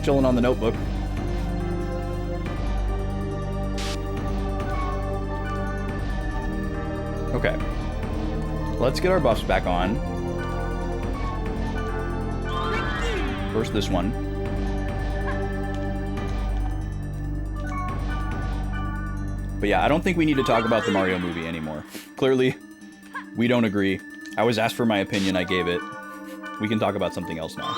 Chilling on the notebook. Okay. Let's get our buffs back on. First this one. But yeah, I don't think we need to talk about the Mario movie anymore. Clearly, we don't agree. I was asked for my opinion, I gave it. We can talk about something else now.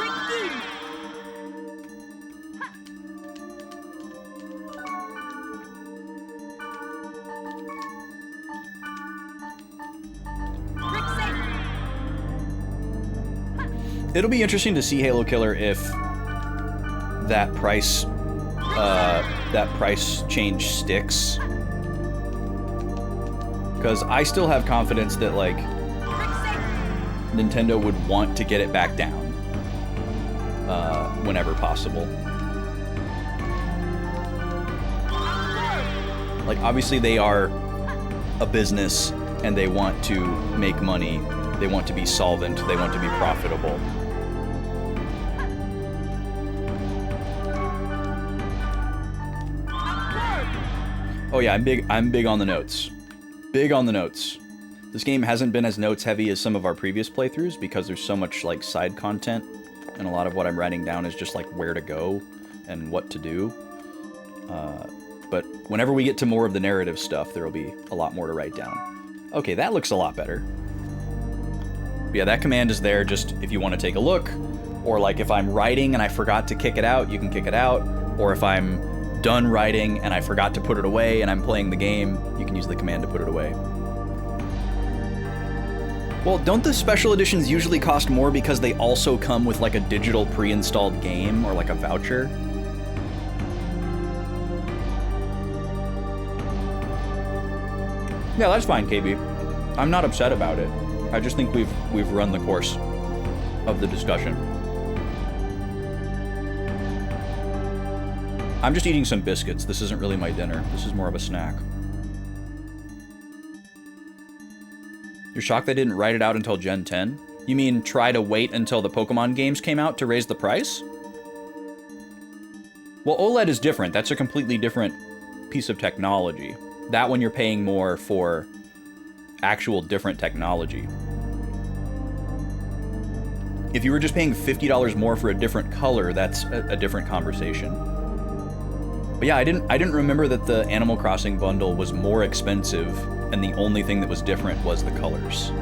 It'll be interesting to see Halo Killer if that price change sticks. Because I still have confidence that, like, Nintendo would want to get it back down whenever possible. Like, obviously they are a business and they want to make money. They want to be solvent. They want to be profitable. Oh yeah, I'm big on the notes. Big on the notes. This game hasn't been as notes heavy as some of our previous playthroughs because there's so much like side content, and a lot of what I'm writing down is just like where to go and what to do. But whenever we get to more of the narrative stuff, there'll be a lot more to write down. Okay, that looks a lot better. But yeah, that command is there just if you want to take a look, or like if I'm writing and I forgot to kick it out, you can kick it out, or if I'm done writing and I forgot to put it away and I'm playing the game, you can use the command to put it away. Well, don't the special editions usually cost more because they also come with like a digital pre-installed game or like a voucher? Yeah, that's fine, KB. I'm not upset about it. I just think we've run the course of the discussion. I'm just eating some biscuits. This isn't really my dinner. This is more of a snack. You're shocked they didn't write it out until Gen 10? You mean try to wait until the Pokemon games came out to raise the price? Well, OLED is different. That's a completely different piece of technology. That one you're paying more for actual different technology. If you were just paying $50 more for a different color, that's a different conversation. But yeah, I didn't remember that the Animal Crossing bundle was more expensive and the only thing that was different was the colors.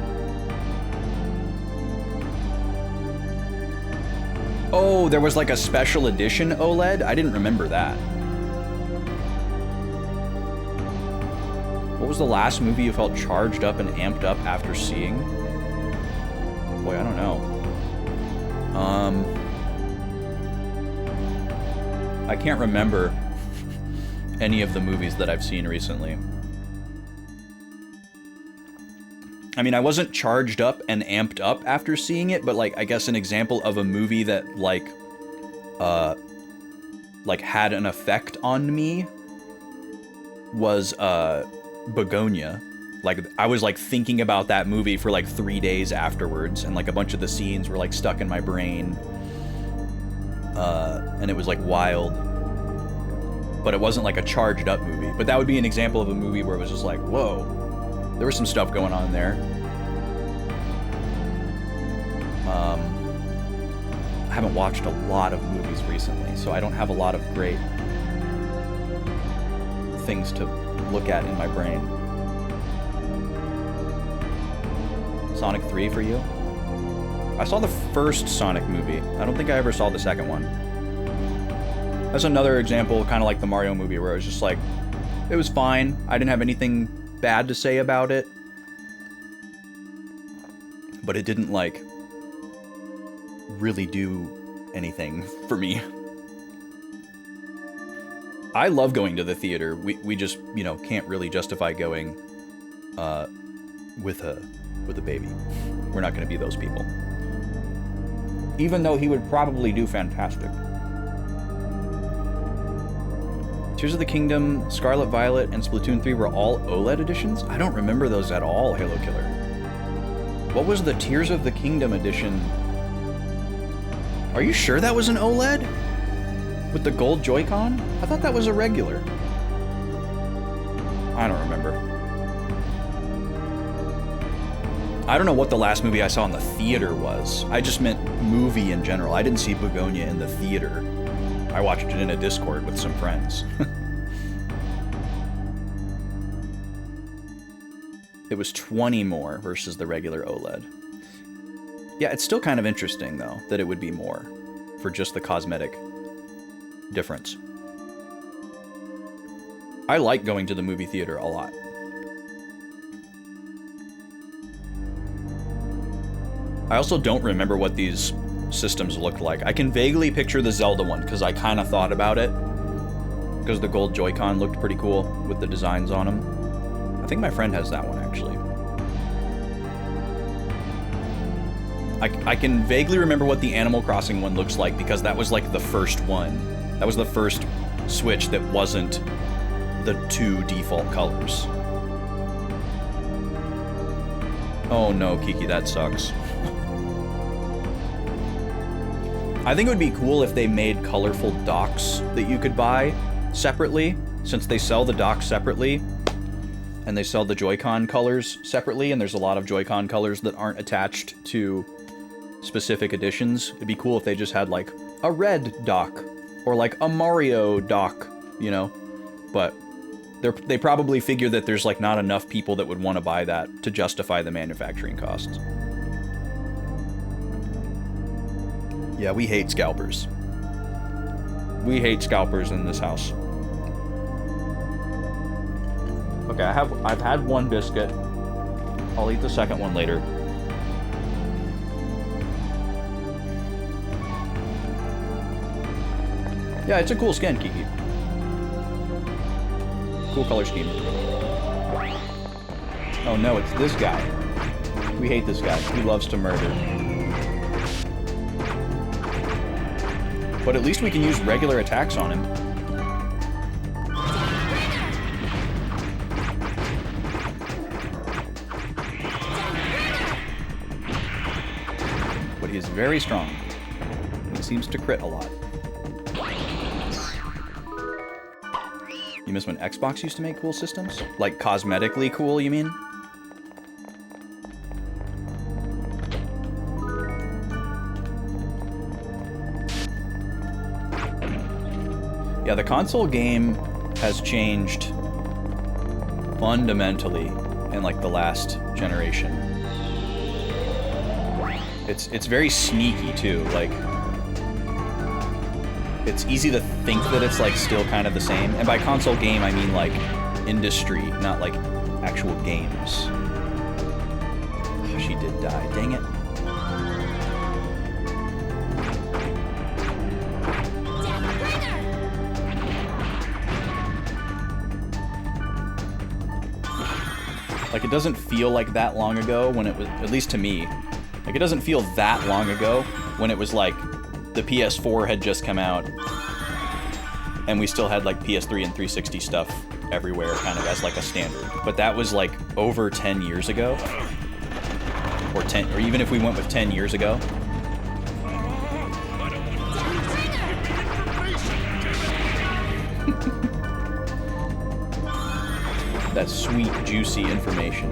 Oh, there was like a special edition OLED? I didn't remember that. What was the last movie you felt charged up and amped up after seeing? Boy, I don't know. I can't remember any of the movies that I've seen recently. I mean, I wasn't charged up and amped up after seeing it, but like, I guess an example of a movie that like had an effect on me was Begonia. Like, I was like thinking about that movie for like 3 days afterwards, and like a bunch of the scenes were like stuck in my brain. And it was like wild. But it wasn't like a charged up movie. But that would be an example of a movie where it was just like, whoa, there was some stuff going on there. I haven't watched a lot of movies recently, so I don't have a lot of great things to look at in my brain. Sonic 3 for you? I saw the first Sonic movie. I don't think I ever saw the second one. That's another example, kind of like the Mario movie, where it was just like, it was fine. I didn't have anything bad to say about it. But it didn't, like, really do anything for me. I love going to the theater. We just, you know, can't really justify going with a baby. We're not going to be those people. Even though he would probably do fantastic. Tears of the Kingdom, Scarlet Violet, and Splatoon 3 were all OLED editions? I don't remember those at all, Halo Killer. What was the Tears of the Kingdom edition? Are you sure that was an OLED? With the gold Joy-Con? I thought that was a regular. I don't remember. I don't know what the last movie I saw in the theater was. I just meant movie in general. I didn't see Begonia in the theater. I watched it in a Discord with some friends. it was 20 more versus the regular OLED. Yeah, it's still kind of interesting, though, that it would be more for just the cosmetic difference. I like going to the movie theater a lot. I also don't remember what these systems looked like. I can vaguely picture the Zelda one, because I kind of thought about it. Because the gold Joy-Con looked pretty cool with the designs on them. I think my friend has that one, actually. I can vaguely remember what the Animal Crossing one looks like, because that was like the first one. That was the first Switch that wasn't the 2 default colors. Oh no, Kiki, that sucks. I think it would be cool if they made colorful docks that you could buy separately, since they sell the docks separately, and they sell the Joy-Con colors separately, and there's a lot of Joy-Con colors that aren't attached to specific editions. It'd be cool if they just had, like, a red dock, or, like, a Mario dock, you know? But they probably figure that there's, like, not enough people that would want to buy that to justify the manufacturing costs. Yeah, we hate scalpers. We hate scalpers in this house. Okay, I've had one biscuit. I'll eat the second one later. Yeah, it's a cool skin, Kiki. Cool color scheme. Oh no, it's this guy. We hate this guy. He loves to murder. But at least we can use regular attacks on him. But he is very strong. He seems to crit a lot. You miss when Xbox used to make cool systems? Like cosmetically cool, you mean? Yeah, the console game has changed fundamentally in like the last generation. It's very sneaky too, like it's easy to think that it's like still kind of the same. And by console game I mean like industry, not like actual games. Oh, she did die, dang it. Like, it doesn't feel like that long ago when it was, at least to me, like, it doesn't feel that long ago when it was, like, the PS4 had just come out, and we still had, like, PS3 and 360 stuff everywhere, kind of as, like, a standard. But that was, like, over 10 years ago. Or even if we went with 10 years ago. That sweet, juicy information.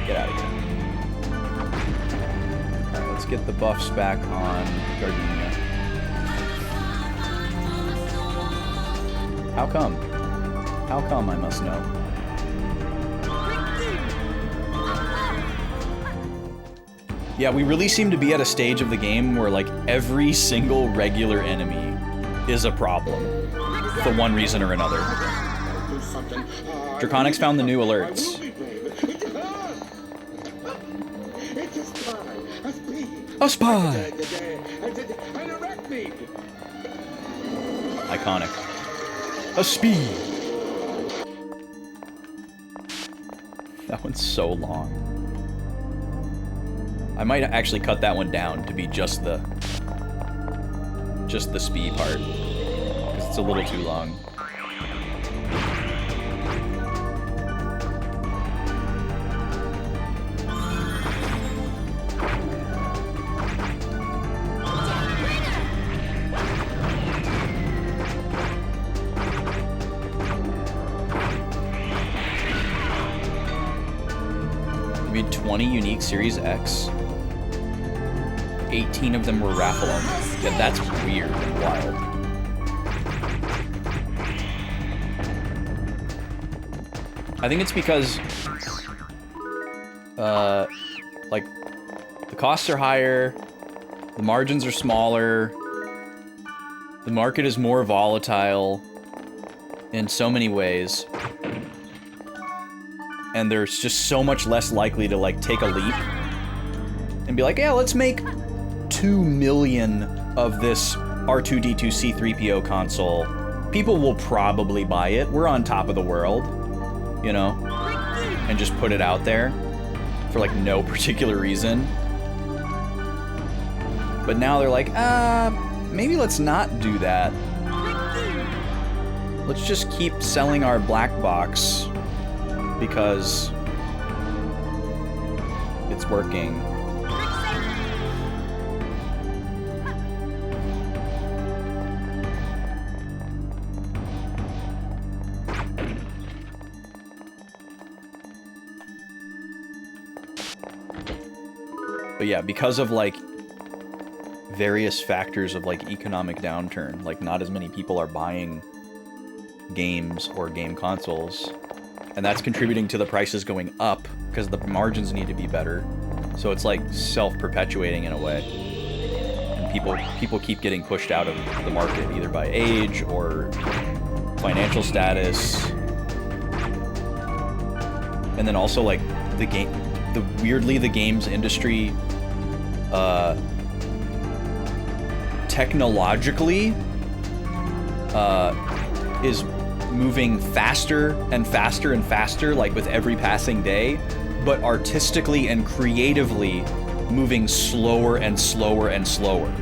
Get out of here. Alright, let's get the buffs back on Gardenia. How come? How come, I must know? Yeah, we really seem to be at a stage of the game where, like, every single regular enemy is a problem. For one reason or another. Draconics found the new alerts. A spy! Iconic. A speed! That one's so long. I might actually cut that one down to be just the speed part. Because it's a little too long. We had 20 unique Series X. 18 of them were raffle only. Yeah, that's weird and wild. I think it's because, like, the costs are higher, the margins are smaller, the market is more volatile in so many ways, and there's just so much less likely to, like, take a leap and be like, yeah, let's make 2 million of this R2-D2 C-3PO console. People will probably buy it. We're on top of the world, you know? And just put it out there for, like, no particular reason. But now they're like, maybe let's not do that. Let's just keep selling our black box because it's working. But yeah, because of, like, various factors of, like, economic downturn, like, not as many people are buying games or game consoles, and that's contributing to the prices going up because the margins need to be better. So it's, like, self-perpetuating in a way. And people keep getting pushed out of the market, either by age or financial status. And then also, like, the games industry technologically is moving faster and faster and faster, like with every passing day, but artistically and creatively moving slower and slower and slower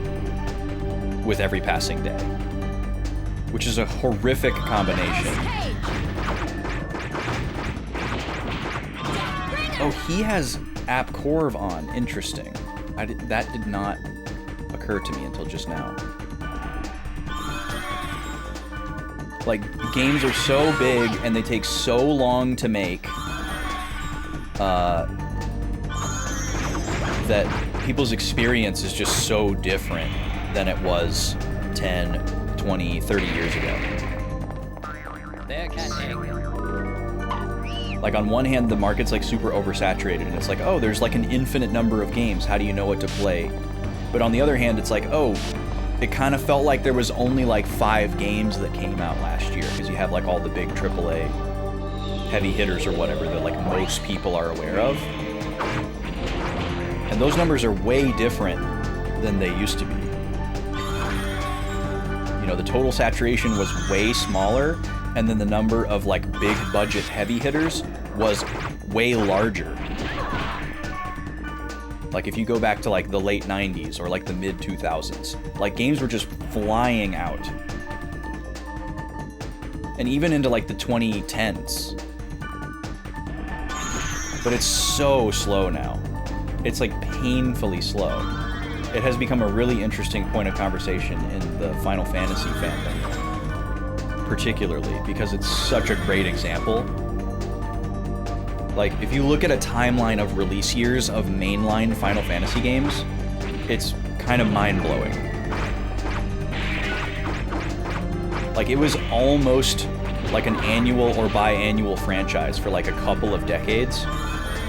with every passing day, which is a horrific combination. Oh, he has App Corv on. Interesting. That did not occur to me until just now. Like, games are so big and they take so long to make that people's experience is just so different than it was 10, 20, 30 years ago. There can egg. Like, on one hand, the market's, like, super oversaturated, and it's like, oh, there's, like, an infinite number of games. How do you know what to play? But on the other hand, it's like, oh, it kind of felt like there was only, like, 5 games that came out last year, because you have, like, all the big AAA heavy hitters or whatever that, like, most people are aware of. And those numbers are way different than they used to be. You know, the total saturation was way smaller, and then the number of, like, big budget heavy hitters was way larger. Like, if you go back to, like, the late 90s or, like, the mid 2000s, like, games were just flying out. And even into, like, the 2010s. But it's so slow now. It's, like, painfully slow. It has become a really interesting point of conversation in the Final Fantasy fandom. Particularly, because it's such a great example. Like, if you look at a timeline of release years of mainline Final Fantasy games, it's kind of mind-blowing. Like, it was almost like an annual or biannual franchise for, like, a couple of decades,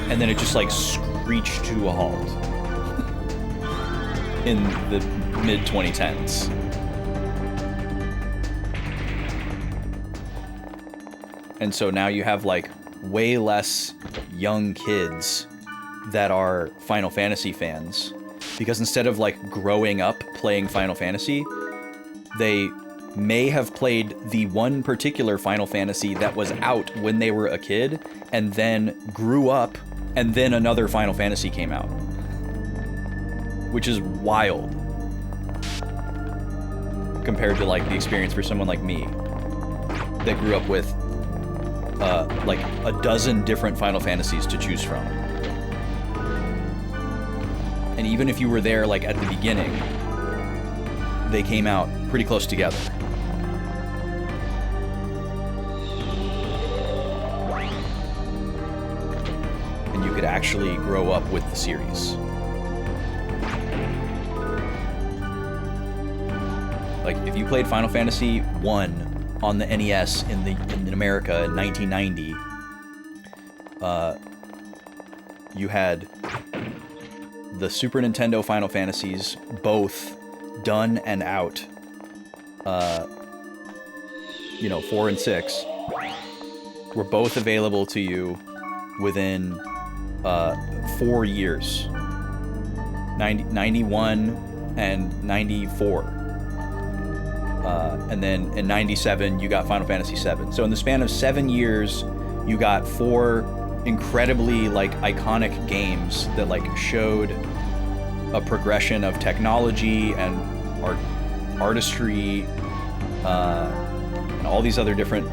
and then it just, like, screeched to a halt in the mid-2010s. And so now you have, like, way less young kids that are Final Fantasy fans, because instead of, like, growing up playing Final Fantasy, they may have played the one particular Final Fantasy that was out when they were a kid, and then grew up, and then another Final Fantasy came out. Which is wild. Compared to, like, the experience for someone like me that grew up with like a dozen different Final Fantasies to choose from. And even if you were there, like, at the beginning, they came out pretty close together. And you could actually grow up with the series. Like, if you played Final Fantasy 1 on the NES in America in 1990, you had the Super Nintendo Final Fantasies, both done and out. 4 and 6 were both available to you within 4 years. 91 and 94. And then in 97, you got Final Fantasy VII. So in the span of 7 years, you got 4 incredibly, like, iconic games that, like, showed a progression of technology and artistry, and all these other different,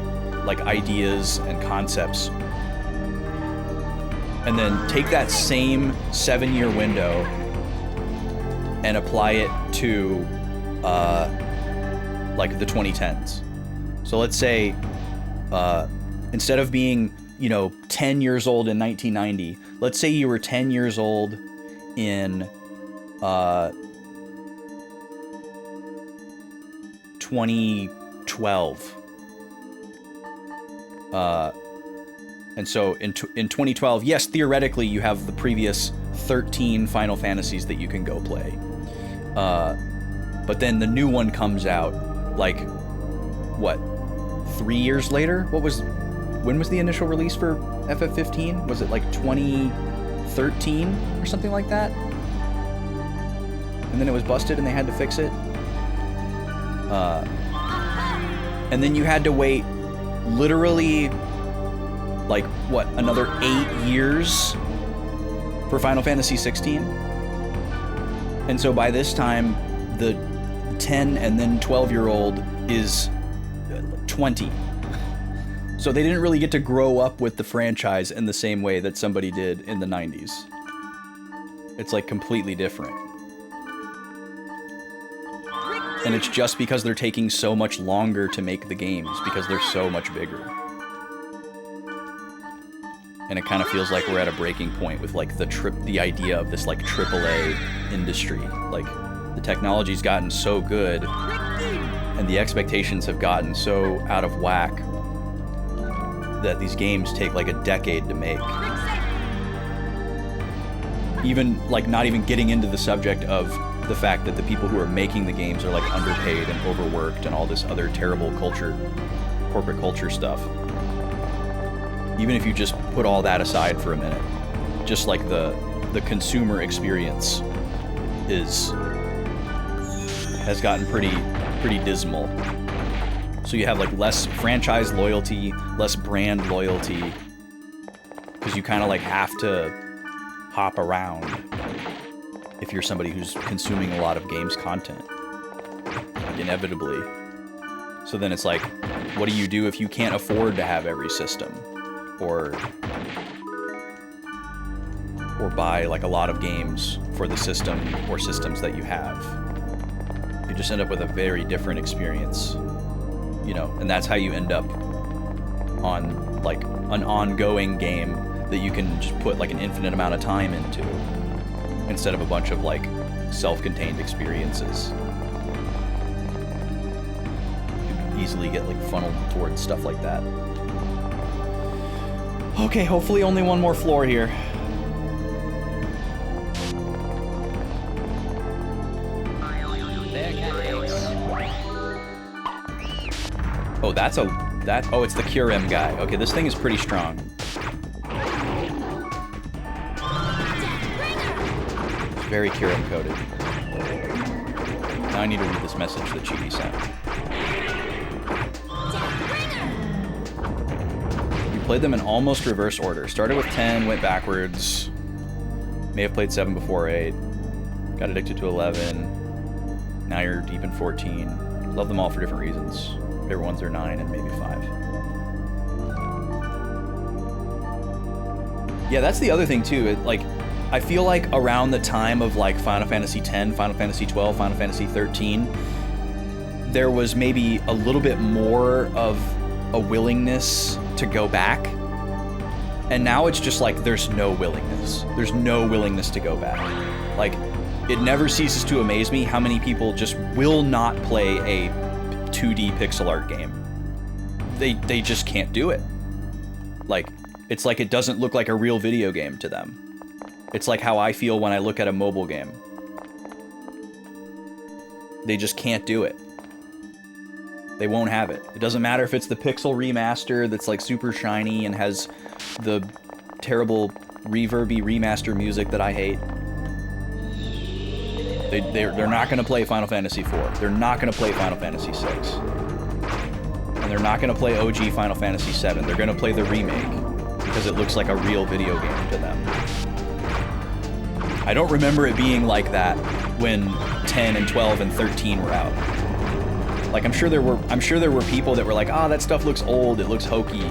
like, ideas and concepts. And then take that same 7-year window and apply it to, like, the 2010s. So let's say, instead of being, 10 years old in 1990, let's say you were 10 years old in 2012. And so in 2012, yes, theoretically you have the previous 13 Final Fantasies that you can go play. But then the new one comes out, like, what, 3 years later? When was the initial release for FF15? Was it like 2013 or something like that? And then it was busted and they had to fix it. And then you had to wait literally, like, what, another 8 years for Final Fantasy 16? And so by this time, the 10 and then 12-year-old is 20. So they didn't really get to grow up with the franchise in the same way that somebody did in the 90s. It's, like, completely different. And it's just because they're taking so much longer to make the games, because they're so much bigger. And it kind of feels like we're at a breaking point with, like, the idea of this, like, AAA industry. Like, the technology's gotten so good, and the expectations have gotten so out of whack that these games take, like, a decade to make. Even, like, not even getting into the subject of the fact that the people who are making the games are, like, underpaid and overworked and all this other terrible corporate culture stuff. Even if you just put all that aside for a minute, just, like, the consumer experience has gotten pretty dismal. So you have, like, less franchise loyalty, less brand loyalty, because you kind of, like, have to hop around if you're somebody who's consuming a lot of games content, like, inevitably. So then it's like, what do you do if you can't afford to have every system, or buy, like, a lot of games for the system or systems that you have? You just end up with a very different experience, and that's how you end up on, like, an ongoing game that you can just put, like, an infinite amount of time into, instead of a bunch of, like, self-contained experiences. You can easily get, like, funneled towards stuff like that. Okay, hopefully only one more floor here. There can eggs. Oh, oh, it's the Curem guy. Okay, this thing is pretty strong. It's very Curem coded. Now I need to read this message that Chidi sent. You played them in almost reverse order. Started with 10, went backwards. May have played 7 before 8. Got addicted to 11. Now you're deep in 14. Love them all for different reasons. Favorite ones are 9 and maybe 5. Yeah, that's the other thing too. I feel like around the time of, like, Final Fantasy X, Final Fantasy XII, Final Fantasy XIII, there was maybe a little bit more of a willingness to go back. And now it's just like there's no willingness. There's no willingness to go back. Like, it never ceases to amaze me how many people just will not play a 2D pixel art game. They just can't do it. Like, It's like it doesn't look like a real video game to them. It's like how I feel when I look at a mobile game. They just can't do it. They won't have it. It doesn't matter if it's the pixel remaster that's like super shiny and has the terrible reverby remaster music that I hate. They're not going to play Final Fantasy IV. They're not going to play Final Fantasy VI. And they're not going to play OG Final Fantasy VII. They're going to play the remake because it looks like a real video game to them. I don't remember it being like that when 10 and 12 and 13 were out. Like, I'm sure there were people that were like, ah, that stuff looks old, it looks hokey.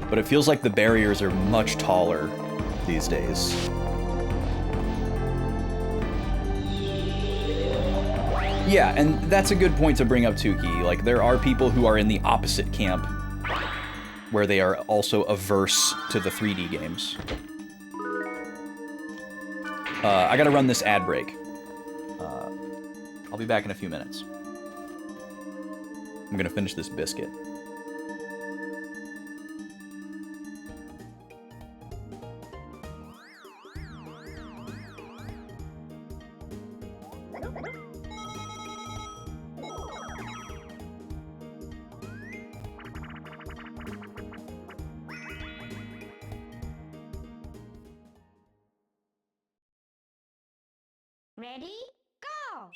But it feels like the barriers are much taller these days. Yeah, and that's a good point to bring up, Tuki. Like, there are people who are in the opposite camp, where they are also averse to the 3D games. I gotta run this ad break. I'll be back in a few minutes. I'm gonna finish this biscuit. Ready? Go!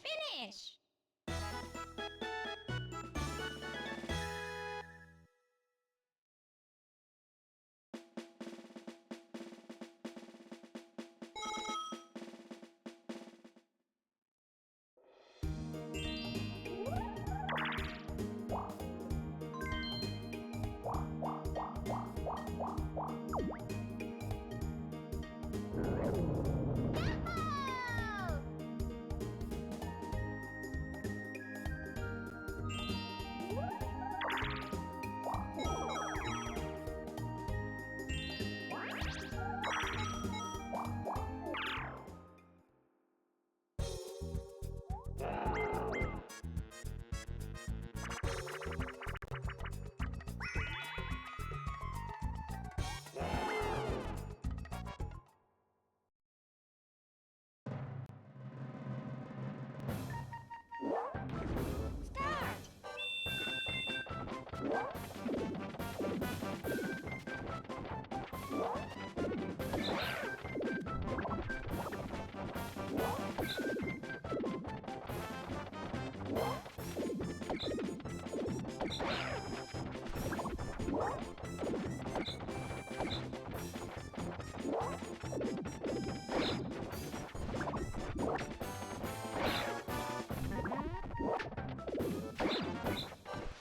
Finish!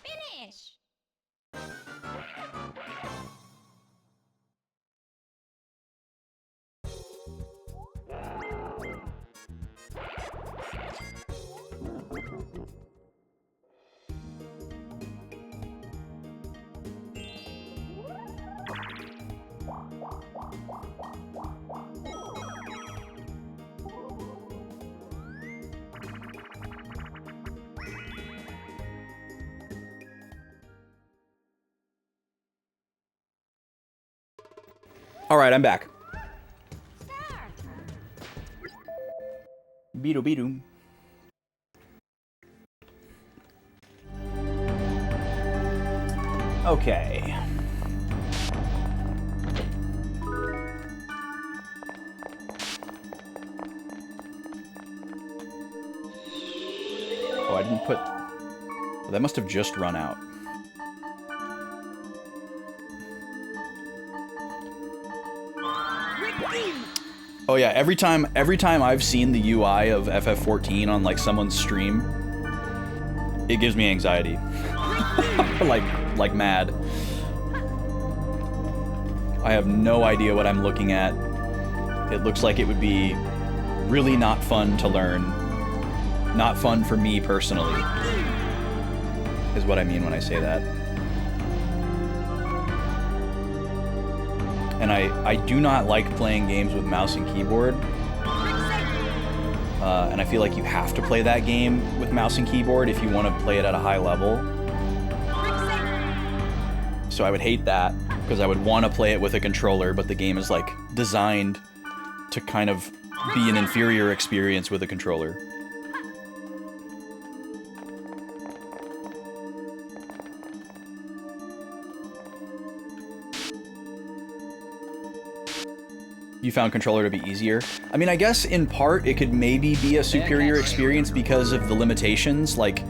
Finish! All right, I'm back. Start! Beedoo beedoo. Okay. put... That must have just run out. Oh yeah, every time I've seen the UI of FF14 on like someone's stream, it gives me anxiety. like mad. I have no idea what I'm looking at. It looks like it would be really not fun to learn. Not fun for me personally, is what I mean when I say that. And I do not like playing games with mouse and keyboard. And I feel like you have to play that game with mouse and keyboard if you want to play it at a high level. So I would hate that, because I would want to play it with a controller, but the game is like designed to kind of be an inferior experience with a controller. You found controller to be easier? I mean, I guess in part it could maybe be a superior experience because of the limitations, like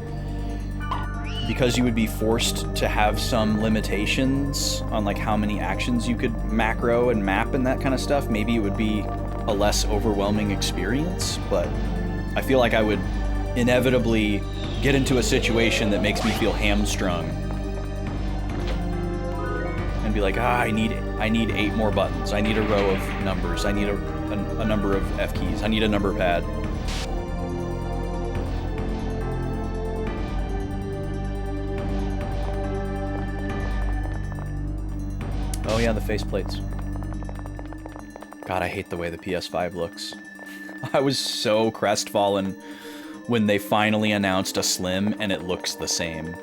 because you would be forced to have some limitations on like how many actions you could macro and map and that kind of stuff. Maybe it would be a less overwhelming experience, but I feel like I would inevitably get into a situation that makes me feel hamstrung and be like, I need 8 more buttons. I need a row of numbers. I need a number of F keys. I need a number pad. Oh yeah, the faceplates. God, I hate the way the PS5 looks. I was so crestfallen when they finally announced a Slim and it looks the same.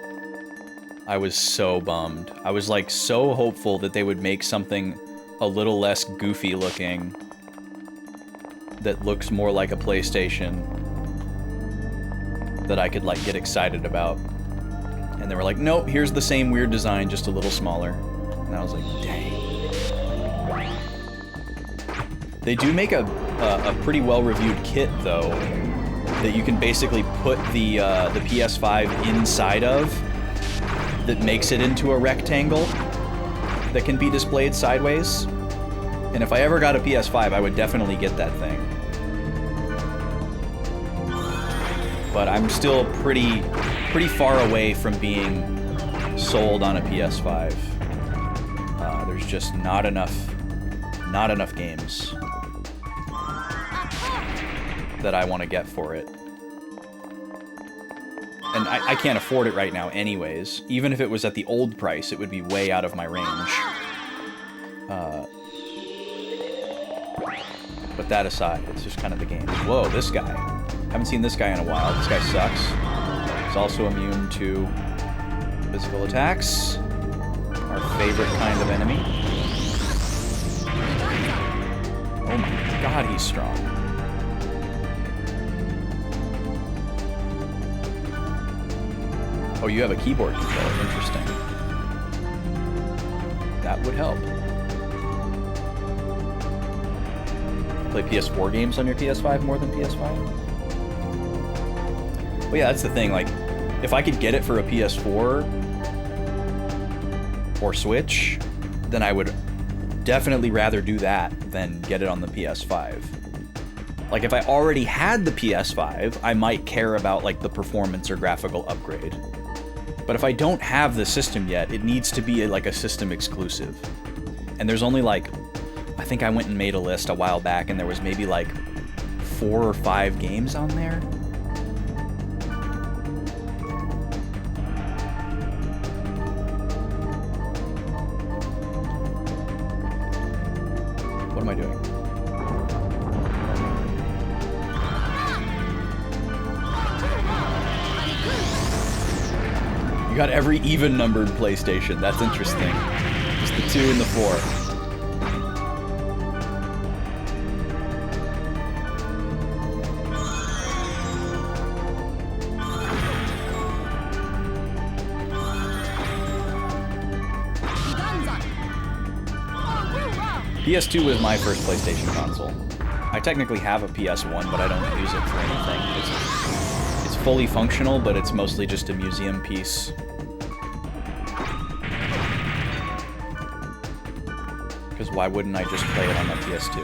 I was so bummed. I was like so hopeful that they would make something a little less goofy looking that looks more like a PlayStation that I could like get excited about. And they were like, nope, here's the same weird design, just a little smaller. And I was like, dang. They do make a pretty well-reviewed kit though, that you can basically put the PS5 inside of, that makes it into a rectangle that can be displayed sideways. And if I ever got a PS5, I would definitely get that thing. But I'm still pretty far away from being sold on a PS5. There's just not enough games that I want to get for it. And I can't afford it right now anyways. Even if it was at the old price, it would be way out of my range. But that aside, it's just kind of the game. Whoa, this guy. Haven't seen this guy in a while. This guy sucks. He's also immune to physical attacks. Our favorite kind of enemy. Oh my god, he's strong. Oh, you have a keyboard controller. Interesting. That would help. Play PS4 games on your PS5 more than PS5? Well, yeah, that's the thing. Like, if I could get it for a PS4 or Switch, then I would definitely rather do that than get it on the PS5. Like, if I already had the PS5, I might care about, like, the performance or graphical upgrade. But if I don't have the system yet, it needs to be like a system exclusive. And there's only like, I think I went and made a list a while back and there was maybe like 4 or 5 games on there. What am I doing? You got every even-numbered PlayStation. That's interesting. Just the 2 and the 4. PS2 was my first PlayStation console. I technically have a PS1, but I don't use it for anything. It's fully functional, but it's mostly just a museum piece. Because why wouldn't I just play it on my PS2?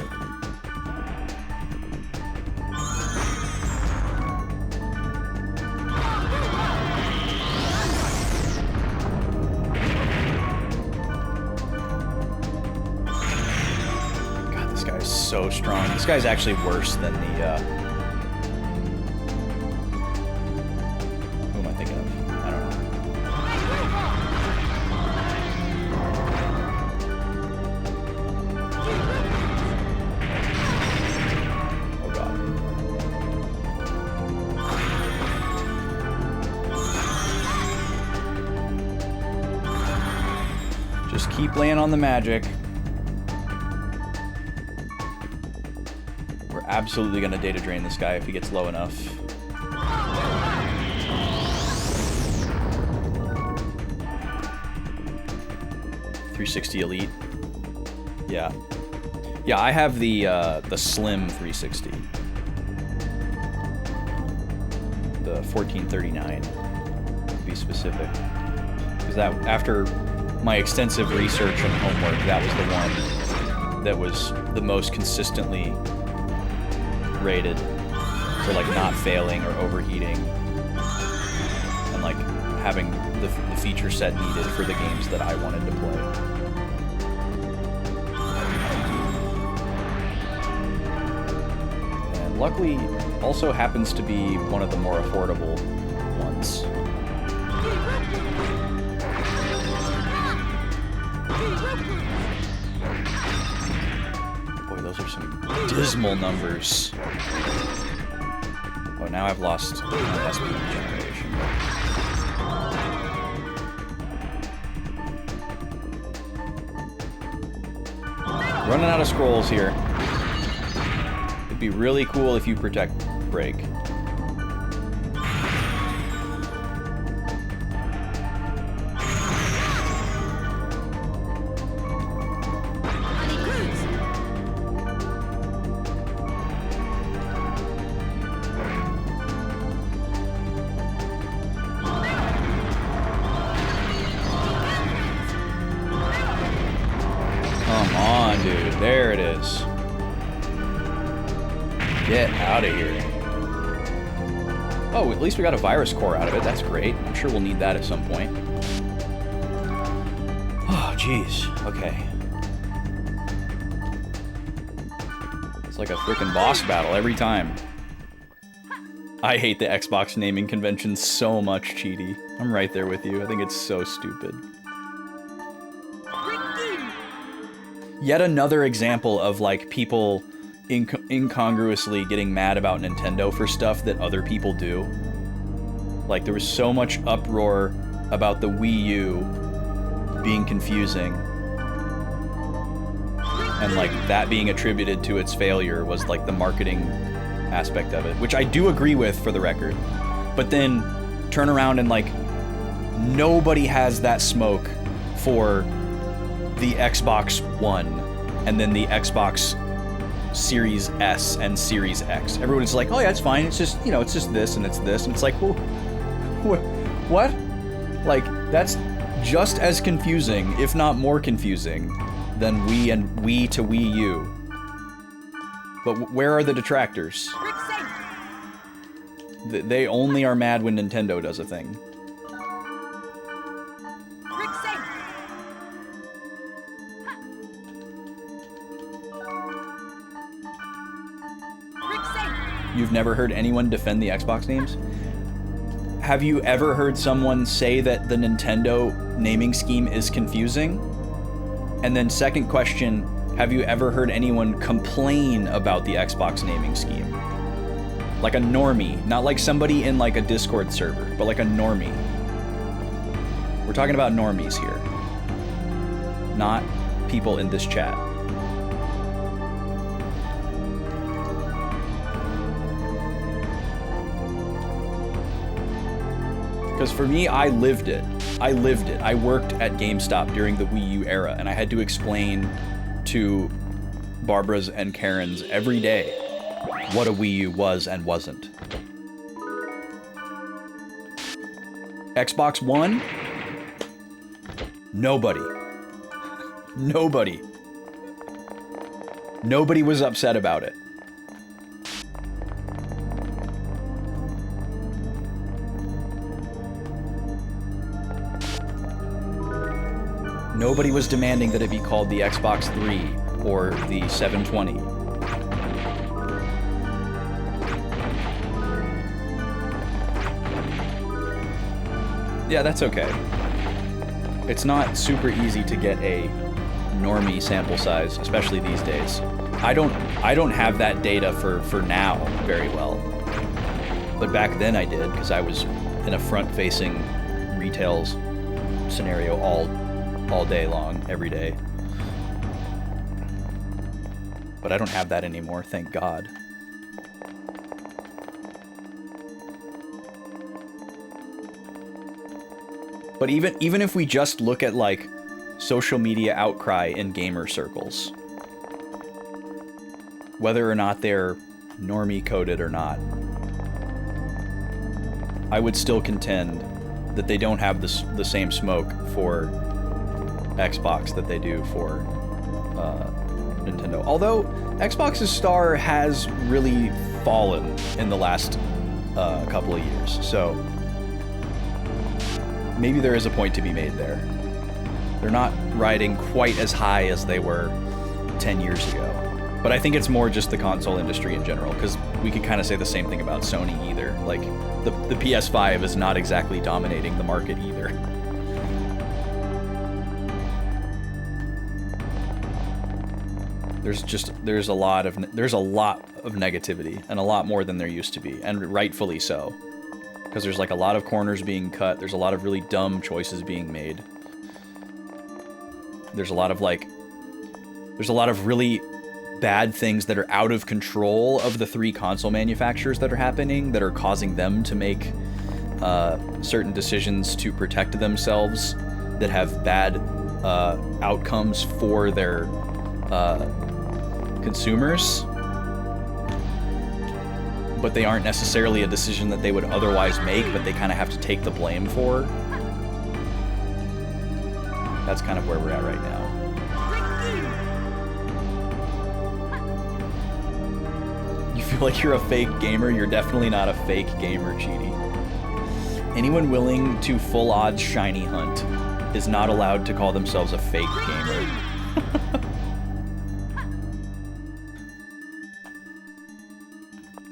God, this guy is so strong. This guy's actually worse than the, who am I thinking of? I don't know. Oh god. Just keep laying on the magic. We're absolutely gonna data drain this guy if he gets low enough. .360 Elite. Yeah. Yeah, I have the Slim 360. The 1439, to be specific. Because that, after my extensive research and homework, that was the one that was the most consistently rated for like not failing or overheating and like having the feature set needed for the games that I wanted to play. And luckily also happens to be one of the more affordable ones. Boy, those are some dismal numbers. Oh, now I've lost my SP generation. Running out of scrolls here. It'd be really cool if you protect break. Come on, dude. There it is. Get out of here. Oh, at least we got a virus core out of it. That's great. I'm sure we'll need that at some point. Oh, jeez. Okay. It's like a freaking boss battle every time. I hate the Xbox naming convention so much, Cheaty. I'm right there with you. I think it's so stupid. Yet another example of, like, people incongruously getting mad about Nintendo for stuff that other people do. Like, there was so much uproar about the Wii U being confusing. And, like, that being attributed to its failure was, like, the marketing aspect of it. Which I do agree with, for the record. But then, turn around and, like, nobody has that smoke for the Xbox One, and then the Xbox Series S and Series X. Everyone's like, oh yeah, it's fine, it's just, you know, it's just this and it's this, and it's like, well, what? Like, that's just as confusing, if not more confusing, than Wii and Wii to Wii U. But where are the detractors? They only are mad when Nintendo does a thing. You've never heard anyone defend the Xbox names? Have you ever heard someone say that the Nintendo naming scheme is confusing? And then second question, have you ever heard anyone complain about the Xbox naming scheme? Like a normie, not like somebody in like a Discord server, but like a normie. We're talking about normies here, not people in this chat. Because for me, I lived it. I lived it. I worked at GameStop during the Wii U era, and I had to explain to Barbara's and Karen's every day what a Wii U was and wasn't. Xbox One? Nobody. Nobody. Nobody was upset about it. Nobody was demanding that it be called the Xbox 3 or the 720. Yeah, that's okay. It's not super easy to get a normie sample size, especially these days. I don't have that data for now very well. But back then I did, because I was in a front-facing retail scenario all day long, every day. But I don't have that anymore, thank God. But even if we just look at, like, social media outcry in gamer circles, whether or not they're normie coded or not, I would still contend that they don't have the same smoke for Xbox that they do for Nintendo. Although Xbox's star has really fallen in the last couple of years, so maybe there is a point to be made there. They're not riding quite as high as they were 10 years ago. But I think it's more just the console industry in general, because we could kind of say the same thing about Sony either. Like, the PS5 is not exactly dominating the market either. There's a lot of negativity, and a lot more than there used to be, and rightfully so. Because there's like a lot of corners being cut, there's a lot of really dumb choices being made. There's a lot of really bad things that are out of control of the three console manufacturers that are happening, that are causing them to make certain decisions to protect themselves that have bad outcomes for their consumers. But they aren't necessarily a decision that they would otherwise make, but they kind of have to take the blame for. That's kind of where we're at right now. You feel like you're a fake gamer? You're definitely not a fake gamer, Cheaty. Anyone willing to full odds shiny hunt is not allowed to call themselves a fake gamer.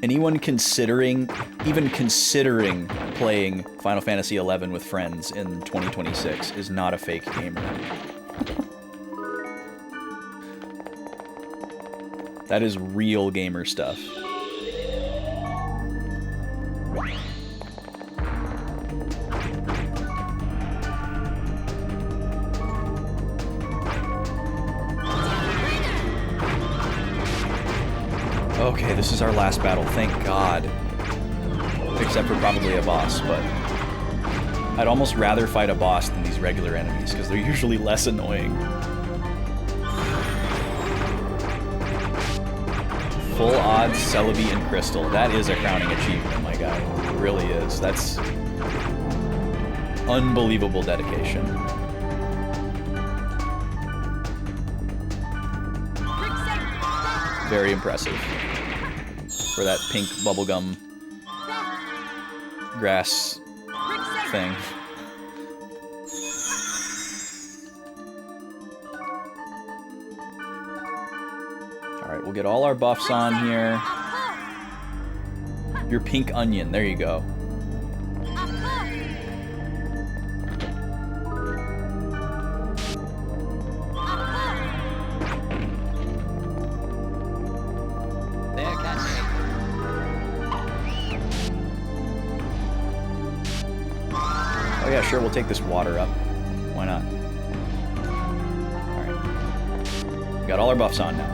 Anyone even considering playing Final Fantasy XI with friends in 2026 is not a fake gamer. That is real gamer stuff. Okay, this is our last battle, thank God. Except for probably a boss, but I'd almost rather fight a boss than these regular enemies, because they're usually less annoying. Full odds, Celebi, and Crystal. That is a crowning achievement, my guy. It really is. That's unbelievable dedication. Very impressive. For that pink bubblegum grass thing. Alright, we'll get all our buffs on here. Your pink onion, there you go. Oh yeah, sure, we'll take this water up. Why not? Alright. We got all our buffs on now.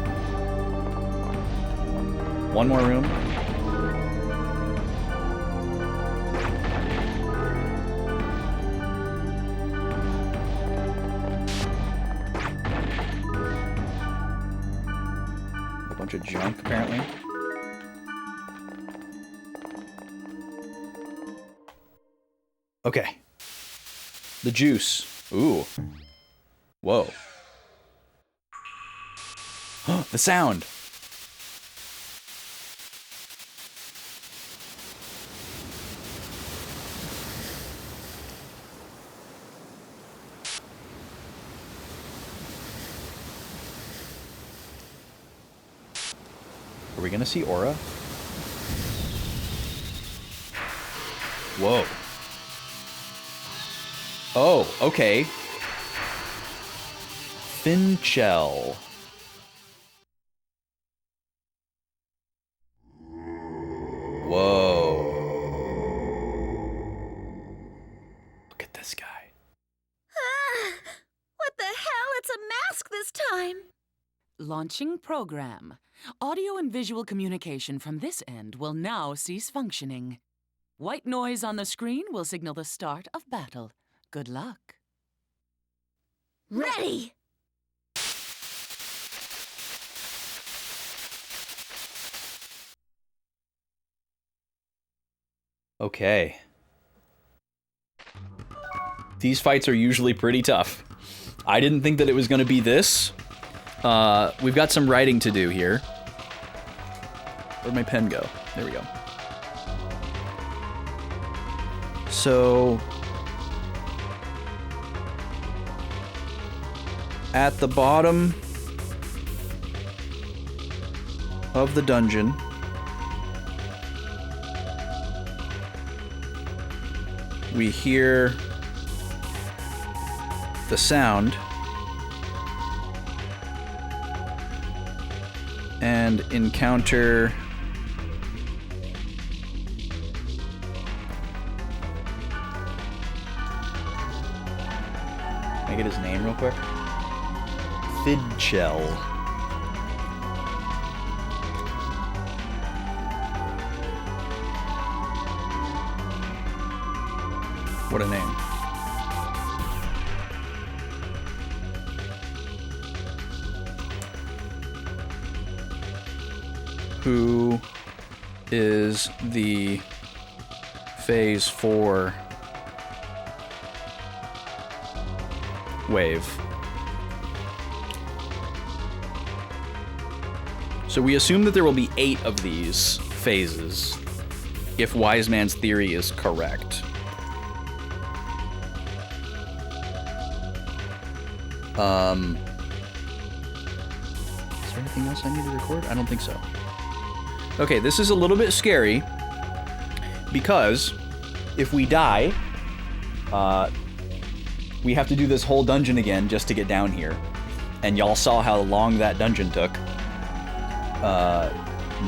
One more room. A bunch of junk, apparently. Okay. The juice. Ooh. Whoa. The sound. Are we gonna see Aura? Whoa. Oh, okay. Finchel. Whoa. Look at this guy. What the hell? It's a mask this time! Launching program. Audio and visual communication from this end will now cease functioning. White noise on the screen will signal the start of battle. Good luck. Ready! Okay. These fights are usually pretty tough. I didn't think that it was going to be this. We've got some writing to do here. Where'd my pen go? There we go. So... at the bottom of the dungeon... we hear the sound and encounter can I get his name real quick? Fidchel. What a name. Who is the Phase 4 wave? So we assume that there will be 8 of these phases, if Wise Man's theory is correct. Is there anything else I need to record? I don't think so. Okay, this is a little bit scary because if we die, we have to do this whole dungeon again just to get down here. And y'all saw how long that dungeon took.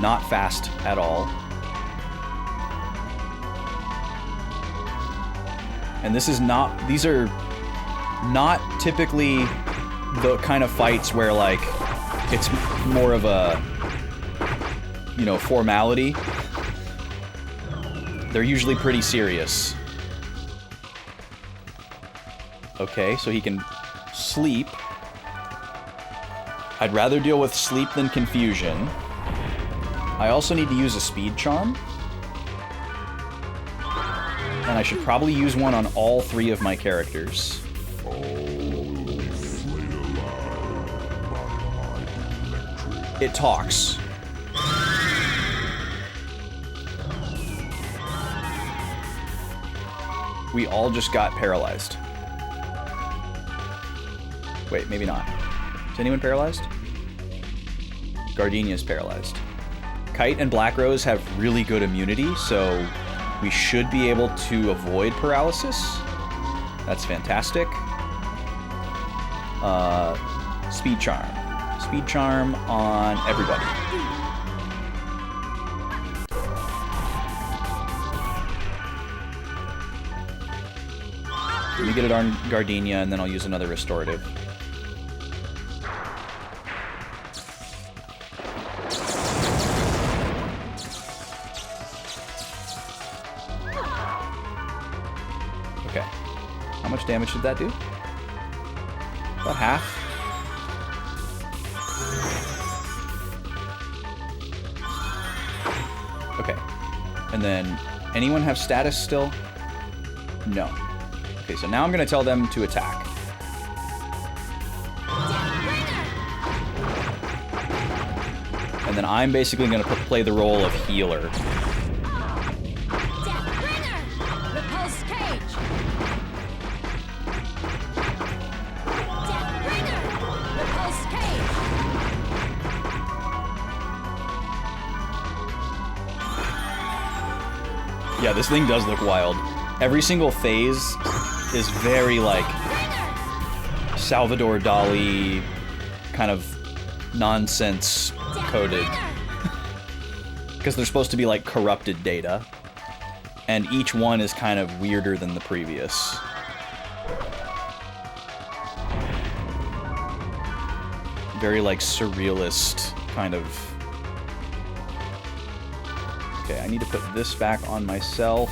Not fast at all. And this is not, these are not typically the kind of fights where, like, it's more of a, you know, formality. They're usually pretty serious. Okay, so he can sleep. I'd rather deal with sleep than confusion. I also need to use a speed charm. And I should probably use one on all 3 of my characters. It talks. We all just got paralyzed. Wait, maybe not. Is anyone paralyzed? Gardenia's paralyzed. Kite and Black Rose have really good immunity, so we should be able to avoid paralysis. That's fantastic. Speed charm. Speed charm on everybody. Let me get it on Gardenia, and then I'll use another restorative. Okay. How much damage did that do? About half. Okay. And then, anyone have status still? No. Okay, so now I'm gonna tell them to attack. And then I'm basically gonna play the role of healer. Repulse cage. Repulse cage. Yeah, this thing does look wild. Every single phase is very, like, Salvador Dali kind of nonsense coded. Because they're supposed to be, like, corrupted data. And each one is kind of weirder than the previous. Very, like, surrealist kind of... Okay, I need to put this back on myself.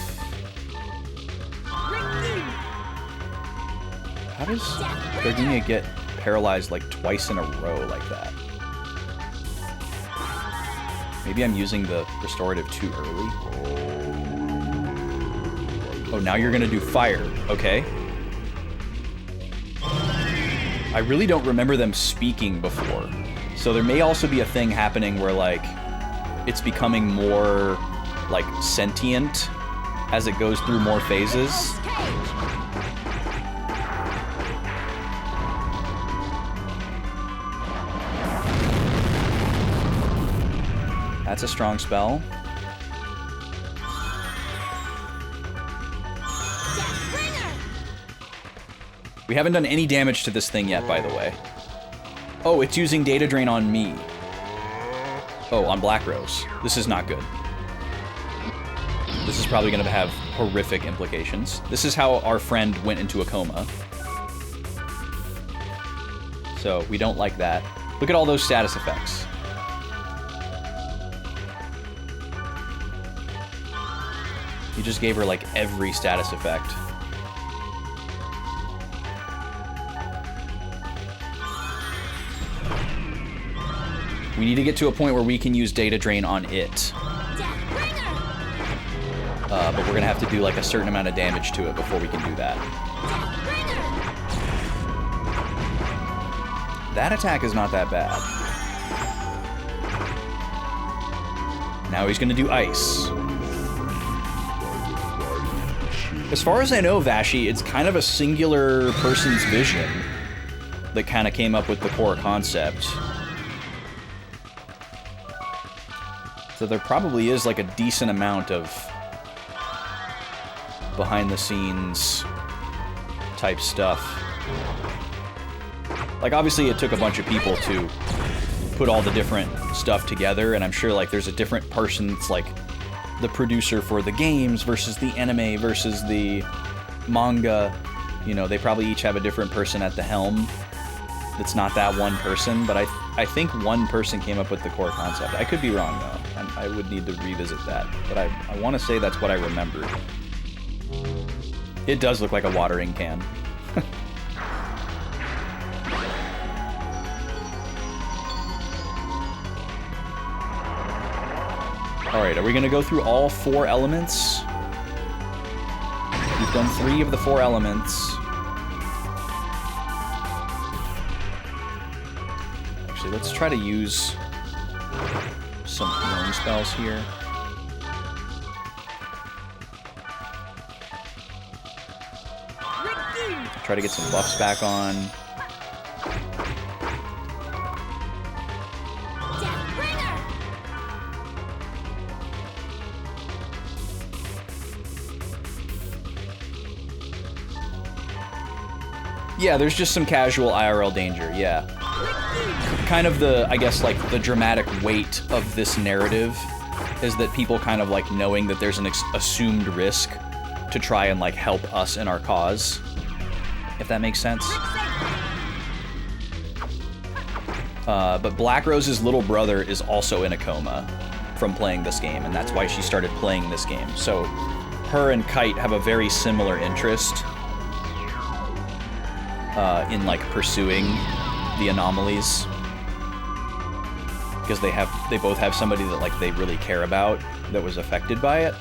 How does Gardenia get paralyzed like twice in a row like that? Maybe I'm using the restorative too early. Oh, now you're gonna do fire. Okay. I really don't remember them speaking before. So there may also be a thing happening where, like, it's becoming more, like, sentient as it goes through more phases. That's a strong spell. We haven't done any damage to this thing yet, by the way. Oh, it's using data drain on me. Oh, on Black Rose. This is not good. This is probably going to have horrific implications. This is how our friend went into a coma. So, we don't like that. Look at all those status effects. You just gave her, like, every status effect. We need to get to a point where we can use data drain on it. But we're gonna have to do like a certain amount of damage to it before we can do that. That attack is not that bad. Now he's gonna do ice. As far as I know, Vashi, it's kind of a singular person's vision that kind of came up with the core concept. So there probably is like a decent amount of behind-the-scenes type stuff. Like, obviously it took a bunch of people to put all the different stuff together, and I'm sure like there's a different person that's like the producer for the games versus the anime versus the manga. You know, they probably each have a different person at the helm that's not that one person, but I think one person came up with the core concept. I could be wrong, though. I would need to revisit that, but I want to say that's what I remembered. It does look like a watering can. Alright, are we going to go through all 4 elements? We've done 3 of the 4 elements. Actually, let's try to use some healing spells here. Try to get some buffs back on. Yeah, there's just some casual IRL danger, yeah. Kind of the, I guess, like, the dramatic weight of this narrative is that people kind of, like, knowing that there's an assumed risk to try and, like, help us in our cause. If that makes sense. But Black Rose's little brother is also in a coma from playing this game, and that's why she started playing this game. So her and Kite have a very similar interest in, like, pursuing the anomalies, because they both have somebody that, like, they really care about that was affected by it.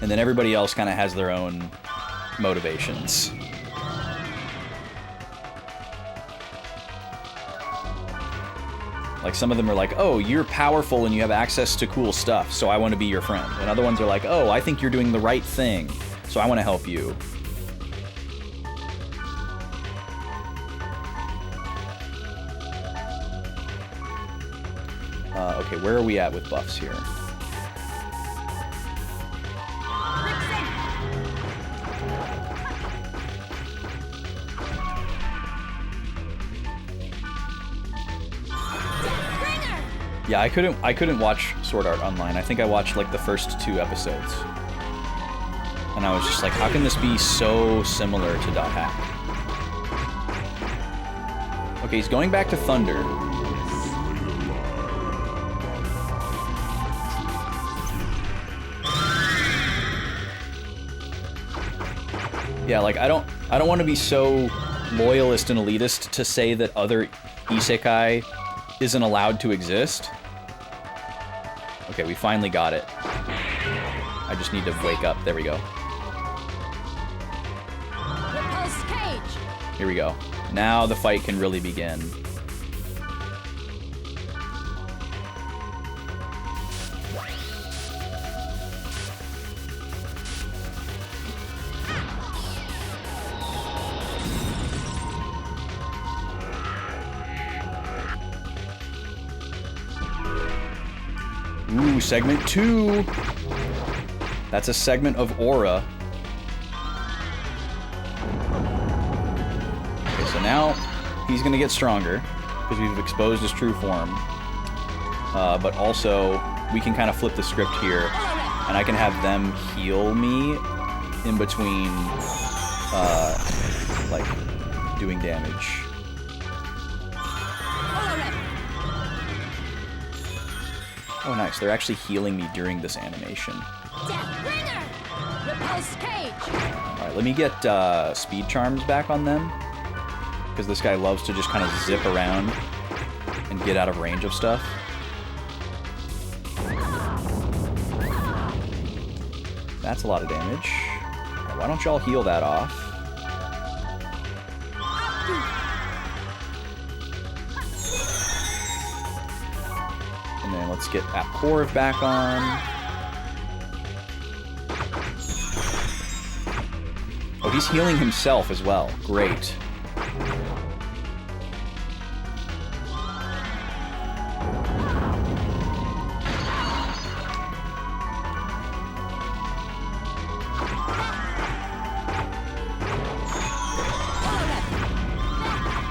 And then everybody else kind of has their own motivations. Like, some of them are like, oh, you're powerful and you have access to cool stuff, so I want to be your friend. And other ones are like, oh, I think you're doing the right thing, so I want to help you. Okay, where are we at with buffs here? Yeah, I couldn't watch Sword Art Online. I think I watched like the first 2 episodes. And I was just like, how can this be so similar to Dot Hack? Okay, he's going back to Thunder. Yeah, like I don't want to be so loyalist and elitist to say that other isekai isn't allowed to exist. Okay, we finally got it. I just need to wake up. There we go. Repulse cage. Here we go. Now the fight can really begin. Ooh, segment 2. That's a segment of aura. Okay, so now he's gonna get stronger because we've exposed his true form. But also we can kind of flip the script here, and I can have them heal me in between, like doing damage. Oh, nice. They're actually healing me during this animation. Deathbringer. Repulse cage. Alright, let me get speed charms back on them. Because this guy loves to just kind of zip around and get out of range of stuff. That's a lot of damage. Right, why don't y'all heal that off? And then let's get Apcorv back on. Oh, he's healing himself as well. Great.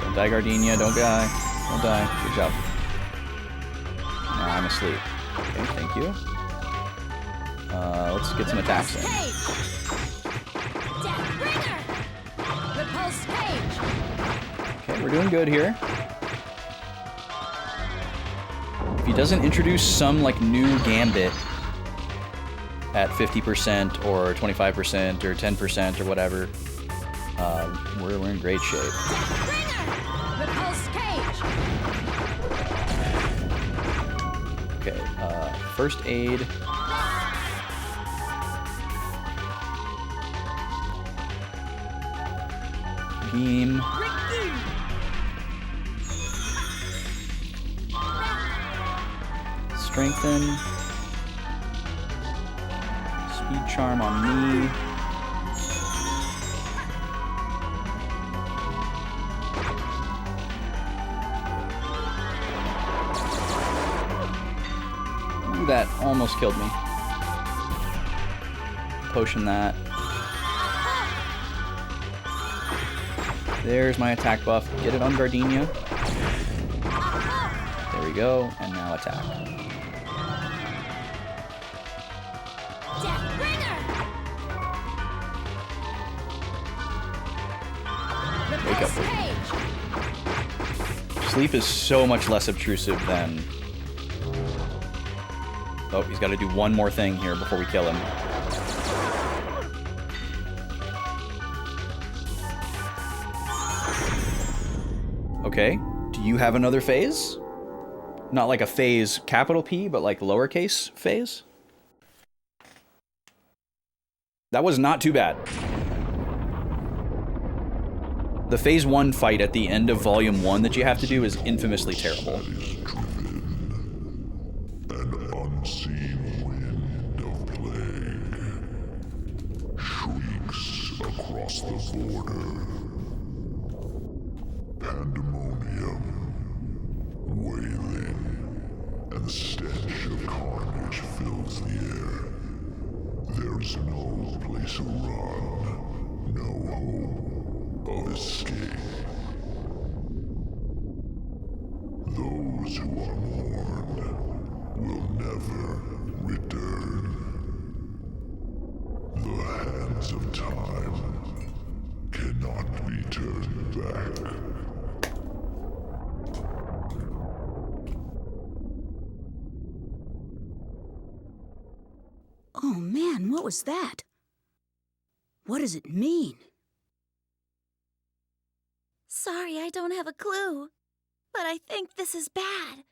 Don't die, Gardenia. Don't die. Don't die. Good job. Now I'm asleep. Okay, thank you. Let's get some attacks in. Repulse cage. Okay, we're doing good here. If he doesn't introduce some like new gambit at 50% or 25% or 10% or whatever, we're in great shape. Repulse cage. Okay, first aid. Beam. Strengthen. Speed charm on me. Ooh, that almost killed me. Potion that. There's my attack buff. Get it on Gardenia. There we go. And now attack. Wake up. Sleep is so much less obtrusive than... Oh, he's got to do one more thing here before we kill him. Okay, do you have another phase? Not like a phase capital P, but like lowercase phase? That was not too bad. The phase 1 fight at the end of volume 1 that you have to do is infamously terrible. An unseen wind of plague shrieks across the border. Pandemonium, wailing, and the stench of carnage fills the air. There's no place to run, no hope of escape. Those who are mourned will never return. The hands of time cannot be turned back. Oh man, what was that? What does it mean? Sorry, I don't have a clue. But I think this is bad.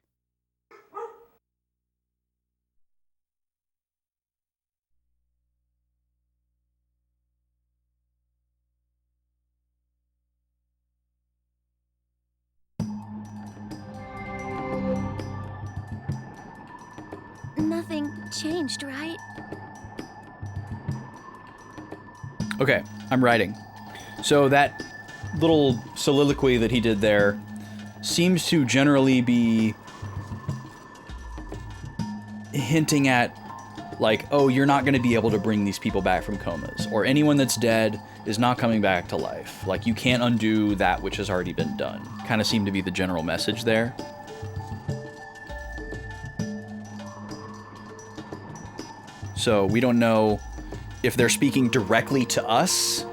Nothing changed, right? Okay, I'm writing. So that little soliloquy that he did there seems to generally be hinting at, like, oh, you're not going to be able to bring these people back from comas, or anyone that's dead is not coming back to life. Like, you can't undo that which has already been done. Kind of seemed to be the general message there. So we don't know if they're speaking directly to us.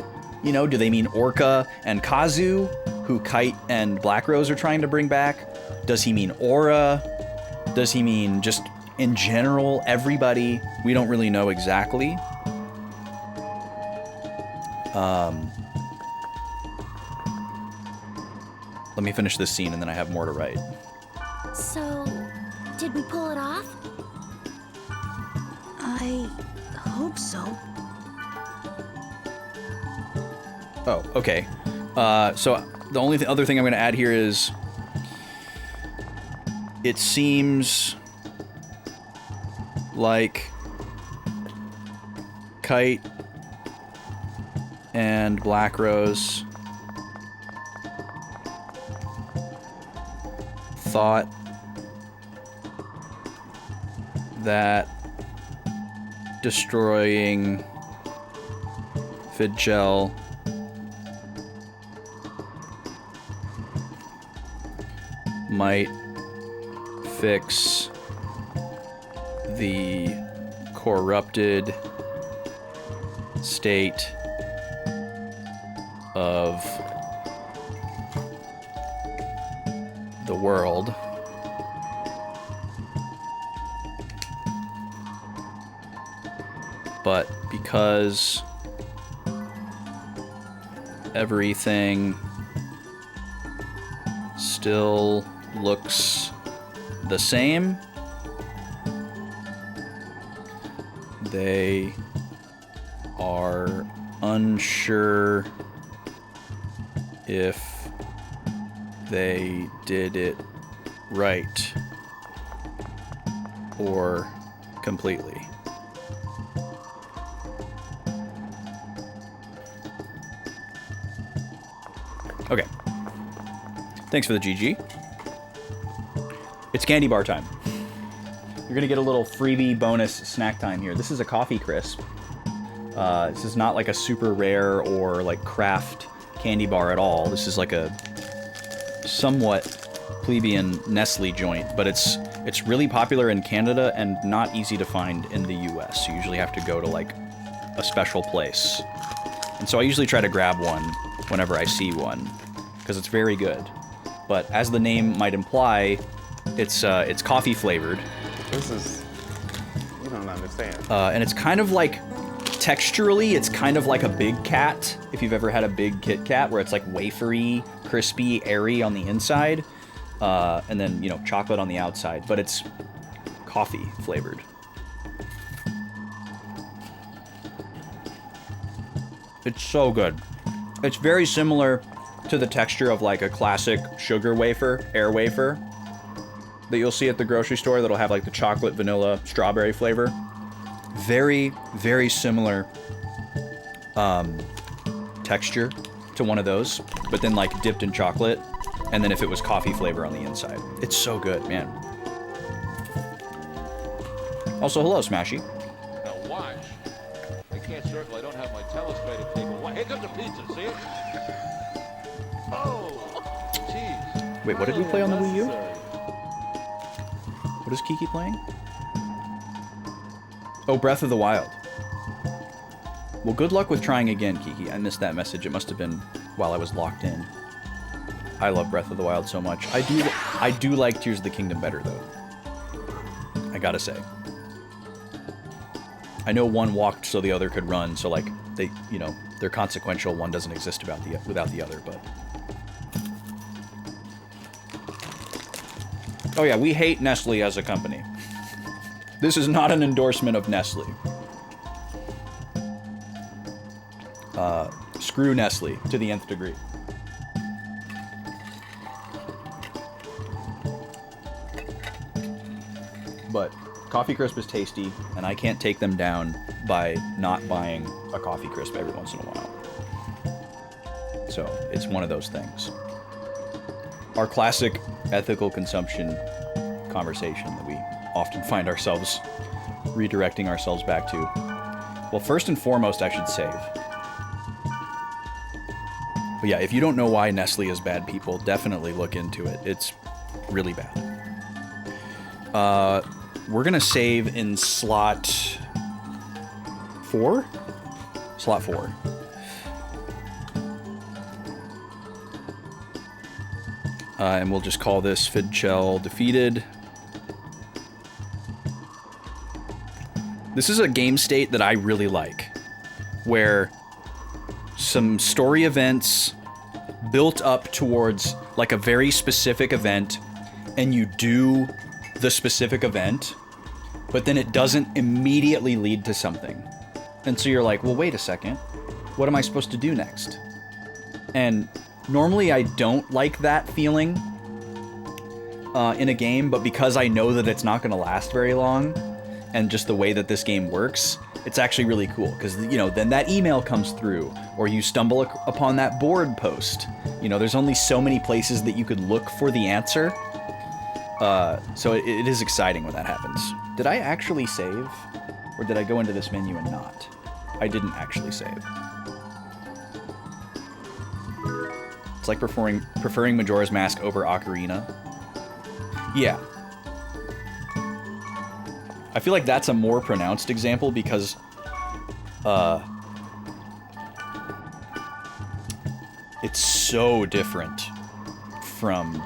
You know, do they mean Orca and Kazu, who Kite and Black Rose are trying to bring back? Does he mean Aura? Does he mean just in general, everybody? We don't really know exactly. Let me finish this scene and then I have more to write. So, did we pull it off? I hope so. Oh, okay. So the only other thing I'm going to add here is it seems like Kite and Black Rose thought that destroying Fidgel might fix the corrupted state of the world. But because everything still looks the same, they are unsure if they did it right or completely. Okay. Thanks for the GG. It's candy bar time. You're gonna get a little freebie bonus snack time here. This is a coffee crisp. This is not like a super rare or like craft candy bar at all. This is like a somewhat plebeian Nestle joint, but it's really popular in Canada and not easy to find in the US. You usually have to go to like a special place. And so I usually try to grab one whenever I see one, because it's very good. But as the name might imply, it's coffee flavored. This is... you don't understand. And it's kind of like, texturally, it's kind of like a Big Cat, if you've ever had a big Kit Kat, where it's like wafery, crispy, airy on the inside, and then, you know, chocolate on the outside, but it's coffee flavored. It's so good. It's very similar to the texture of like a classic sugar wafer, air wafer, that you'll see at the grocery store that'll have like the chocolate, vanilla, strawberry flavor. Very, very similar texture to one of those, but then like dipped in chocolate, and then if it was coffee flavor on the inside. It's so good, man. Also, hello, Smashy. Now watch. I can't circle. I don't have my telestrated table. Here comes the pizza. See it? Oh, cheese. Wait, what did we play on the Wii U? What is Kiki playing? Oh, Breath of the Wild. Well, good luck with trying again, Kiki. I missed that message. It must have been while I was locked in. I love Breath of the Wild so much. I do like Tears of the Kingdom better, though. I gotta say. I know one walked so the other could run, so like they, you know, they're consequential. One doesn't exist without the other, but. Oh yeah, we hate Nestle as a company. This is not an endorsement of Nestle. Screw Nestle to the nth degree. But Coffee Crisp is tasty, and I can't take them down by not buying a Coffee Crisp every once in a while. So, it's one of those things. Our classic ethical consumption conversation that we often find ourselves redirecting ourselves back to. Well, first and foremost, I should save. But yeah, if you don't know why Nestle is bad people, definitely look into it. It's really bad. We're gonna save in slot 4? Slot 4. And we'll just call this Fidchel defeated. This is a game state that I really like, where some story events built up towards like a very specific event, and you do the specific event, but then it doesn't immediately lead to something. And so you're like, well, wait a second, what am I supposed to do next? And normally I don't like that feeling in a game, but because I know that it's not going to last very long, and just the way that this game works, it's actually really cool, because, you know, then that email comes through, or you stumble upon that board post. You know, there's only so many places that you could look for the answer. So it is exciting when that happens. Did I actually save? Or did I go into this menu and not? I didn't actually save. It's like preferring Majora's Mask over Ocarina. Yeah. I feel like that's a more pronounced example because it's so different from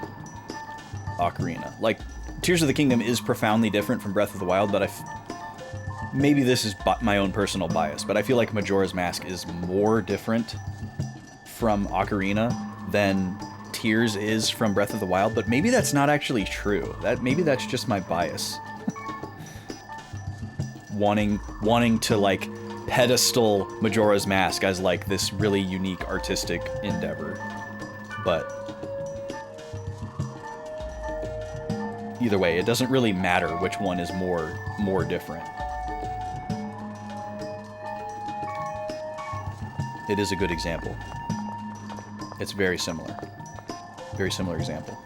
Ocarina. Like, Tears of the Kingdom is profoundly different from Breath of the Wild, but maybe this is my own personal bias, but I feel like Majora's Mask is more different from Ocarina than Tears is from Breath of the Wild, but maybe that's not actually true. Maybe that's just my bias. wanting to like pedestal Majora's Mask as like this really unique artistic endeavor. But either way, it doesn't really matter which one is more different. It is a good example. It's very similar. Very similar example.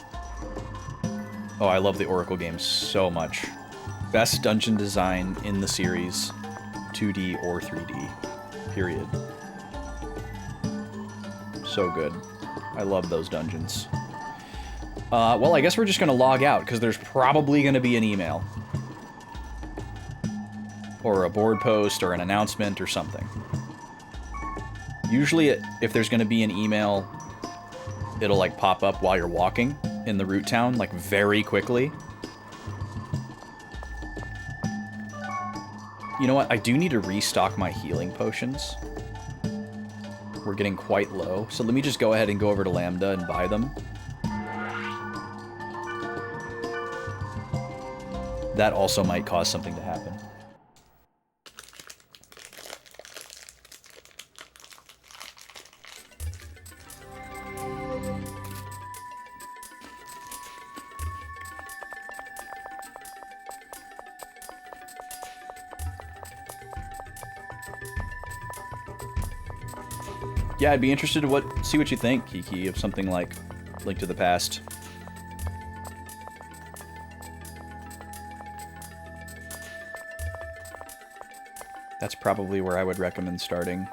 Oh, I love the Oracle games so much. Best dungeon design in the series, 2D or 3D, period. So good. I love those dungeons. Well, I guess we're just gonna log out, because there's probably gonna be an email. Or a board post, or an announcement, or something. Usually, if there's gonna be an email, it'll like pop up while you're walking in the route town, like very quickly. You know what? I do need to restock my healing potions. We're getting quite low. So let me just go ahead and go over to Lambda and buy them. That also might cause something to happen. Yeah, I'd be interested to see what you think, Kiki, of something like Link to the Past. That's probably where I would recommend starting.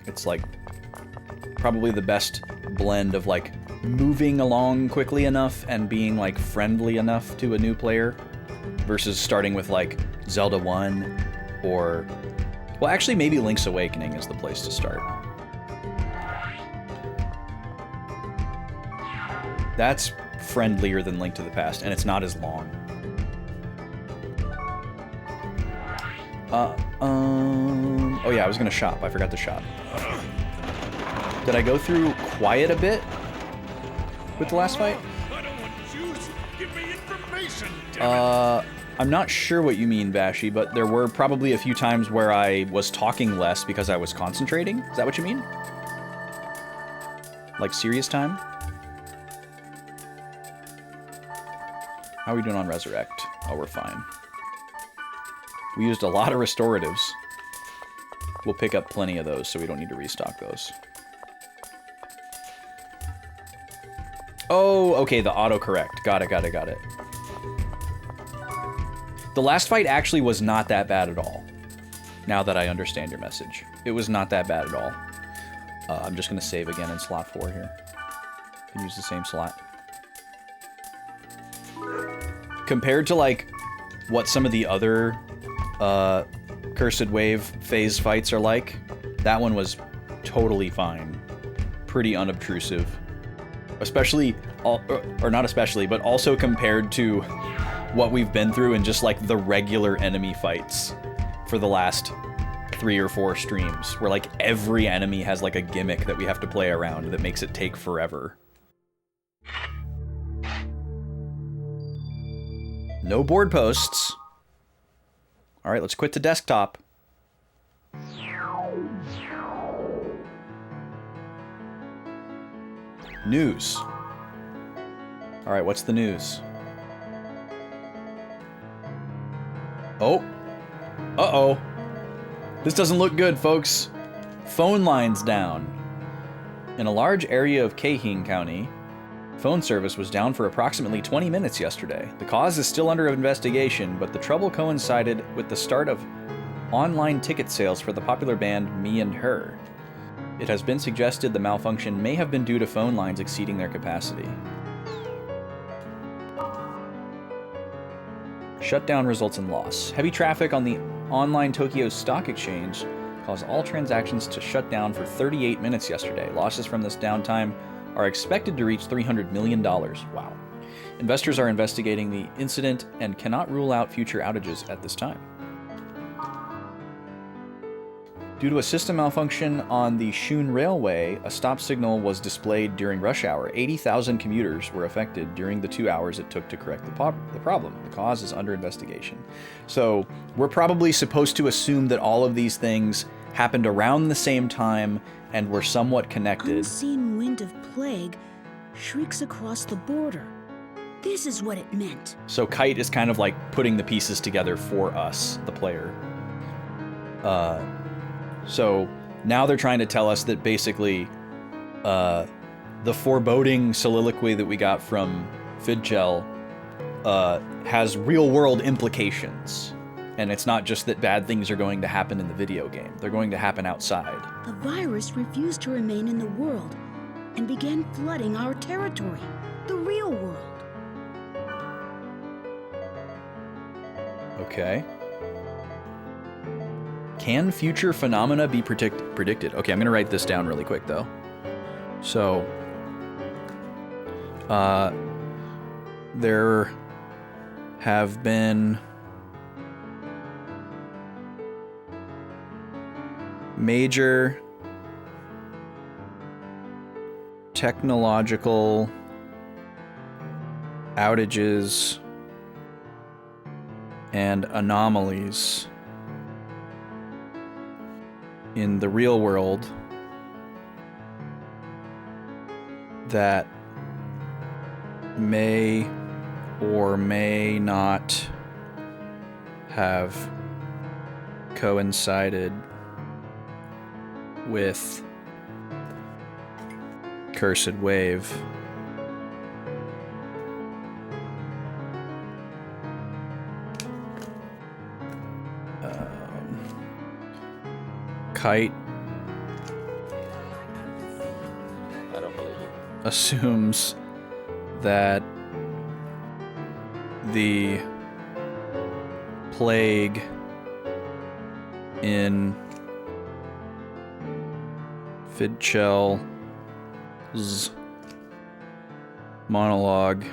It's like probably the best blend of like moving along quickly enough and being like friendly enough to a new player versus starting with like Zelda 1 or, well, actually maybe Link's Awakening is the place to start. That's friendlier than Link to the Past, and it's not as long. Oh yeah, I was gonna shop. I forgot to shop. Did I go through quiet a bit with the last fight? I don't want juice. Give me information. I'm not sure what you mean, Bashy, but there were probably a few times where I was talking less because I was concentrating. Is that what you mean? Like serious time? How are we doing on Resurrect? Oh, we're fine. We used a lot of restoratives. We'll pick up plenty of those, so we don't need to restock those. Oh, okay, the autocorrect. Got it, got it, got it. The last fight actually was not that bad at all. Now that I understand your message. It was not that bad at all. I'm just going to save again in slot 4 here. Can use the same slot. Compared to, like, what some of the other Cursed Wave phase fights are like, that one was totally fine. Pretty unobtrusive. Especially, or not especially, but also compared to what we've been through in just like the regular enemy fights for the last 3 or 4 streams, where like every enemy has like a gimmick that we have to play around that makes it take forever. No board posts. All right, let's quit the desktop. News. All right, what's the news? Oh. Uh-oh. This doesn't look good, folks. Phone lines down. In a large area of Keihin County, phone service was down for approximately 20 minutes yesterday. The cause is still under investigation, but the trouble coincided with the start of online ticket sales for the popular band Me and Her. It has been suggested the malfunction may have been due to phone lines exceeding their capacity. Shutdown results in loss. Heavy traffic on the online Tokyo Stock Exchange caused all transactions to shut down for 38 minutes yesterday. Losses from this downtime are expected to reach $300 million. Wow. Investors are investigating the incident and cannot rule out future outages at this time. Due to a system malfunction on the Shun Railway, a stop signal was displayed during rush hour. 80,000 commuters were affected during the 2 hours it took to correct the problem. The cause is under investigation. So we're probably supposed to assume that all of these things happened around the same time and were somewhat connected. Unseen wind of plague shrieks across the border. This is what it meant. So Kite is kind of like putting the pieces together for us, the player. So now they're trying to tell us that basically the foreboding soliloquy that we got from Fidgel has real-world implications. And it's not just that bad things are going to happen in the video game. They're going to happen outside. The virus refused to remain in the world and began flooding our territory, the real world. Okay. Can future phenomena be predicted? Okay, I'm going to write this down really quick, though. So, there have been major technological outages and anomalies in the real world that may or may not have coincided with Cursed Wave. Kite I don't believe you. assumes that the plague in Fidchel's monologue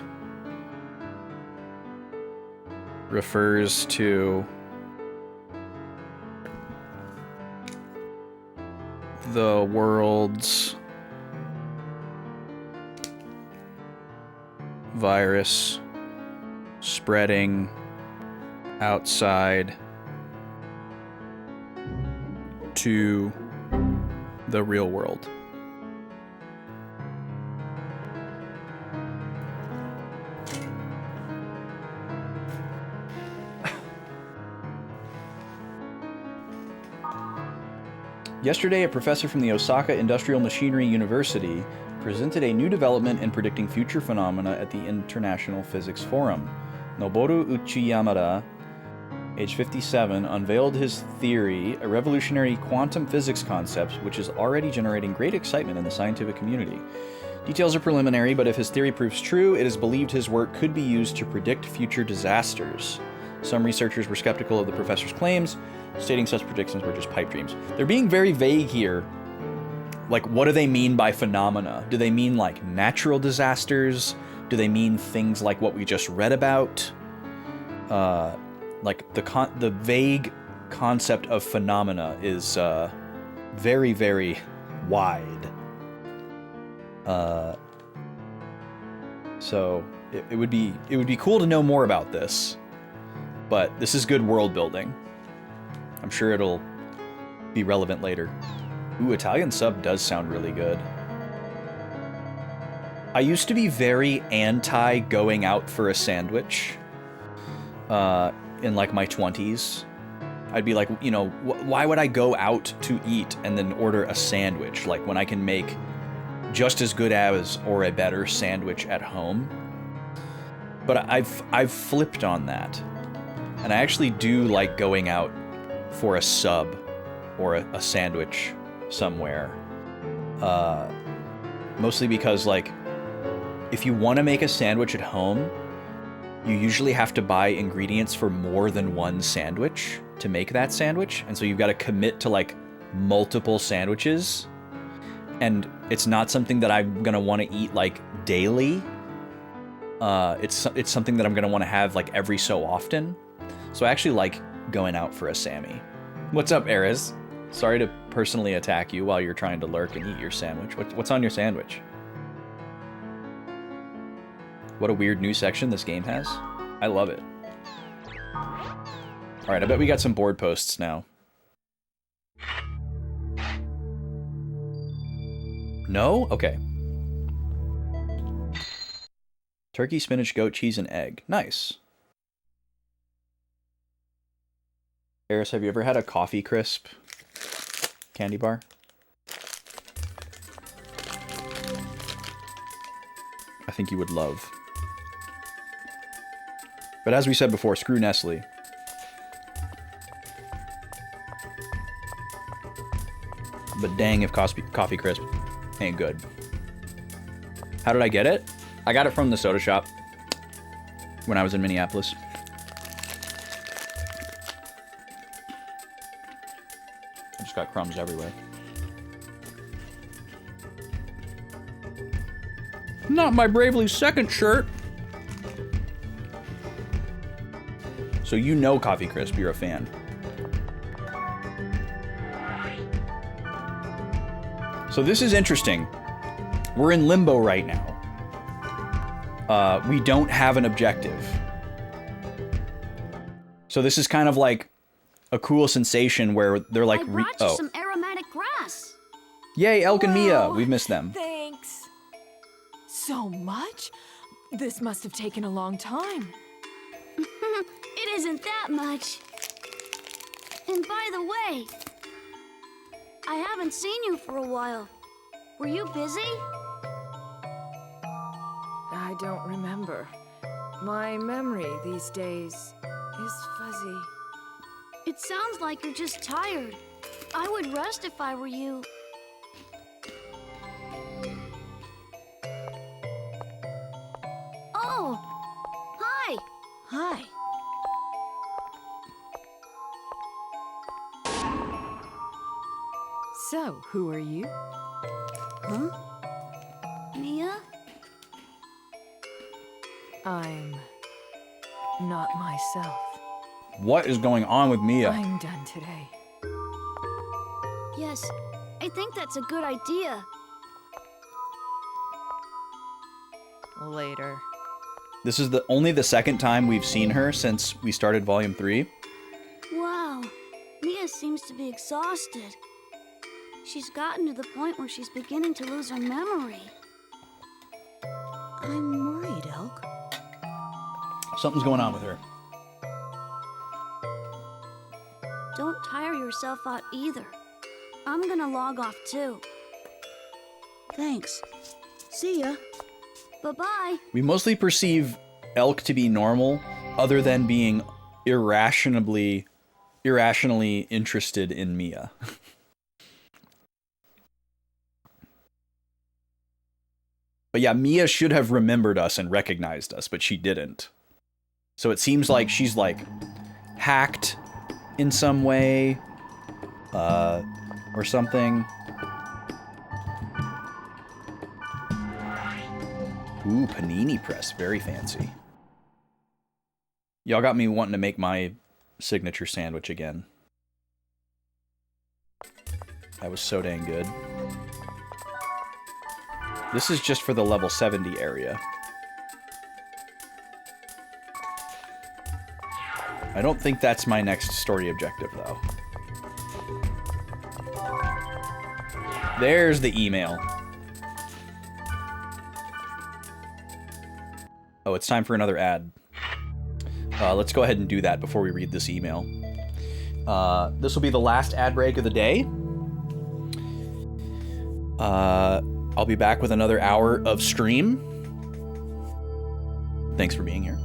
refers to the world's virus spreading outside to the real world. Yesterday, a professor from the Osaka Industrial Machinery University presented a new development in predicting future phenomena at the International Physics Forum. Noboru Uchiyamada, age 57, unveiled his theory, a revolutionary quantum physics concept which is already generating great excitement in the scientific community. Details are preliminary, but if his theory proves true, it is believed his work could be used to predict future disasters. Some researchers were skeptical of the professor's claims, stating such predictions were just pipe dreams. They're being very vague here. Like, what do they mean by phenomena? Do they mean, like, natural disasters? Do they mean things like what we just read about? Like, the vague concept of phenomena is very, very wide. So it would be cool to know more about this. But this is good world building. I'm sure it'll be relevant later. Ooh, Italian sub does sound really good. I used to be very anti going out for a sandwich in like my 20s. I'd be like, you know, why would I go out to eat and then order a sandwich? Like when I can make just as good as or a better sandwich at home. But I've flipped on that. And I actually do like going out for a sub or a sandwich somewhere. Mostly because, like, if you want to make a sandwich at home, you usually have to buy ingredients for more than one sandwich to make that sandwich. And so you've got to commit to, like, multiple sandwiches. And it's not something that I'm going to want to eat, like, daily. It's something that I'm going to want to have, like, every so often. So I actually like going out for a Sammy. What's up, Erez? Sorry to personally attack you while you're trying to lurk and eat your sandwich. What's on your sandwich? What a weird new section this game has. I love it. Alright, I bet we got some board posts now. No? Okay. Turkey, spinach, goat, cheese, and egg. Nice. Eris, have you ever had a coffee crisp candy bar? I think you would love. But as we said before, screw Nestle. But dang if coffee crisp ain't good. How did I get it? I got it from the soda shop when I was in Minneapolis. I just got crumbs everywhere. Not my Bravely Second shirt. So you know Coffee Crisp, you're a fan. So this is interesting. We're in limbo right now. We don't have an objective. So this is kind of like a cool sensation where they're like, I brought you some aromatic grass. Yay, Elk and Mia. We've missed them. Thanks. So much? This must have taken a long time. It isn't that much. And by the way, I haven't seen you for a while. Were you busy? I don't remember. My memory these days is fuzzy. It sounds like you're just tired. I would rest if I were you. Oh! Hi! Hi. So, who are you? Huh? Mia? I'm not myself. What is going on with Mia? I'm done today. Yes, I think that's a good idea. Later. This is only the second time we've seen her since we started Volume 3. Wow, Mia seems to be exhausted. She's gotten to the point where she's beginning to lose her memory. I'm worried, Elk. Something's going on with her. Don't tire yourself out either. I'm gonna log off too. Thanks. See ya. Bye-bye. We mostly perceive Elk to be normal, other than being irrationally interested in Mia. But yeah, Mia should have remembered us and recognized us, but she didn't. So it seems like she's like hacked in some way, or something. Ooh, panini press, very fancy. Y'all got me wanting to make my signature sandwich again. That was so dang good. This is just for the level 70 area. I don't think that's my next story objective, though. There's the email. Oh, it's time for another ad. Let's go ahead and do that before we read this email. This will be the last ad break of the day. I'll be back with another hour of stream. Thanks for being here.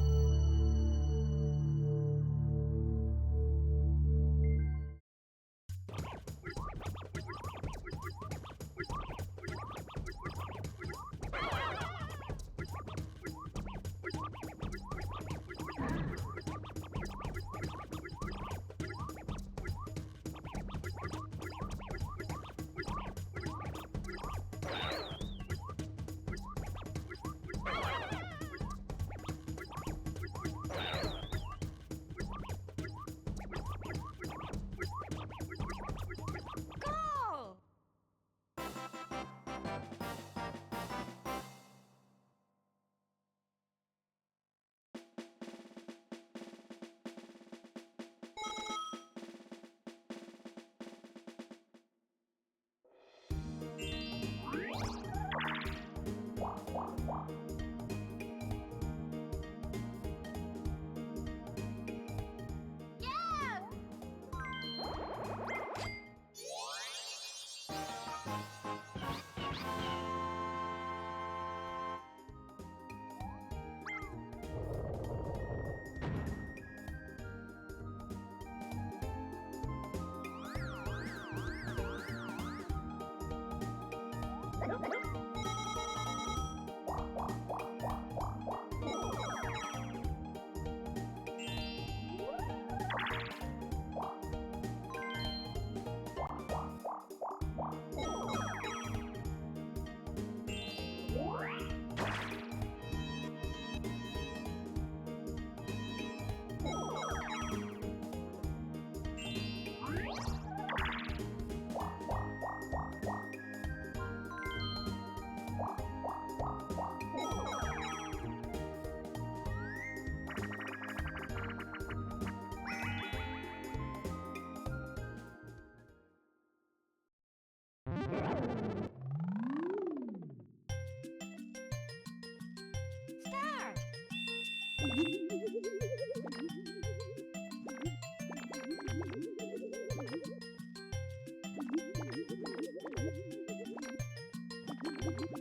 Finish!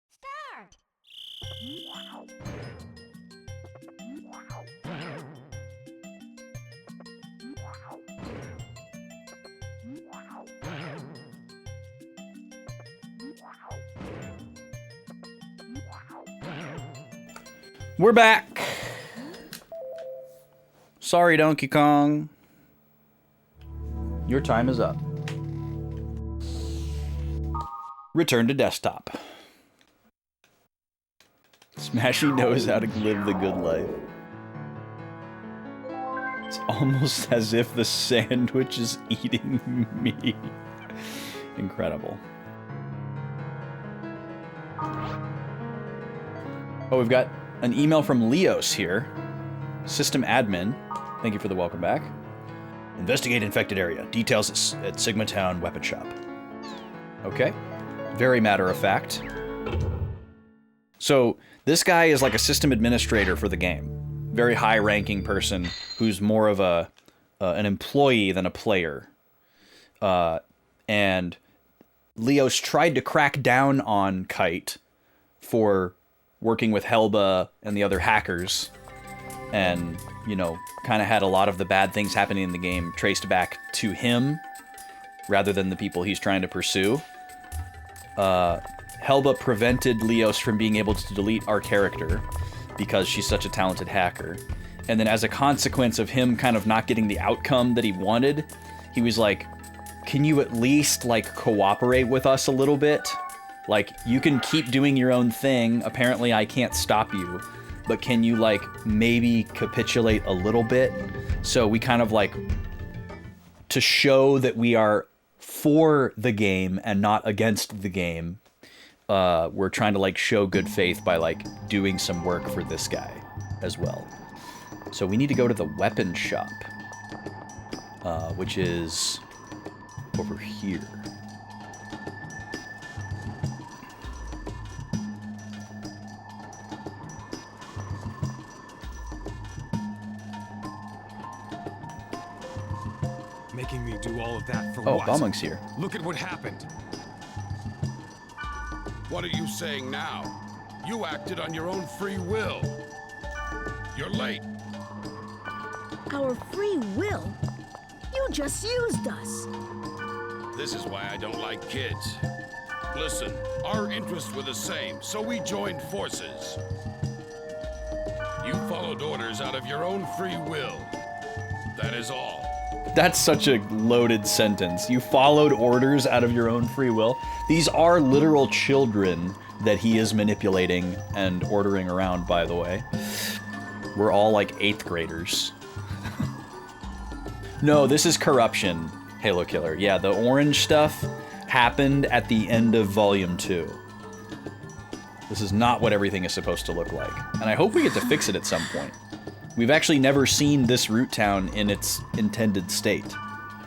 Start! We're back. Sorry, Donkey Kong. Your time is up. Return to desktop. Smashy knows how to live the good life. It's almost as if the sandwich is eating me. Incredible. Oh, we've got an email from Leos here. System admin. Thank you for the welcome back. Investigate infected area. Details at Sigma Town Weapon Shop. Okay. Very matter of fact. So, this guy is like a system administrator for the game. Very high-ranking person who's more of an employee than a player. And Leos tried to crack down on Kite for working with Helba and the other hackers. And, you know, kind of had a lot of the bad things happening in the game traced back to him rather than the people he's trying to pursue. Helba prevented Leos from being able to delete our character because she's such a talented hacker. And then as a consequence of him kind of not getting the outcome that he wanted, he was like, can you at least, like, cooperate with us a little bit? Like, you can keep doing your own thing. Apparently I can't stop you. But can you, like, maybe capitulate a little bit? So we kind of, like, to show that we are for the game and not against the game, we're trying to, like, show good faith by, like, doing some work for this guy as well. So we need to go to the weapon shop, which is over here. Making me do all of that for Oh, what? Balmung's here. Look at what happened. What are you saying now? You acted on your own free will. You're late. Our free will? You just used us. This is why I don't like kids. Listen, our interests were the same, so we joined forces. You followed orders out of your own free will. That is all. That's such a loaded sentence. You followed orders out of your own free will. These are literal children that he is manipulating and ordering around, by the way. We're all like 8th graders. No, this is corruption, Halo Killer. Yeah, the orange stuff happened at the end of Volume 2. This is not what everything is supposed to look like. And I hope we get to fix it at some point. We've actually never seen this root town in its intended state.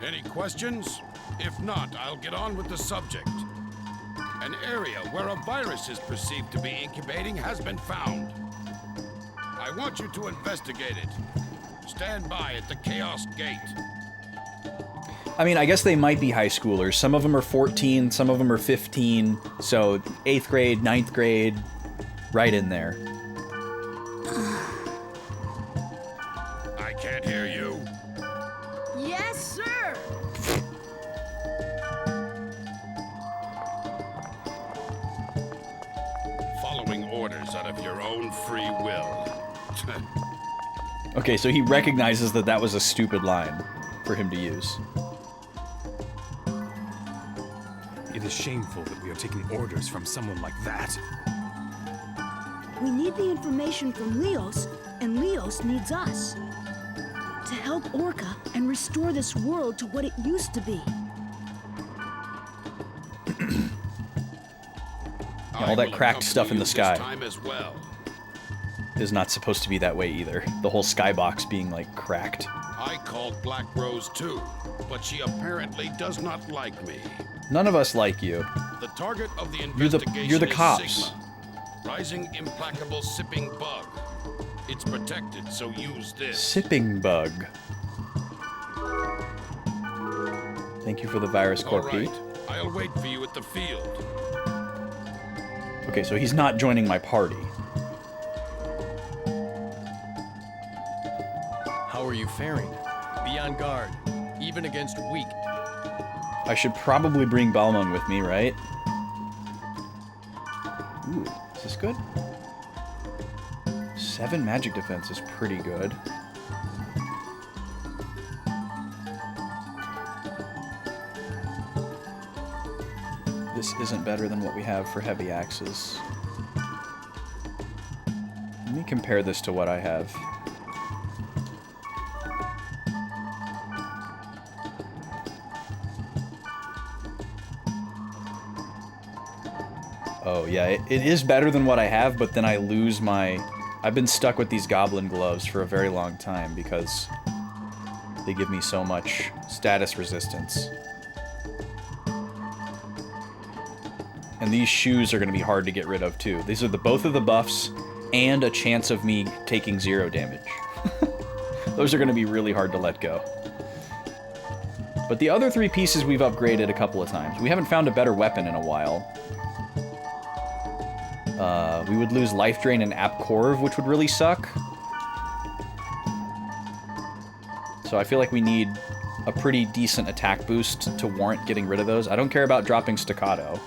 Any questions? If not, I'll get on with the subject. An area where a virus is perceived to be incubating has been found. I want you to investigate it. Stand by at the Chaos Gate. I mean, I guess they might be high schoolers. Some of them are 14, some of them are 15. So 8th grade, 9th grade, right in there. orders out of your own free will. Okay, so he recognizes that that was a stupid line for him to use. It is shameful that we are taking orders from someone like that. We need the information from Leos, and Leos needs us. To help Orca and restore this world to what it used to be. All that cracked stuff in the sky Time as well. is not supposed to be that way either. The whole skybox being, like, cracked. I called Black Rose too, but she apparently does not like me. None of us like you. The target of the You're investigation the is cops. Sigma, rising implacable sipping bug. It's protected, so use this. Sipping bug. Thank you for the virus core, All right, Pete. I'll wait for you at the field. Okay, so he's not joining my party. How are you faring? Be on guard, even against weak. I should probably bring Balmung with me, right? Ooh, is this good? 7 magic defense is pretty good. This isn't better than what we have for heavy axes. Let me compare this to what I have. Oh yeah, it is better than what I have, but then I lose my... I've been stuck with these goblin gloves for a very long time because they give me so much status resistance. And these shoes are going to be hard to get rid of too. These are both of the buffs and a chance of me taking 0 damage. Those are going to be really hard to let go. But the other 3 pieces we've upgraded a couple of times. We haven't found a better weapon in a while. We would lose Life Drain and App Corv, which would really suck. So I feel like we need a pretty decent attack boost to warrant getting rid of those. I don't care about dropping Staccato.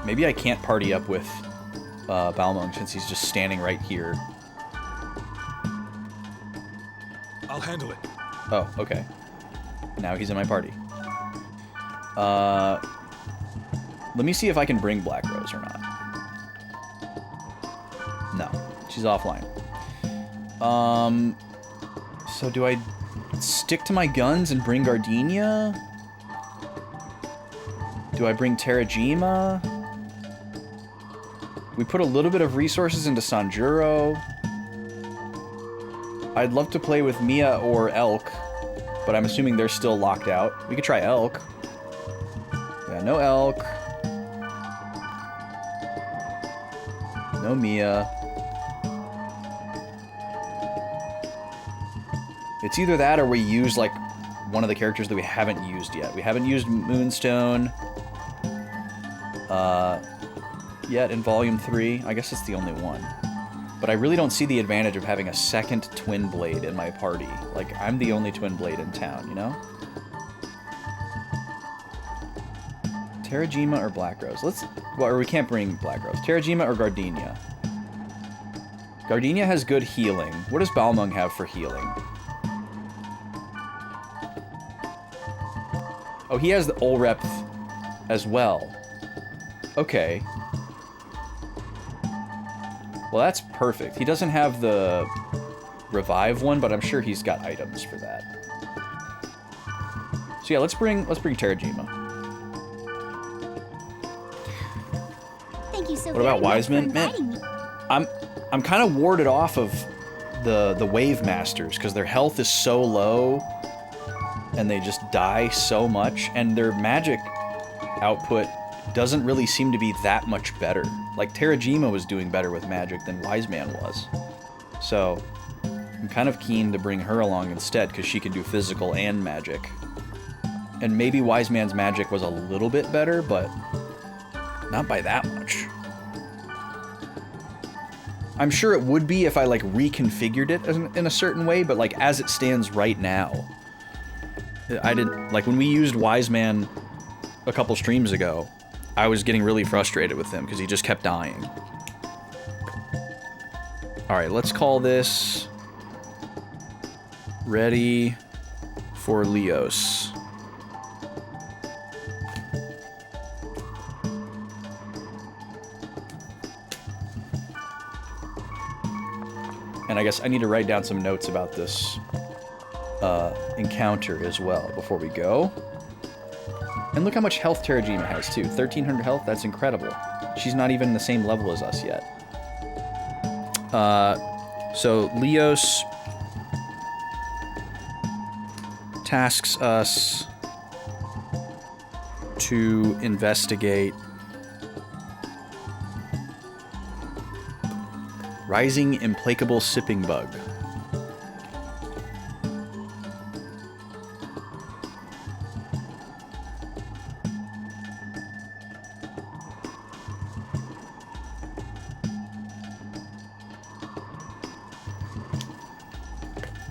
Maybe I can't party up with Balmung since he's just standing right here. I'll handle it. Oh, okay. Now he's in my party. Let me see if I can bring Black Rose or not. No, she's offline. So do I stick to my guns and bring Gardenia? Do I bring Terrajima? We put a little bit of resources into Sanjuro. I'd love to play with Mia or Elk, but I'm assuming they're still locked out. We could try Elk. Yeah, no Elk. No Mia. It's either that or we use, like, one of the characters that we haven't used yet. We haven't used Moonstone yet in Volume 3. I guess it's the only one. But I really don't see the advantage of having a second Twin Blade in my party. Like, I'm the only Twin Blade in town, you know? Terrajima or Black Rose? Let's... Well, or we can't bring Black Rose. Terrajima or Gardenia? Gardenia has good healing. What does Balmung have for healing? Oh, he has the Olrep as well. Okay. Well, that's perfect. He doesn't have the revive one, but I'm sure he's got items for that. So yeah, let's bring Terrajima. Thank you so What about very much for Wiseman? Man, inviting me. I'm kind of warded off of the Wave Masters because their health is so low and they just die so much, and their magic output doesn't really seem to be that much better. Like, Terrajima was doing better with magic than Wiseman was. So, I'm kind of keen to bring her along instead, because she can do physical and magic. And maybe Wiseman's magic was a little bit better, but not by that much. I'm sure it would be if I, like, reconfigured it in a certain way, but, like, as it stands right now, I didn't... Like, when we used Wiseman a couple streams ago, I was getting really frustrated with him because he just kept dying. Alright, let's call this Ready for Leos. And I guess I need to write down some notes about this encounter as well before we go. And look how much health Terajima has too. 1300 health, that's incredible. She's not even the same level as us yet. So Leos tasks us to investigate Rising Implacable Sipping Bug.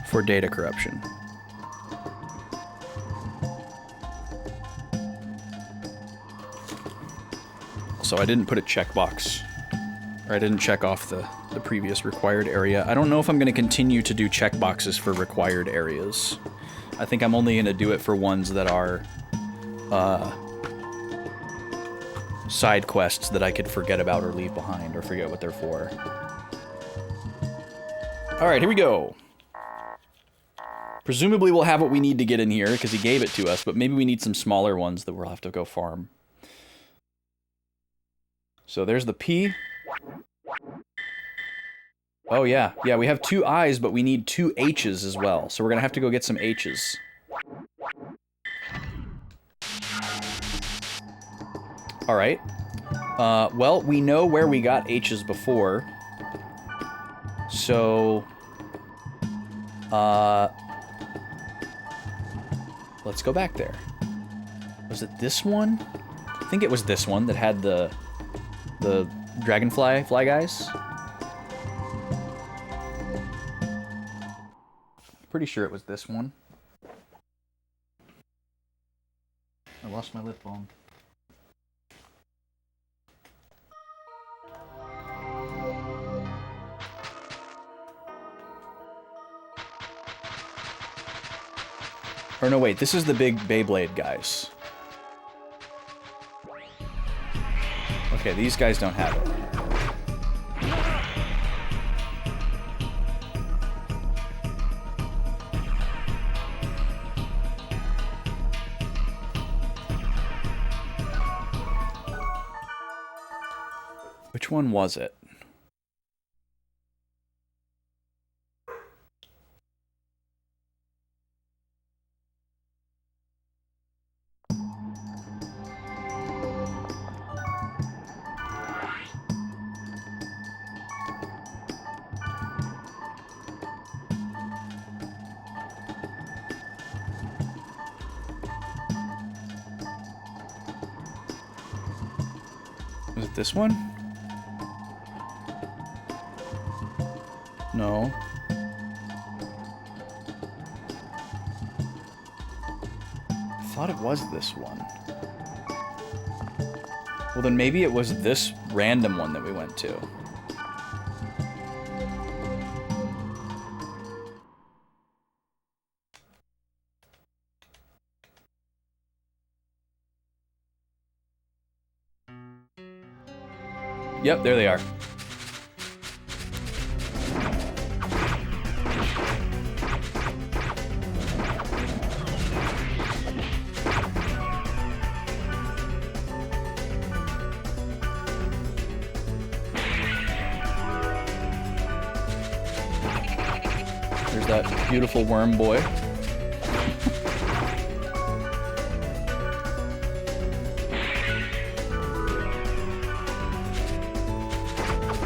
For data corruption. So I didn't put a checkbox, or I didn't check off the previous required area. I don't know if I'm going to continue to do checkboxes for required areas. I think I'm only going to do it for ones that are side quests that I could forget about or leave behind or forget what they're for. Alright, here we go. Presumably we'll have what we need to get in here, because he gave it to us, but maybe we need some smaller ones that we'll have to go farm. So there's the P. Oh yeah, yeah, we have 2 I's, but we need 2 H's as well, so we're gonna have to go get some H's. Alright. Well, we know where we got H's before. So... let's go back there. Was it this one? I think it was this one that had the dragonfly fly guys. Pretty sure it was this one. I lost my lip balm. Or no, wait, this is the big Beyblade guys. Okay, these guys don't have it. Which one was it? Was it this one? No. I thought it was this one. Well, then maybe it was this random one that we went to. Yep, there they are. There's that beautiful worm boy.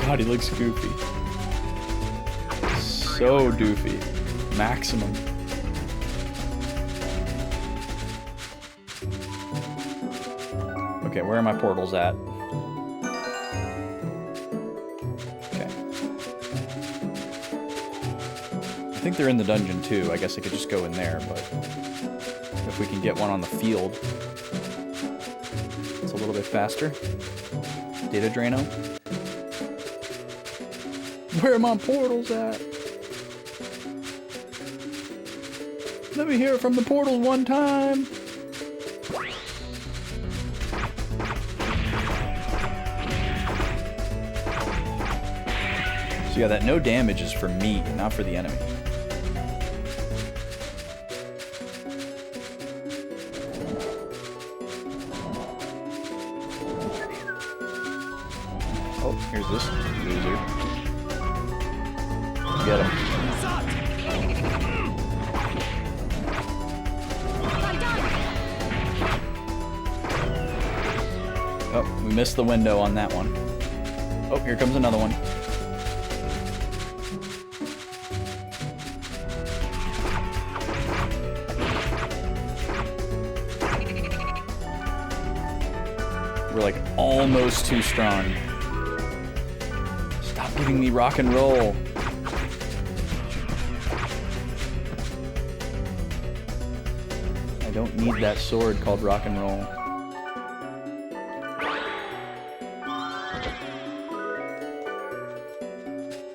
God, he looks goofy. So doofy. Maximum. Okay, where are my portals at? Okay. I think they're in the dungeon too. I guess I could just go in there, but if we can get one on the field. It's a little bit faster. Data Drano. Where are my portals at? Let me hear it from the portals one time. So yeah, that no damage is for me, not for the enemy. Oh, here's this loser. Get him. Oh, we missed the window on that one. Oh, here comes another one. We're like almost too strong. Stop giving me rock and roll. I don't need that sword called rock and roll.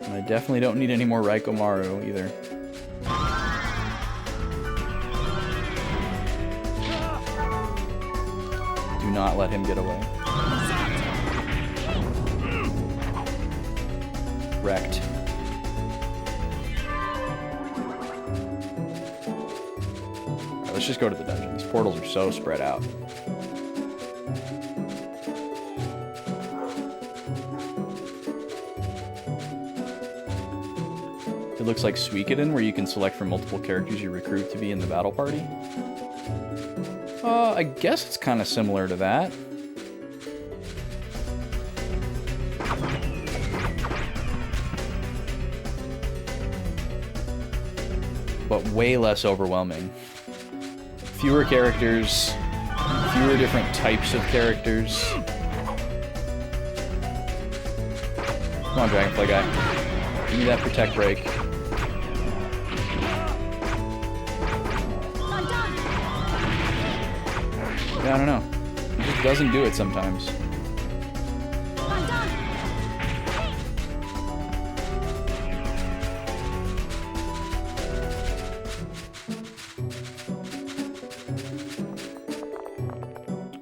And I definitely don't need any more Raikomaru either. Do not let him get away. Wrecked. Alright, let's just go to the dungeon. These portals are so spread out. It looks like Suikoden, where you can select from multiple characters you recruit to be in the battle party. I guess it's kind of similar to that. But way less overwhelming. Fewer characters, fewer different types of characters. Come on, Dragonfly guy. Give me that protect break. Yeah, I don't know. It just doesn't do it sometimes.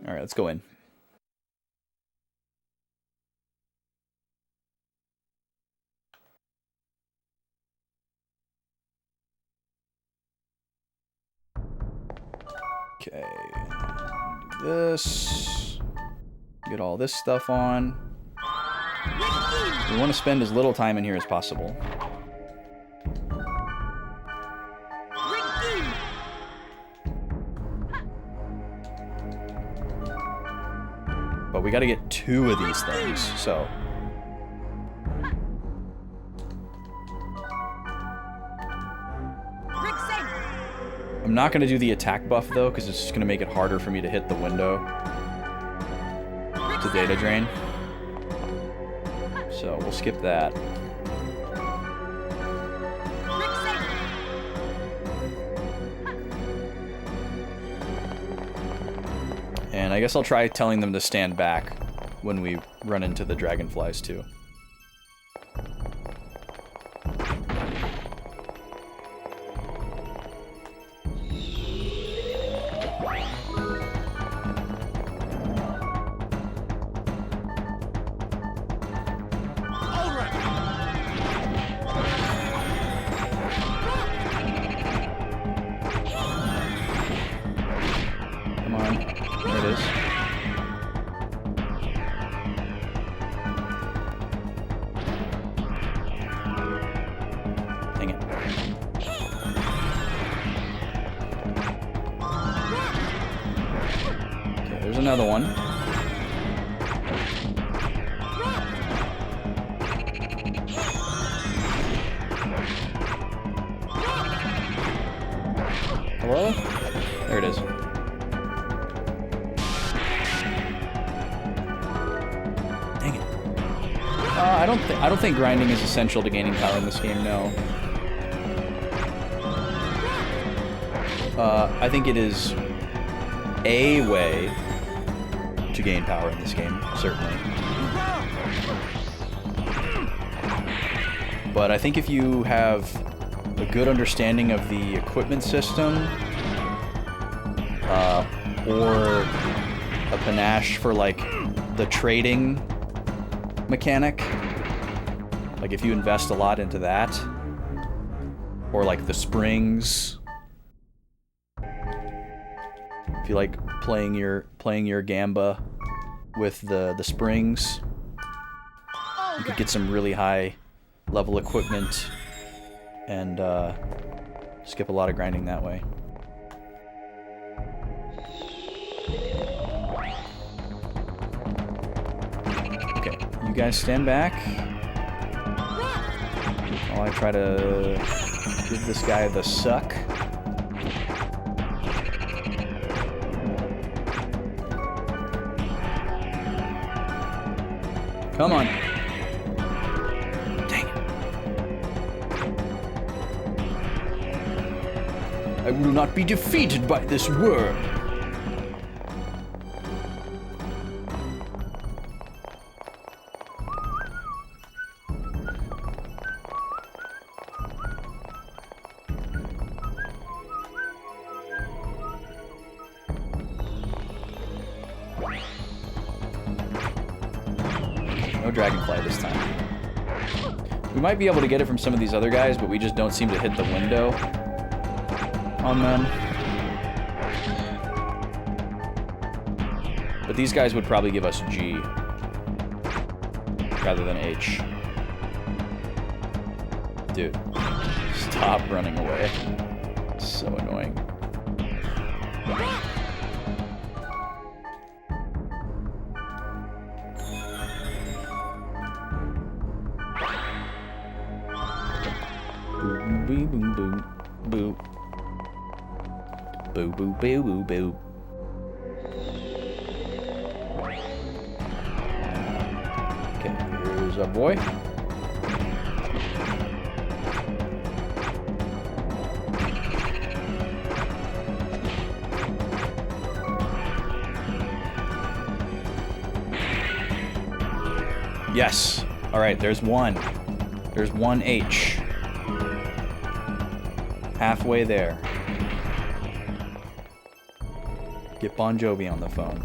Alright, let's go in. Okay. Do this. Get all this stuff on. We want to spend as little time in here as possible. But we got to get 2 of these things, so. I'm not going to do the attack buff, though, because it's just going to make it harder for me to hit the window to data drain. So we'll skip that. And I guess I'll try telling them to stand back when we run into the dragonflies, too. Another one. Hello? There it is. Dang it. I don't think grinding is essential to gaining power in this game, no. I think it is a way to gain power in this game, certainly. But I think if you have a good understanding of the equipment system, or a panache for like the trading mechanic, like if you invest a lot into that, or like the springs, if you like playing your gamba with the springs, you could get some really high level equipment and skip a lot of grinding that way. Okay, you guys stand back while I try to give this guy the suck. Come on. Dang it. I will not be defeated by this worm. No dragonfly this time. We might be able to get it from some of these other guys, but we just don't seem to hit the window on them. But these guys would probably give us G rather than H. Dude, stop running away. It's so annoying. Boo boo boo boo. Boo boo boo boo boo. Okay, here's our boy. Yes. All right, there's one. There's one H. Halfway there. Get Bon Jovi on the phone.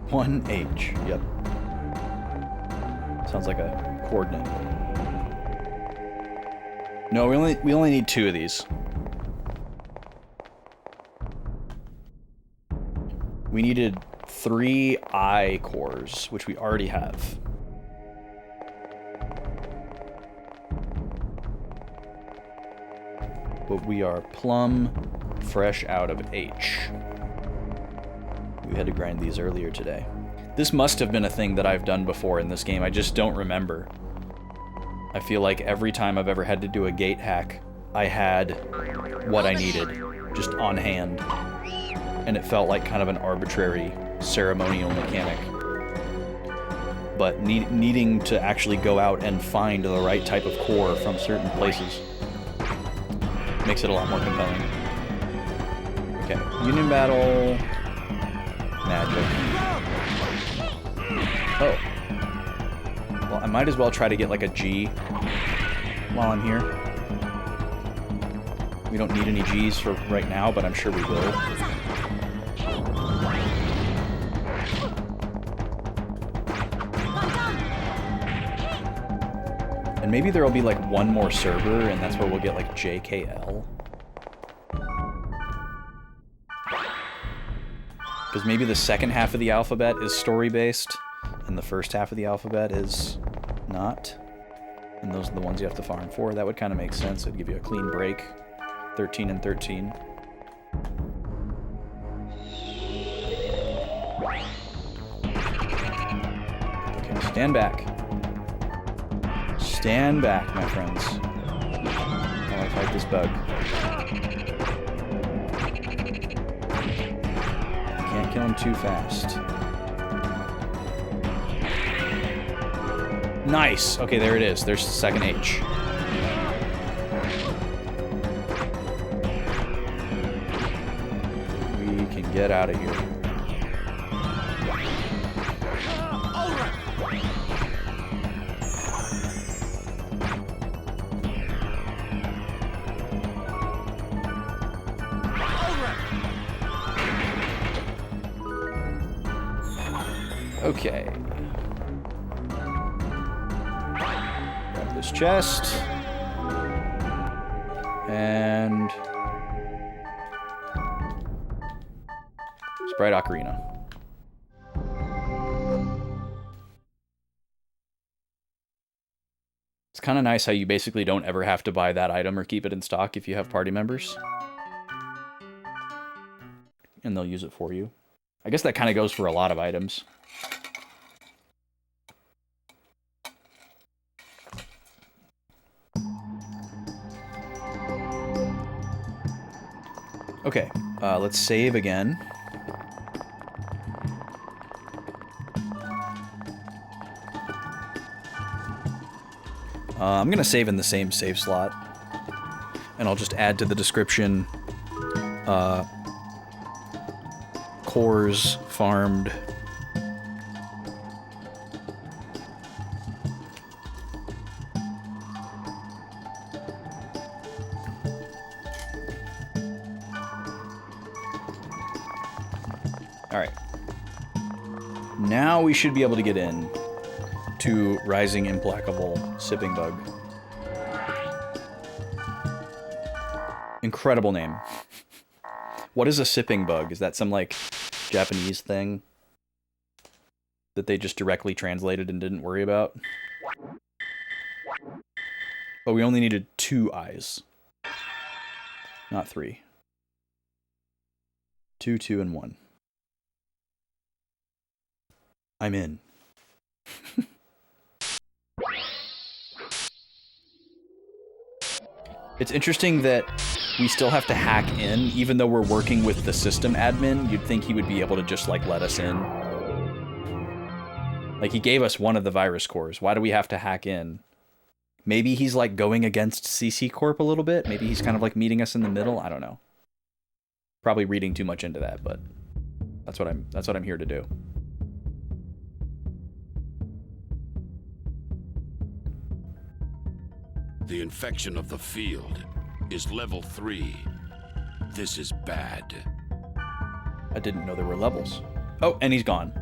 One H. Yep. Sounds like a coordinate. No, we only need 2 of these. We needed 3 I cores, which we already have. But we are plumb fresh out of H. We had to grind these earlier today. This must have been a thing that I've done before in this game. I just don't remember. I feel like every time I've ever had to do a gate hack, I had what I needed just on hand. And it felt like kind of an arbitrary ceremonial mechanic. But needing to actually go out and find the right type of core from certain places makes it a lot more compelling. Okay, Union Battle... Magic. Oh. Well, I might as well try to get like a G while I'm here. We don't need any Gs for right now, but I'm sure we will. And maybe there will be like one more server, and that's where we'll get like JKL. Because maybe the second half of the alphabet is story-based, and the first half of the alphabet is not. And those are the ones you have to farm for. That would kind of make sense. It'd give you a clean break. 13 and 13. Okay, stand back. Stand back, my friends, while I fight this bug. Can't kill him too fast. Nice! Okay, there it is. There's the second H. can get out of here. Okay. Grab this chest. And Sprite Ocarina. It's kind of nice how you basically don't ever have to buy that item or keep it in stock if you have party members. And they'll use it for you. I guess that kind of goes for a lot of items. Okay, let's save again. I'm gonna save in the same save slot, and I'll just add to the description cores farmed. Alright. Now we should be able to get in to Rising Implacable Sipping Bug. Incredible name. What is a sipping bug? Is that some, like, Japanese thing that they just directly translated and didn't worry about? Oh, we only needed 2 eyes. Not 3. 2, 2, and 1. I'm in. It's interesting that we still have to hack in, even though we're working with the system admin. You'd think he would be able to just, like, let us in. Like, he gave us one of the virus cores. Why do we have to hack in? Maybe he's, like, going against CC Corp a little bit? Maybe he's kind of, like, meeting us in the middle? I don't know. Probably reading too much into that, but that's what I'm here to do. The infection of the field is level 3. This is bad. I didn't know there were levels. Oh, and he's gone.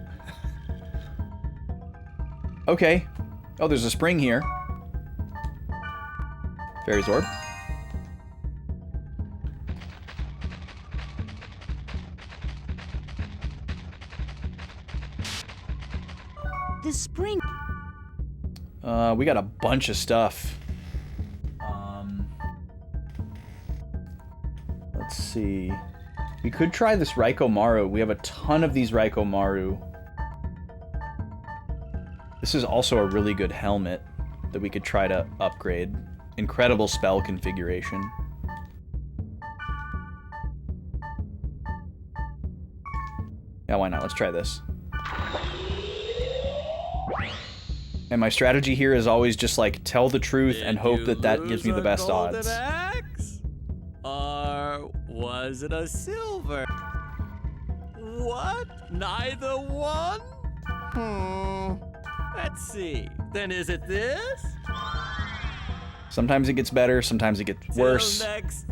Okay. Oh, there's a spring here. Fairy Orb. This spring. We got a bunch of stuff. Let's see. We could try this Raikomaru. We have a ton of these Raikomaru. This is also a really good helmet that we could try to upgrade. Incredible spell configuration. Yeah, why not? Let's try this. And my strategy here is always just, like, tell the truth and hope that that gives me the best odds. Axe? Or was it a silver? What? Neither one? Let's see. Then is it this? Sometimes it gets better, sometimes it gets worse. Till next.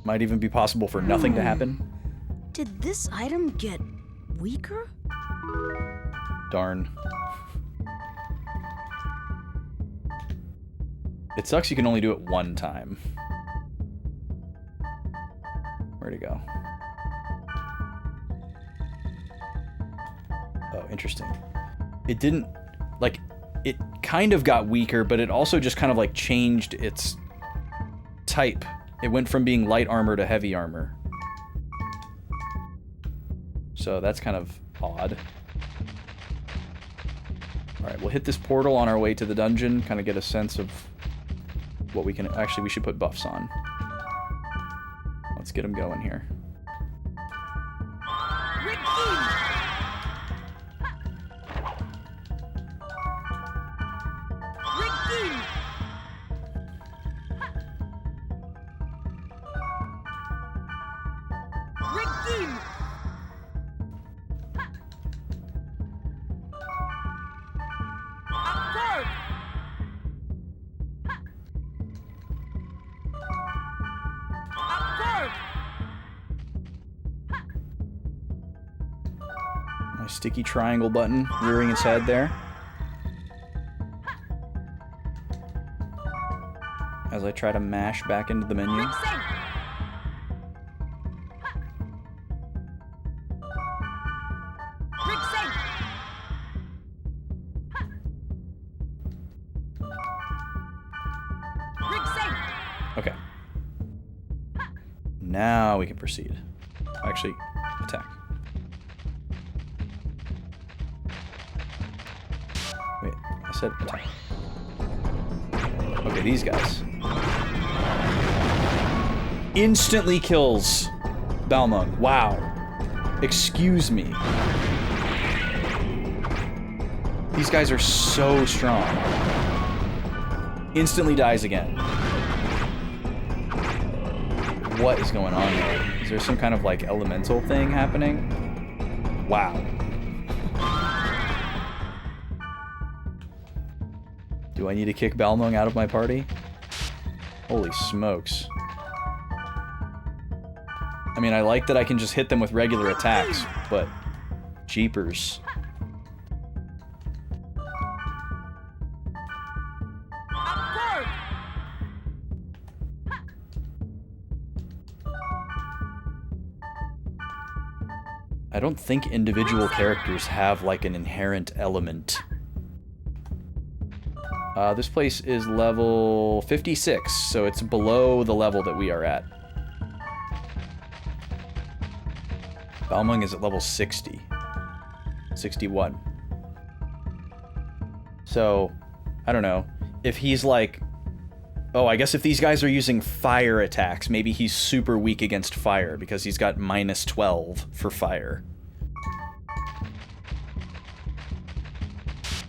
Might even be possible for nothing to happen. Did this item get weaker? Darn. It sucks you can only do it one time. Where'd it go? Oh, interesting. It didn't, like, it kind of got weaker, but it also just kind of, like, changed its type. It went from being light armor to heavy armor. So that's kind of odd. Alright, we'll hit this portal on our way to the dungeon, kind of get a sense of what we can... Actually, we should put buffs on. Let's get them going here. Sticky triangle button rearing its head there. As I try to mash back into the menu. Okay. Now we can proceed. Actually, attack. Wait, I said attack. Okay, these guys. Instantly kills Balmung. Wow. Excuse me. These guys are so strong. Instantly dies again. What is going on there? Is there some kind of like elemental thing happening? Wow. Do I need to kick Balmung out of my party? Holy smokes. I mean, I like that I can just hit them with regular attacks, but jeepers. I don't think individual characters have like an inherent element. This place is level 56, so it's below the level that we are at. Balmung is at level 60. 61. So, I don't know. If he's like... Oh, I guess if these guys are using fire attacks, maybe he's super weak against fire because he's got minus 12 for fire.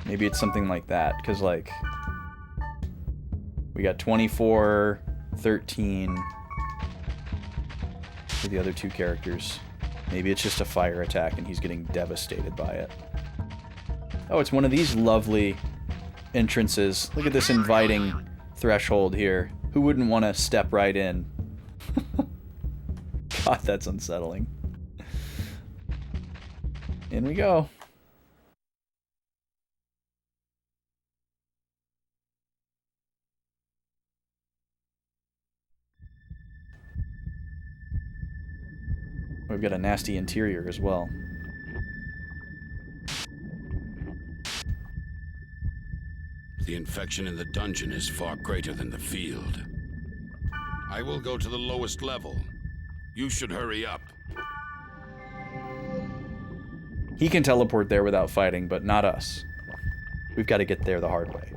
Maybe it's something like that, because like... We got 24, 13 for the other two characters. Maybe it's just a fire attack and he's getting devastated by it. Oh, it's one of these lovely entrances. Look at this inviting threshold here. Who wouldn't want to step right in? God, that's unsettling. In we go. We've got a nasty interior as well. The infection in the dungeon is far greater than the field. I will go to the lowest level. You should hurry up. He can teleport there without fighting, but not us. We've got to get there the hard way.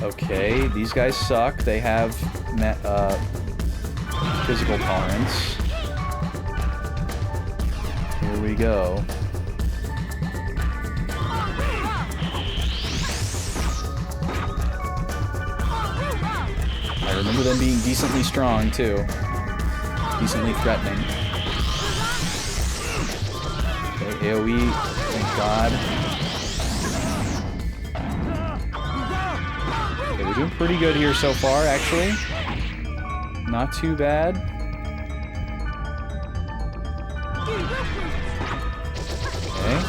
Okay, these guys suck. They have physical tolerance. Here we go. I remember them being decently strong, too. Decently threatening. Okay, AoE, thank God. Okay, we're doing pretty good here so far, actually. Not too bad. Okay.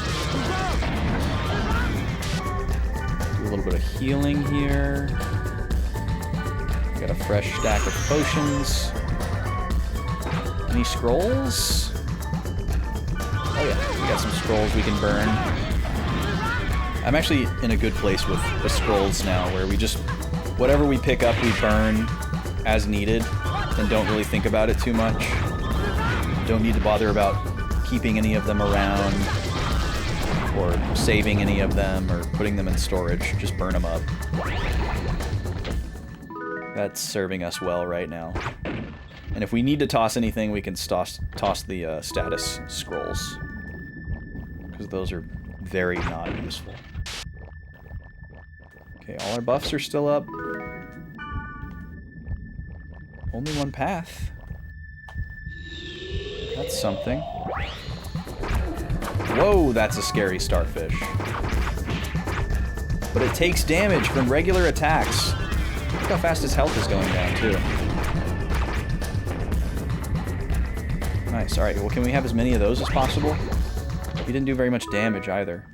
Do a little bit of healing here. Got a fresh stack of potions. Any scrolls? Oh yeah, we got some scrolls we can burn. I'm actually in a good place with the scrolls now, where we just, whatever we pick up, we burn as needed, and don't really think about it too much. Don't need to bother about keeping any of them around, or saving any of them, or putting them in storage. Just burn them up. That's serving us well right now. And if we need to toss anything, we can toss the status scrolls, because those are very not useful. Okay, all our buffs are still up. Only one path. That's something. Whoa, that's a scary starfish. But it takes damage from regular attacks. Look how fast his health is going down, too. Nice. Alright, well, can we have as many of those as possible? He didn't do very much damage either.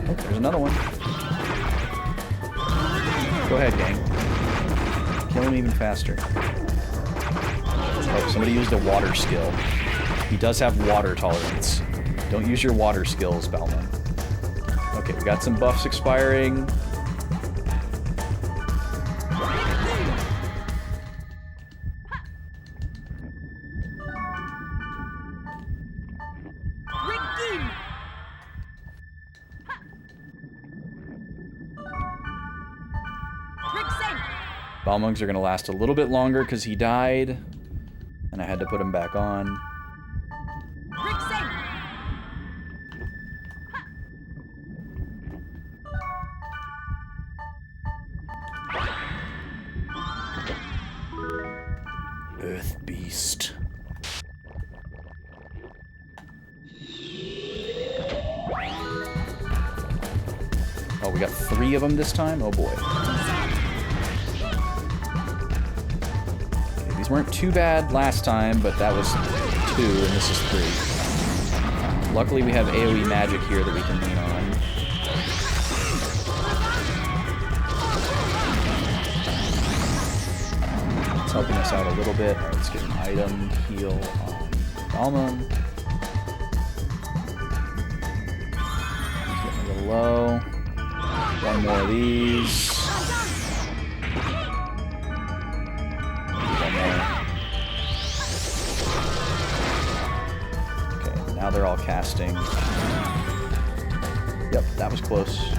Oh, there's another one. Go ahead, gang. Kill him even faster. Oh, somebody used a water skill. He does have water tolerance. Don't use your water skills, Balmung. Okay, we got some buffs expiring. Balmungs are going to last a little bit longer because he died, and I had to put him back on. Earth Beast. Oh, we got 3 of them this time? Oh boy. Okay, these weren't too bad last time, but that was 2 and this is 3. Luckily we have AoE magic here that we can lean on. It's helping us out a little bit. Alright, let's get an item heal on Balmung. He's getting a little low. 1 more of these. 1 more. Okay, now they're all casting. Yep, that was close.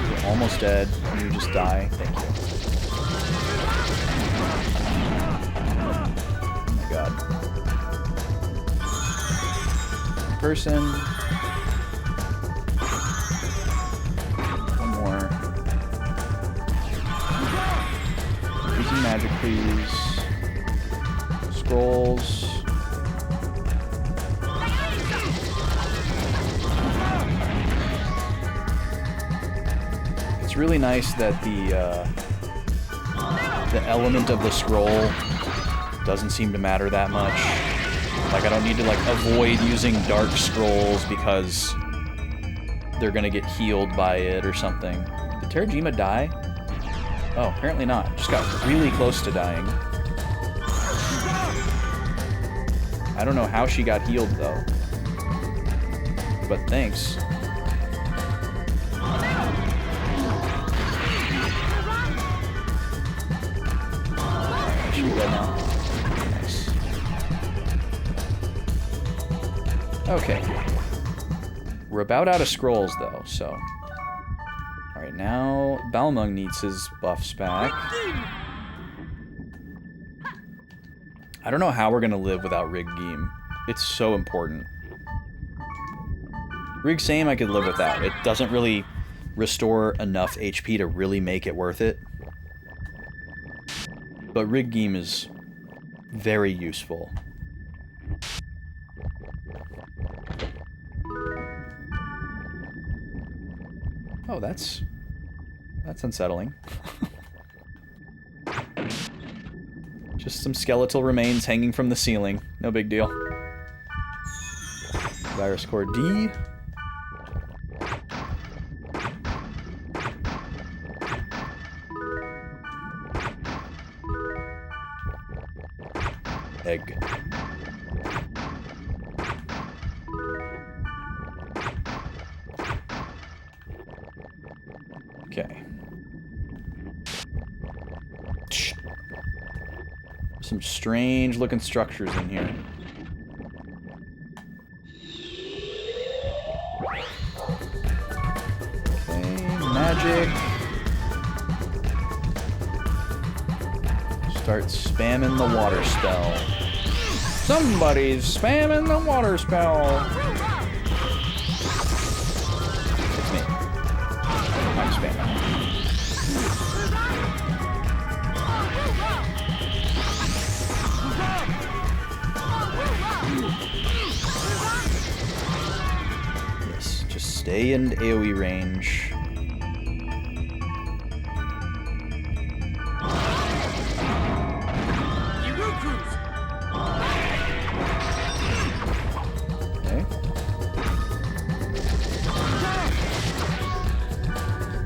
You're almost dead. You just die. Thank you. Oh my god. Person. 1 more. Using magic, please. Scrolls. It's really nice that the element of the scroll doesn't seem to matter that much. Like, I don't need to, like, avoid using dark scrolls because they're gonna get healed by it or something. Did Terajima die? Oh, apparently not. Just got really close to dying. I don't know how she got healed, though. But thanks. Is she dead now? Nice. Okay. We're about out of scrolls, though, so... Alright, now Balmung needs his buffs back. I don't know how we're gonna live without Rig Geem. It's so important. Rig Same I could live without. It doesn't really restore enough HP to really make it worth it. But Rig Geem is very useful. Oh, that's unsettling. Just some skeletal remains hanging from the ceiling. No big deal. Virus Core D. Egg. Okay. Some strange looking structures in here. Okay, magic. Start spamming the water spell. Somebody's spamming the water spell. It's me. I'm spamming. Stay in AoE range. Okay.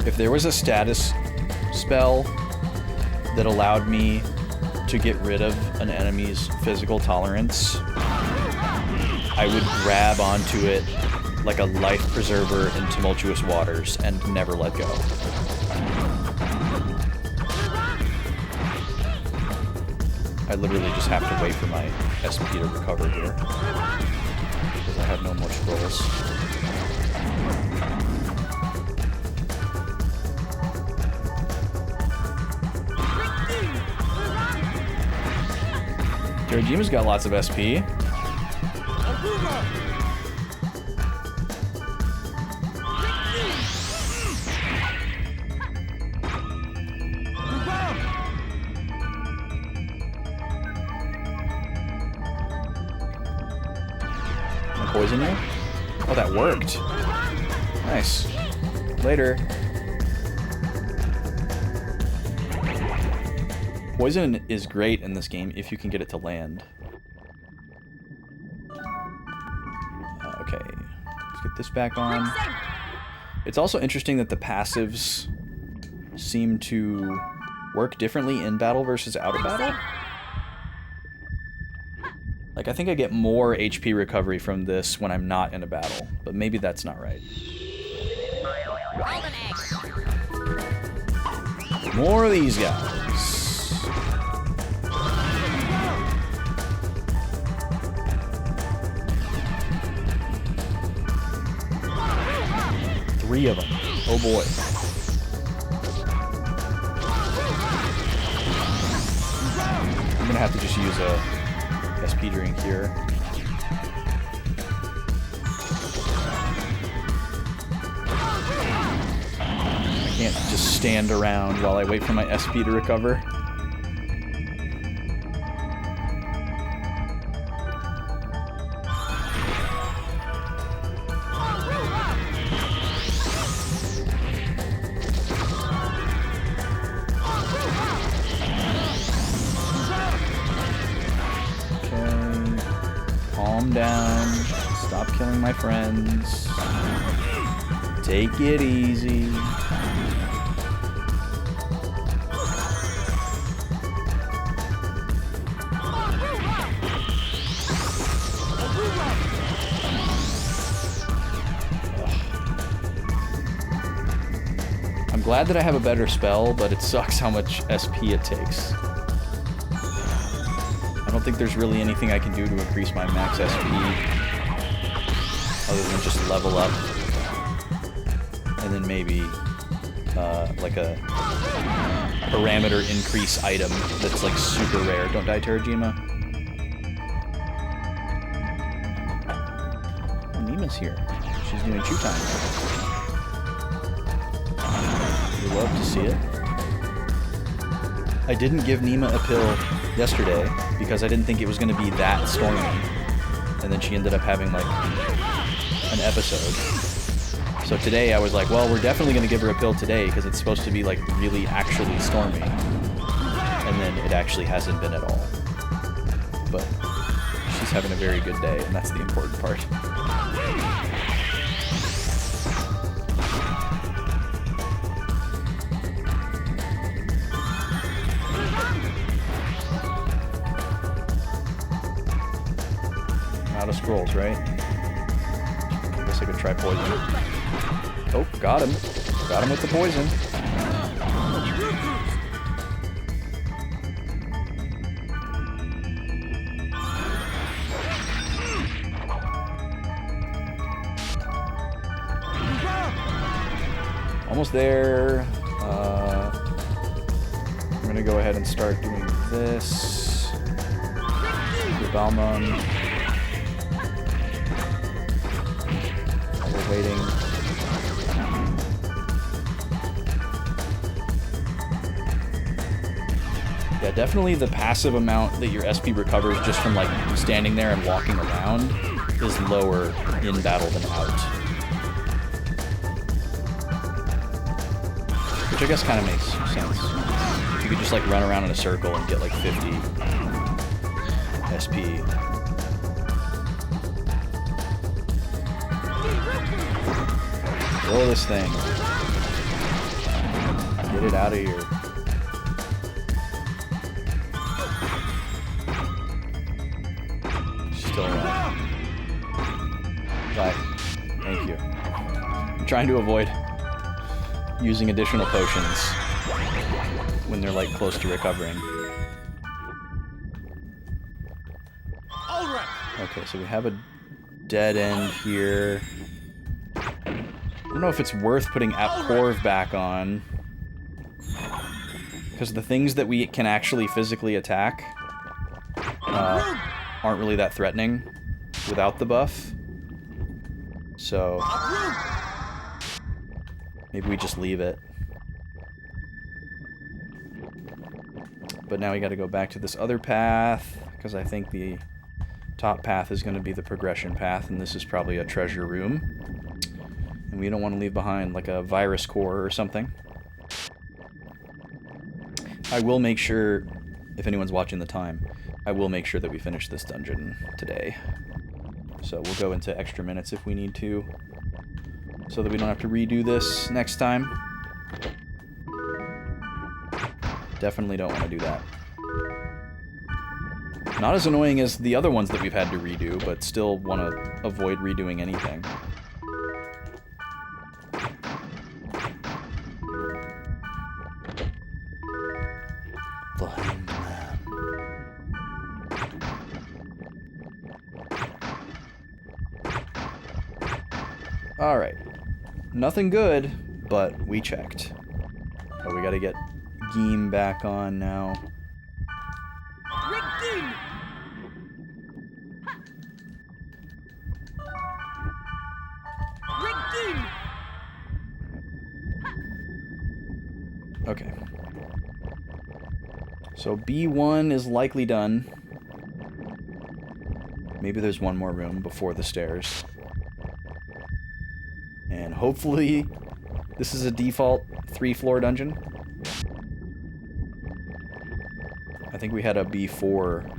If there was a status spell that allowed me to get rid of an enemy's physical tolerance, I would grab onto it like a life preserver in tumultuous waters and never let go. I literally just have to wait for my SP to recover here, because I have no more scrolls. Terajima's got lots of SP. Can I poison you? Oh, that worked. Nice. Later. Poison is great in this game if you can get it to land. Okay, let's get this back on. It's also interesting that the passives seem to work differently in battle versus out of battle. Like, I think I get more HP recovery from this when I'm not in a battle, but maybe that's not right. More of these guys. Three of them. Oh boy. I'm gonna have to just use a SP drink here. I can't just stand around while I wait for my SP to recover. Down. Stop killing my friends. Take it easy. I'm glad that I have a better spell, but it sucks how much SP it takes. I don't think there's really anything I can do to increase my max SP other than just level up, and then maybe like a parameter increase item that's like super rare. Don't die, Terajima. Oh, Nima's here. She's doing chew time. We love to see it. I didn't give Nima a pill yesterday because I didn't think it was going to be that stormy, and then she ended up having like an episode. So today I was like, well, we're definitely going to give her a pill today because it's supposed to be like really actually stormy, and then it actually hasn't been at all. But she's having a very good day, and that's the important part. Out of scrolls, right? I guess I could try poison. Oh, got him. Got him with the poison. Almost there. I'm gonna go ahead and start doing this. The Balmon. We're waiting. Yeah, definitely the passive amount that your SP recovers just from like standing there and walking around is lower in battle than out. Which I guess kind of makes sense. You could just like run around in a circle and get like 50 SP. Roll this thing. Get it out of here. Still around. Bye. Thank you. I'm trying to avoid using additional potions when they're like close to recovering. Okay, so we have a dead end here. I don't know if it's worth putting Outcorv back on, because the things that we can actually physically attack aren't really that threatening without the buff. So maybe we just leave it. But now we got to go back to this other path, because I think the top path is going to be the progression path, and this is probably a treasure room. And we don't want to leave behind like a virus core or something. I will make sure, if anyone's watching the time, I will make sure that we finish this dungeon today. So we'll go into extra minutes if we need to, so that we don't have to redo this next time. Definitely don't want to do that. Not as annoying as the other ones that we've had to redo, but still want to avoid redoing anything. The Hanged Man. Alright. Nothing good, but we checked. Oh, we gotta get Geem back on now. Okay. So B1 is likely done. Maybe there's one more room before the stairs. And hopefully this is a default 3-floor dungeon. I think we had a B4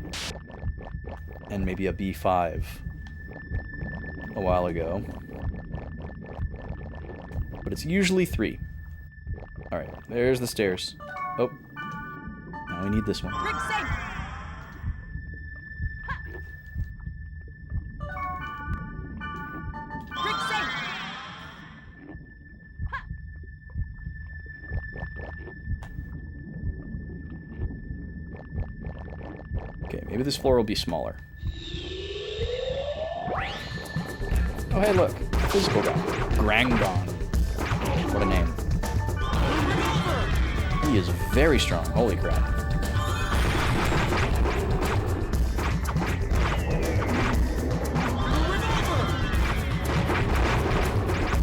and maybe a B5 a while ago. But it's usually 3. Alright, there's the stairs. Oh. Now we need this one. Okay, maybe this floor will be smaller. Oh, hey, look. Physical guy. Grangon. What a name. He is very strong. Holy crap.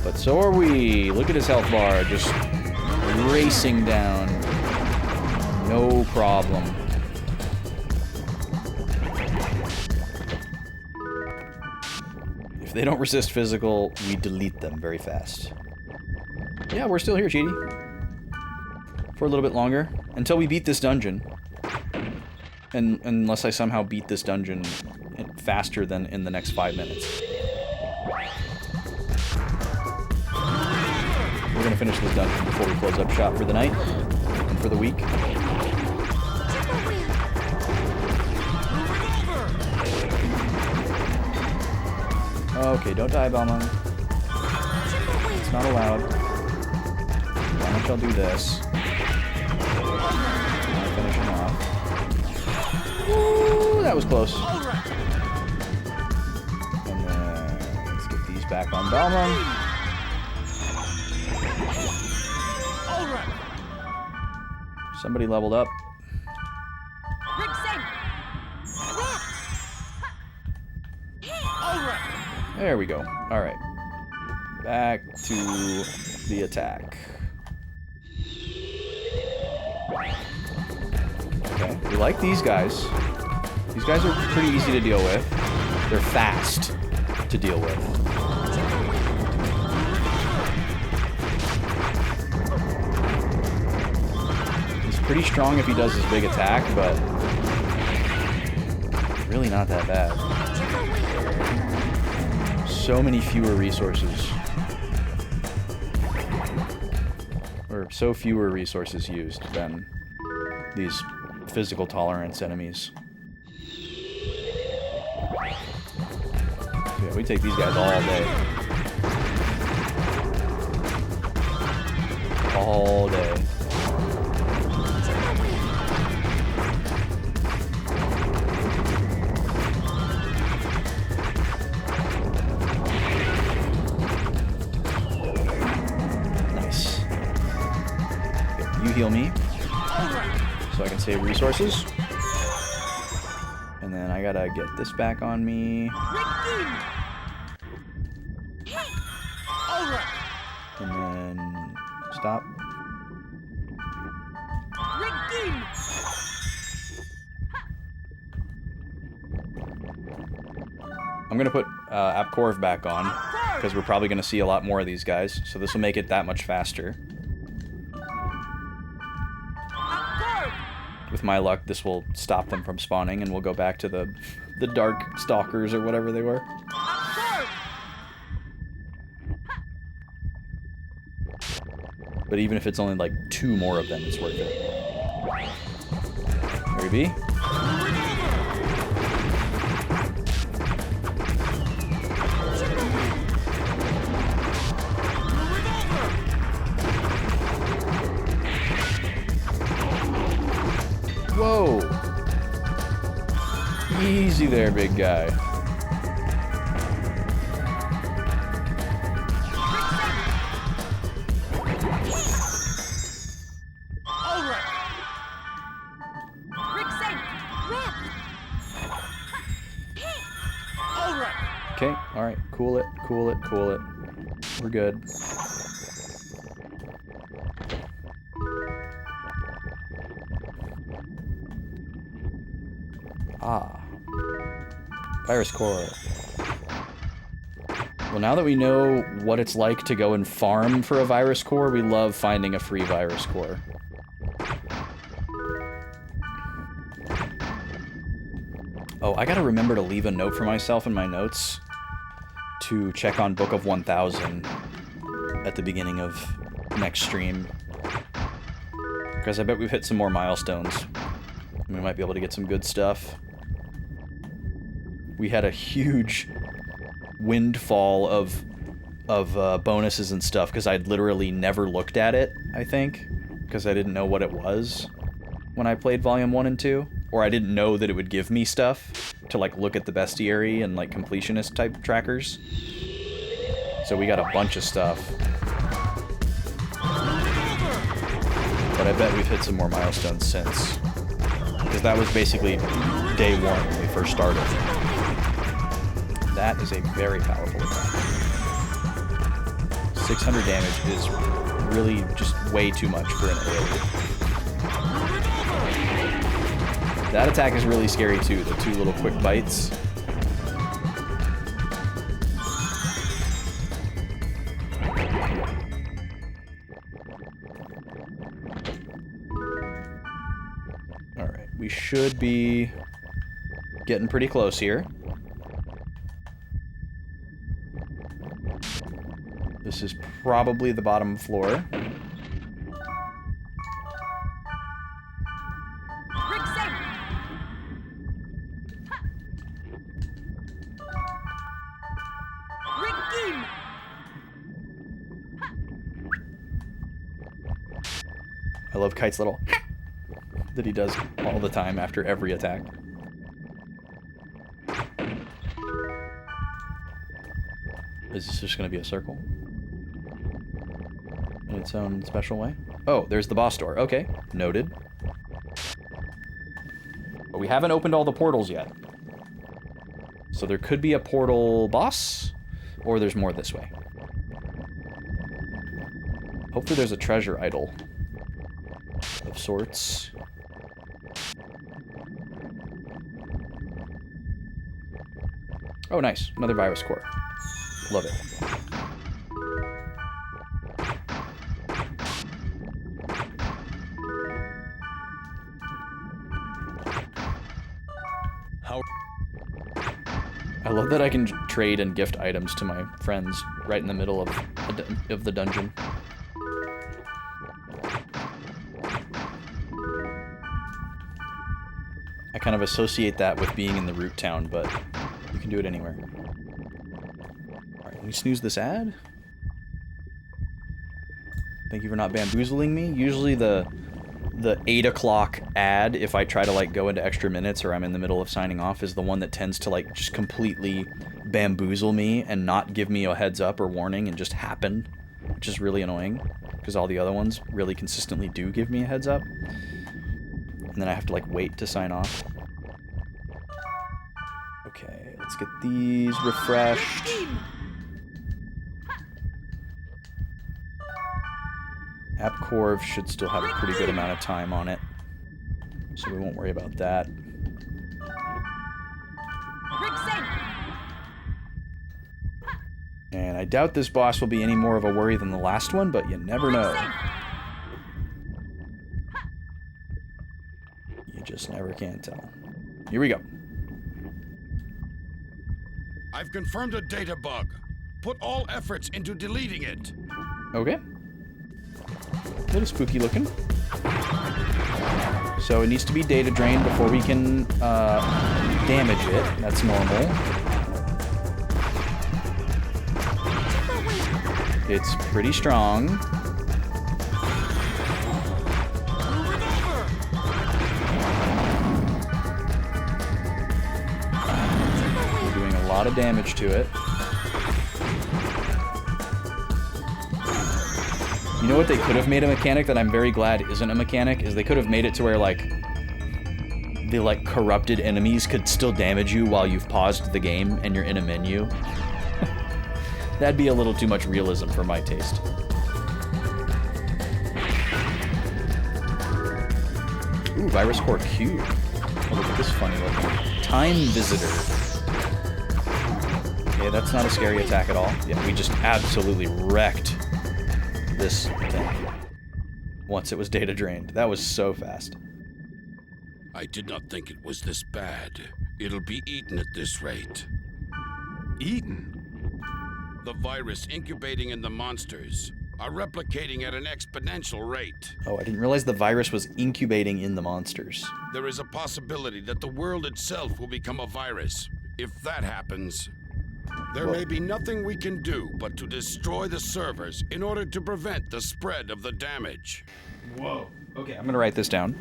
But so are we. Look at his health bar. Just racing down. No problem. If they don't resist physical, we delete them very fast. Yeah, we're still here, Cheaty. For a little bit longer. Until we beat this dungeon. And unless I somehow beat this dungeon faster than in the next 5 minutes. We're gonna finish this dungeon before we close up shop for the night. And for the week. Okay, don't die, Belmont. It's not allowed. Why don't y'all do this? Finish him off. Ooh, that was close. And then let's get these back on Belmont. Somebody leveled up. There we go. Alright. Back to the attack. Okay, we like these guys. These guys are pretty easy to deal with. They're fast to deal with. Pretty strong if he does his big attack, but really not that bad. So many fewer resources. Or so fewer resources used than these physical tolerance enemies. Yeah, we take these guys all day. All day. Nice. Okay, you heal me. So I can save resources. And then I gotta get this back on me. And then stop. I'm gonna put Apcorv back on because we're probably gonna see a lot more of these guys, so this will make it that much faster. With my luck, this will stop them from spawning, and we'll go back to the dark stalkers or whatever they were. But even if it's only like 2 more of them, it's worth it. There we be. Whoa! Easy there, big guy. Okay, alright, cool it, cool it, cool it. We're good. Ah. Virus core. Well, now that we know what it's like to go and farm for a virus core, we love finding a free virus core. Oh, I gotta remember to leave a note for myself in my notes to check on Book of 1000 at the beginning of next stream. Because I bet we've hit some more milestones. We might be able to get some good stuff. We had a huge windfall of bonuses and stuff because I'd literally never looked at it, I think. Because I didn't know what it was when I played Volume 1 and 2. Or I didn't know that it would give me stuff to, like, look at the bestiary and, like, completionist type trackers. So we got a bunch of stuff. But I bet we've hit some more milestones since. Because that was basically day 1 when we first started. That is a very powerful attack. 600 damage is really just way too much for an AoE. That attack is really scary too, the 2 little quick bites. Alright, we should be getting pretty close here. This is probably the bottom floor. I love Kite's little that he does all the time after every attack. Is this just going to be a circle? In its own special way? Oh, there's the boss door. Okay, noted. But we haven't opened all the portals yet. So there could be a portal boss, or there's more this way. Hopefully there's a treasure idol of sorts. Oh, nice. Another virus core. Love it. I love that I can trade and gift items to my friends right in the middle of the dungeon. I kind of associate that with being in the root town, but you can do it anywhere. Alright, let me snooze this ad. Thank you for not bamboozling me. Usually the 8 o'clock ad, if I try to like go into extra minutes or I'm in the middle of signing off, is the one that tends to like just completely bamboozle me and not give me a heads up or warning and just happen, which is really annoying because all the other ones really consistently do give me a heads up. And then I have to like wait to sign off. Okay, let's get these refreshed. AppCorv should still have a pretty good amount of time on it, so we won't worry about that. And I doubt this boss will be any more of a worry than the last one, but you never know. You just never can tell. Here we go. I've confirmed a data bug. Put all efforts into deleting it. Okay. A little spooky looking. So it needs to be data drained before we can damage it. That's normal. It's pretty strong. We're doing a lot of damage to it. You know what they could have made a mechanic that I'm very glad isn't a mechanic? Is they could have made it to where, like, the, like, corrupted enemies could still damage you while you've paused the game and you're in a menu. That'd be a little too much realism for my taste. Ooh, Virus Core Cube. Oh, look at this funny looking. Time Visitor. Okay, that's not a scary attack at all. Yeah, we just absolutely wrecked this thing once it was data drained. That was so fast. I did not think it was this bad. It'll be eaten at this rate. Eaten? The virus incubating in the monsters are replicating at an exponential rate. Oh, I didn't realize the virus was incubating in the monsters. There is a possibility that the world itself will become a virus. If that happens, there may be nothing we can do but to destroy the servers in order to prevent the spread of the damage. Whoa. Okay, I'm gonna write this down.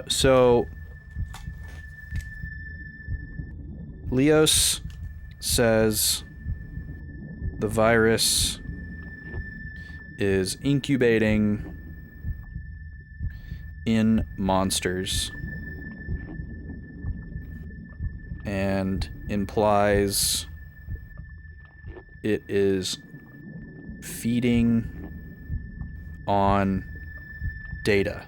So Leos says the virus is incubating in monsters and implies it is feeding on data.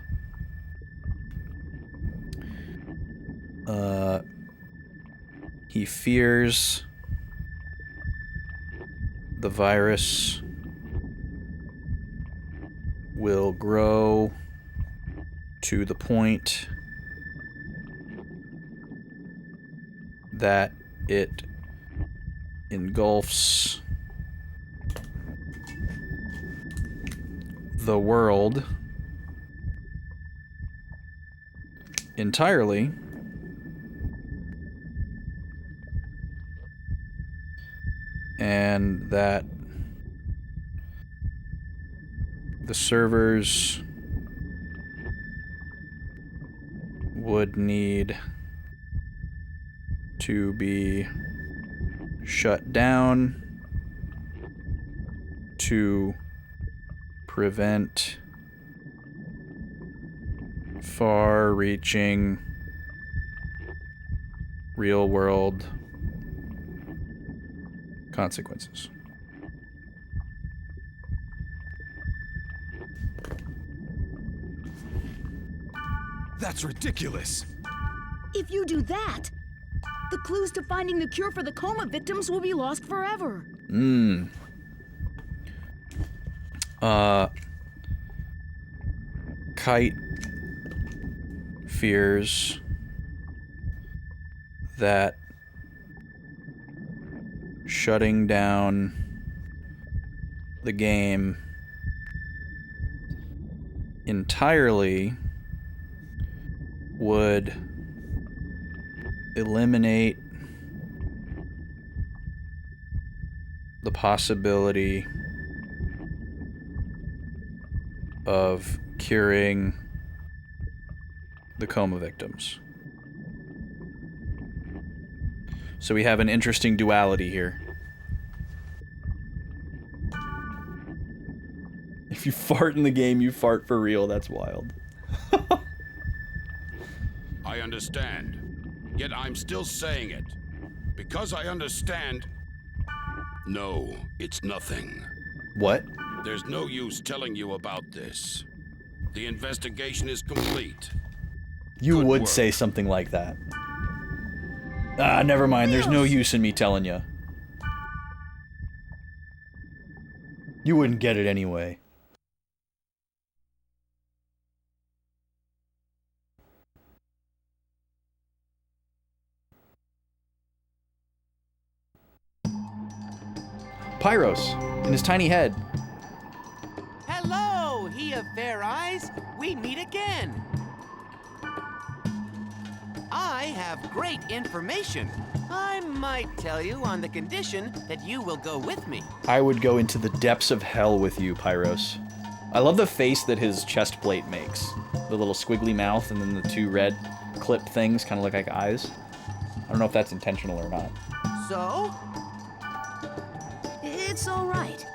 He fears the virus will grow to the point that it engulfs the world entirely, and that the servers would need to be shut down to prevent far-reaching real-world consequences. That's ridiculous. If you do that, the clues to finding the cure for the coma victims will be lost forever. Kite fears that shutting down the game entirely would eliminate the possibility of curing the coma victims. So we have an interesting duality here. If you fart in the game, you fart for real. That's wild. I understand. Yet I'm still saying it. Because I understand. No, it's nothing. What? There's no use telling you about this. The investigation is complete. You would say something like that. Ah, never mind. There's no use in me telling you. You wouldn't get it anyway. Pyros, in his tiny head. Hello, he of fair eyes. We meet again. I have great information. I might tell you on the condition that you will go with me. I would go into the depths of hell with you, Pyros. I love the face that his chest plate makes. The little squiggly mouth and then the two red clip things kind of look like eyes. I don't know if that's intentional or not. So? It's all right.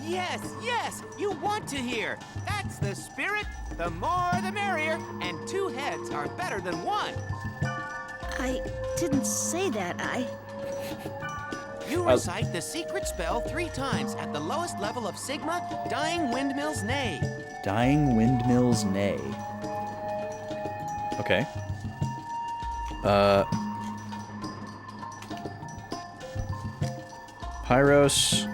Yes, yes, you want to hear. That's the spirit. The more the merrier, and two heads are better than one. I didn't say that, You recite the secret spell 3 times at the lowest level of Sigma, Dying Windmill's Neigh. Dying Windmill's Neigh. Okay. Pyros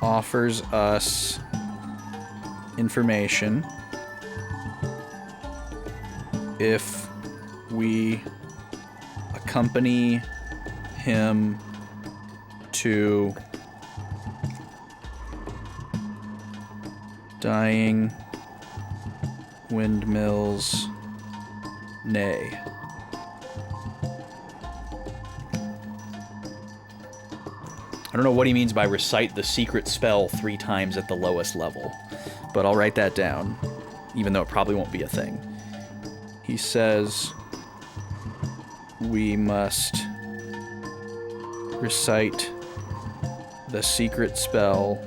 offers us information if we accompany him to Dying Windmill's Neigh. I don't know what he means by recite the secret spell 3 times at the lowest level, but I'll write that down, even though it probably won't be a thing. He says we must recite the secret spell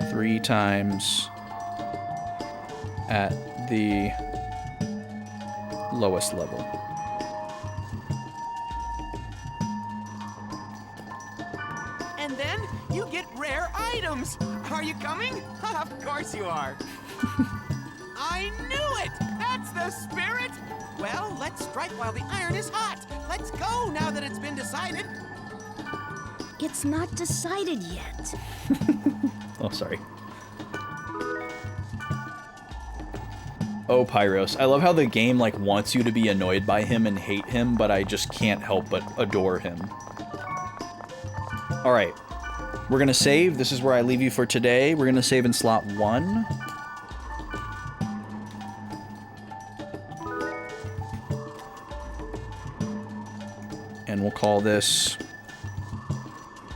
3 times at the lowest level. And then you get rare items. Are you coming? Of course you are. I knew it! That's the spirit! Well, let's strike while the iron is hot. Let's go now that it's been decided. It's not decided yet. Oh, sorry. Oh, Pyros. I love how the game, like, wants you to be annoyed by him and hate him, but I just can't help but adore him. Alright. We're gonna save. This is where I leave you for today. We're gonna save in slot 1. And we'll call this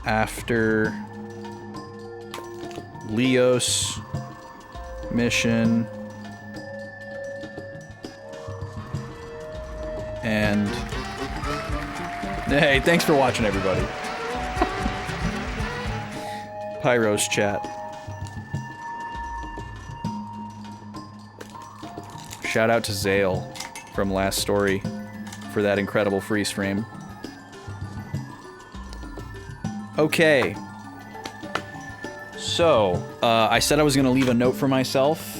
After Leos Mission and hey, thanks for watching, everybody. Pyros chat. Shout out to Zale from Last Story for that incredible freeze frame. Okay. So, I said I was going to leave a note for myself.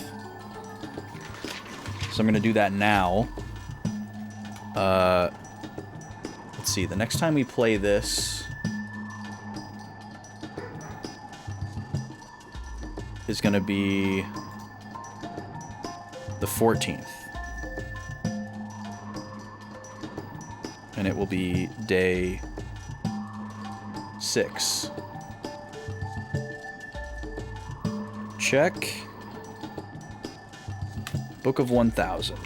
So I'm going to do that now. Let's see, the next time we play this is going to be the 14th. and it will be day 6. Check. Book of 1000.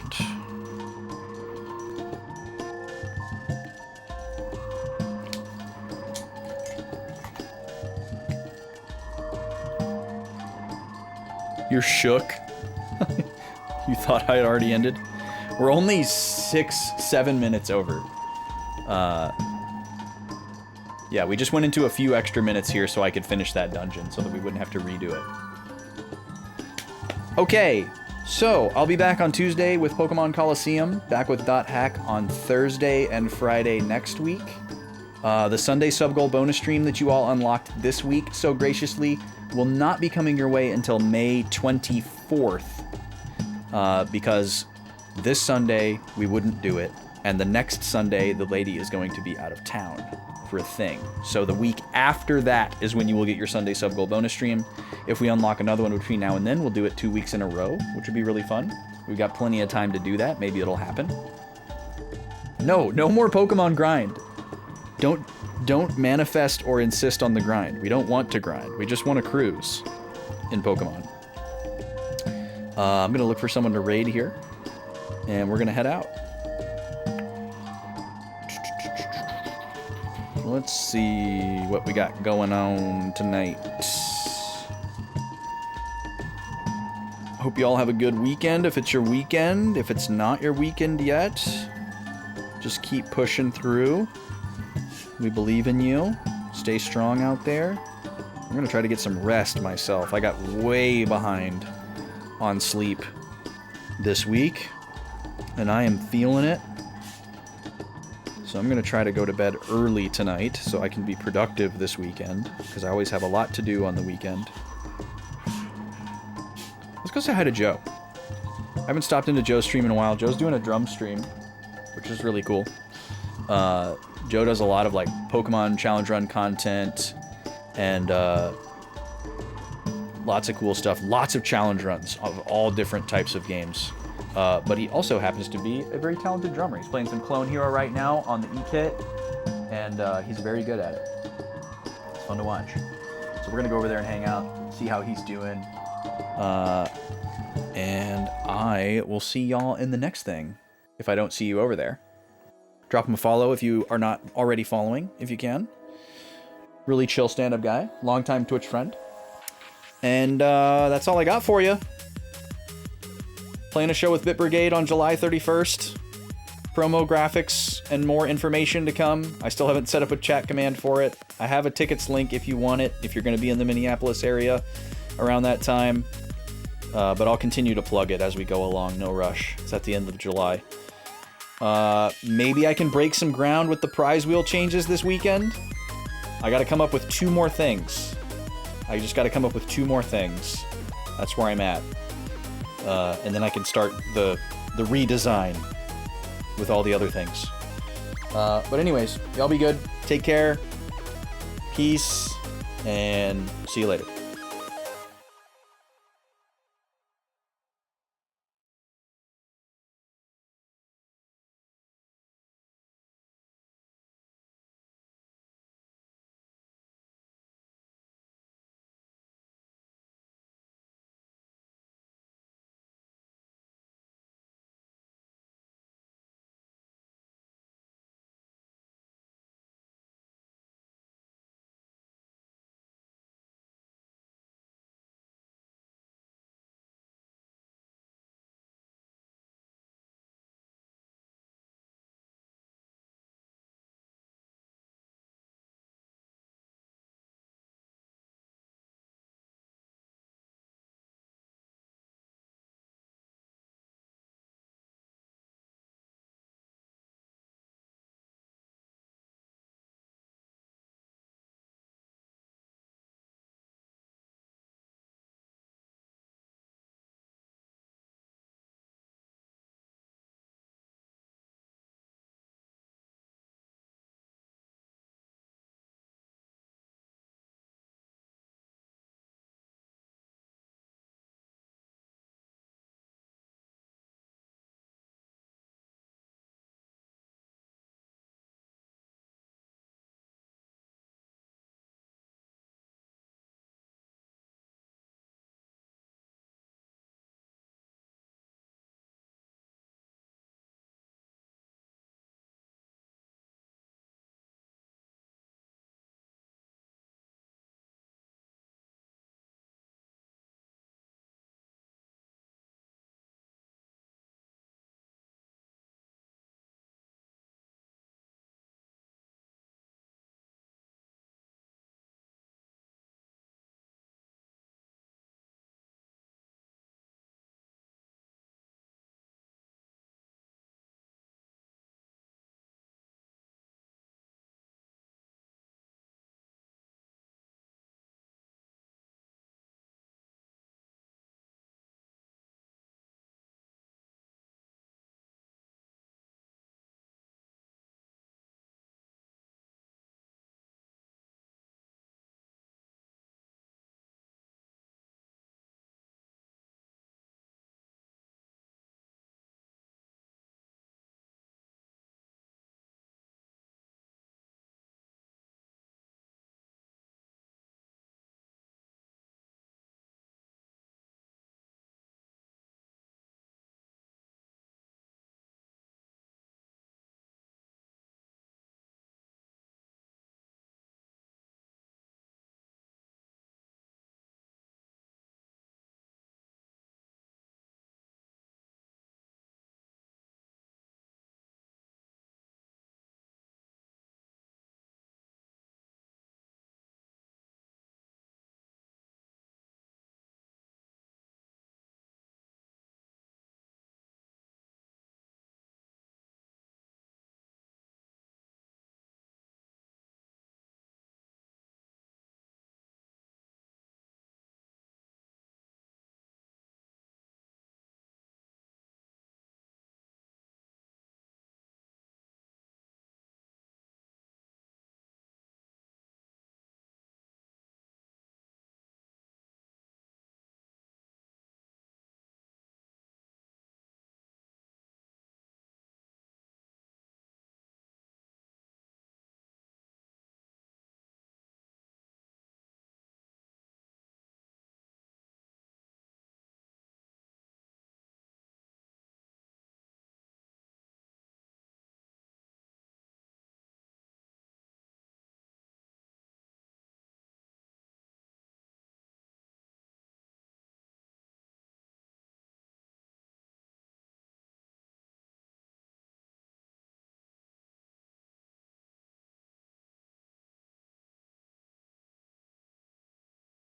You're shook. You thought I had already ended? We're only 6-7 minutes over. Yeah, we just went into a few extra minutes here so I could finish that dungeon so that we wouldn't have to redo it. Okay, so I'll be back on Tuesday with Pokemon Coliseum, back with .hack on Thursday and Friday next week. The Sunday sub-goal bonus stream that you all unlocked this week so graciously will not be coming your way until May 24th, because this Sunday we wouldn't do it, and the next Sunday the lady is going to be out of town for a thing. So the week after that is when you will get your Sunday sub-goal bonus stream. If we unlock another one between now and then, we'll do it 2 weeks in a row, which would be really fun. We've got plenty of time to do that. Maybe it'll happen. No more Pokemon grind. Don't manifest or insist on the grind. We don't want to grind. We just want to cruise in Pokemon. I'm going to look for someone to raid here, and we're going to head out. Let's see what we got going on tonight. Hope you all have a good weekend if it's your weekend. If it's not your weekend yet, just keep pushing through. We believe in you. Stay strong out there. I'm gonna try to get some rest myself. I got way behind on sleep this week, and I am feeling it. So I'm gonna try to go to bed early tonight so I can be productive this weekend, because I always have a lot to do on the weekend. Let's go say hi to Joe. I haven't stopped into Joe's stream in a while. Joe's doing a drum stream, which is really cool. Joe does a lot of like Pokemon Challenge Run content and lots of cool stuff. Lots of challenge runs of all different types of games. But he also happens to be a very talented drummer. He's playing some Clone Hero right now on the E-Kit, and he's very good at it. It's fun to watch. So we're gonna go over there and hang out, see how he's doing. And I will see y'all in the next thing, if I don't see you over there. Drop him a follow if you are not already following, if you can. Really chill stand-up guy, longtime Twitch friend. And that's all I got for you. Playing a show with Bit Brigade on July 31st. Promo graphics and more information to come. I still haven't set up a chat command for it. I have a tickets link if you want it, if you're going to be in the Minneapolis area around that time. But I'll continue to plug it as we go along, no rush. It's at the end of July. Maybe I can break some ground with the prize wheel changes this weekend. I gotta come up with 2 more things. I just gotta come up with 2 more things. That's where I'm at. And then I can start the redesign with all the other things. But anyways, y'all be good. Take care. Peace. And see you later.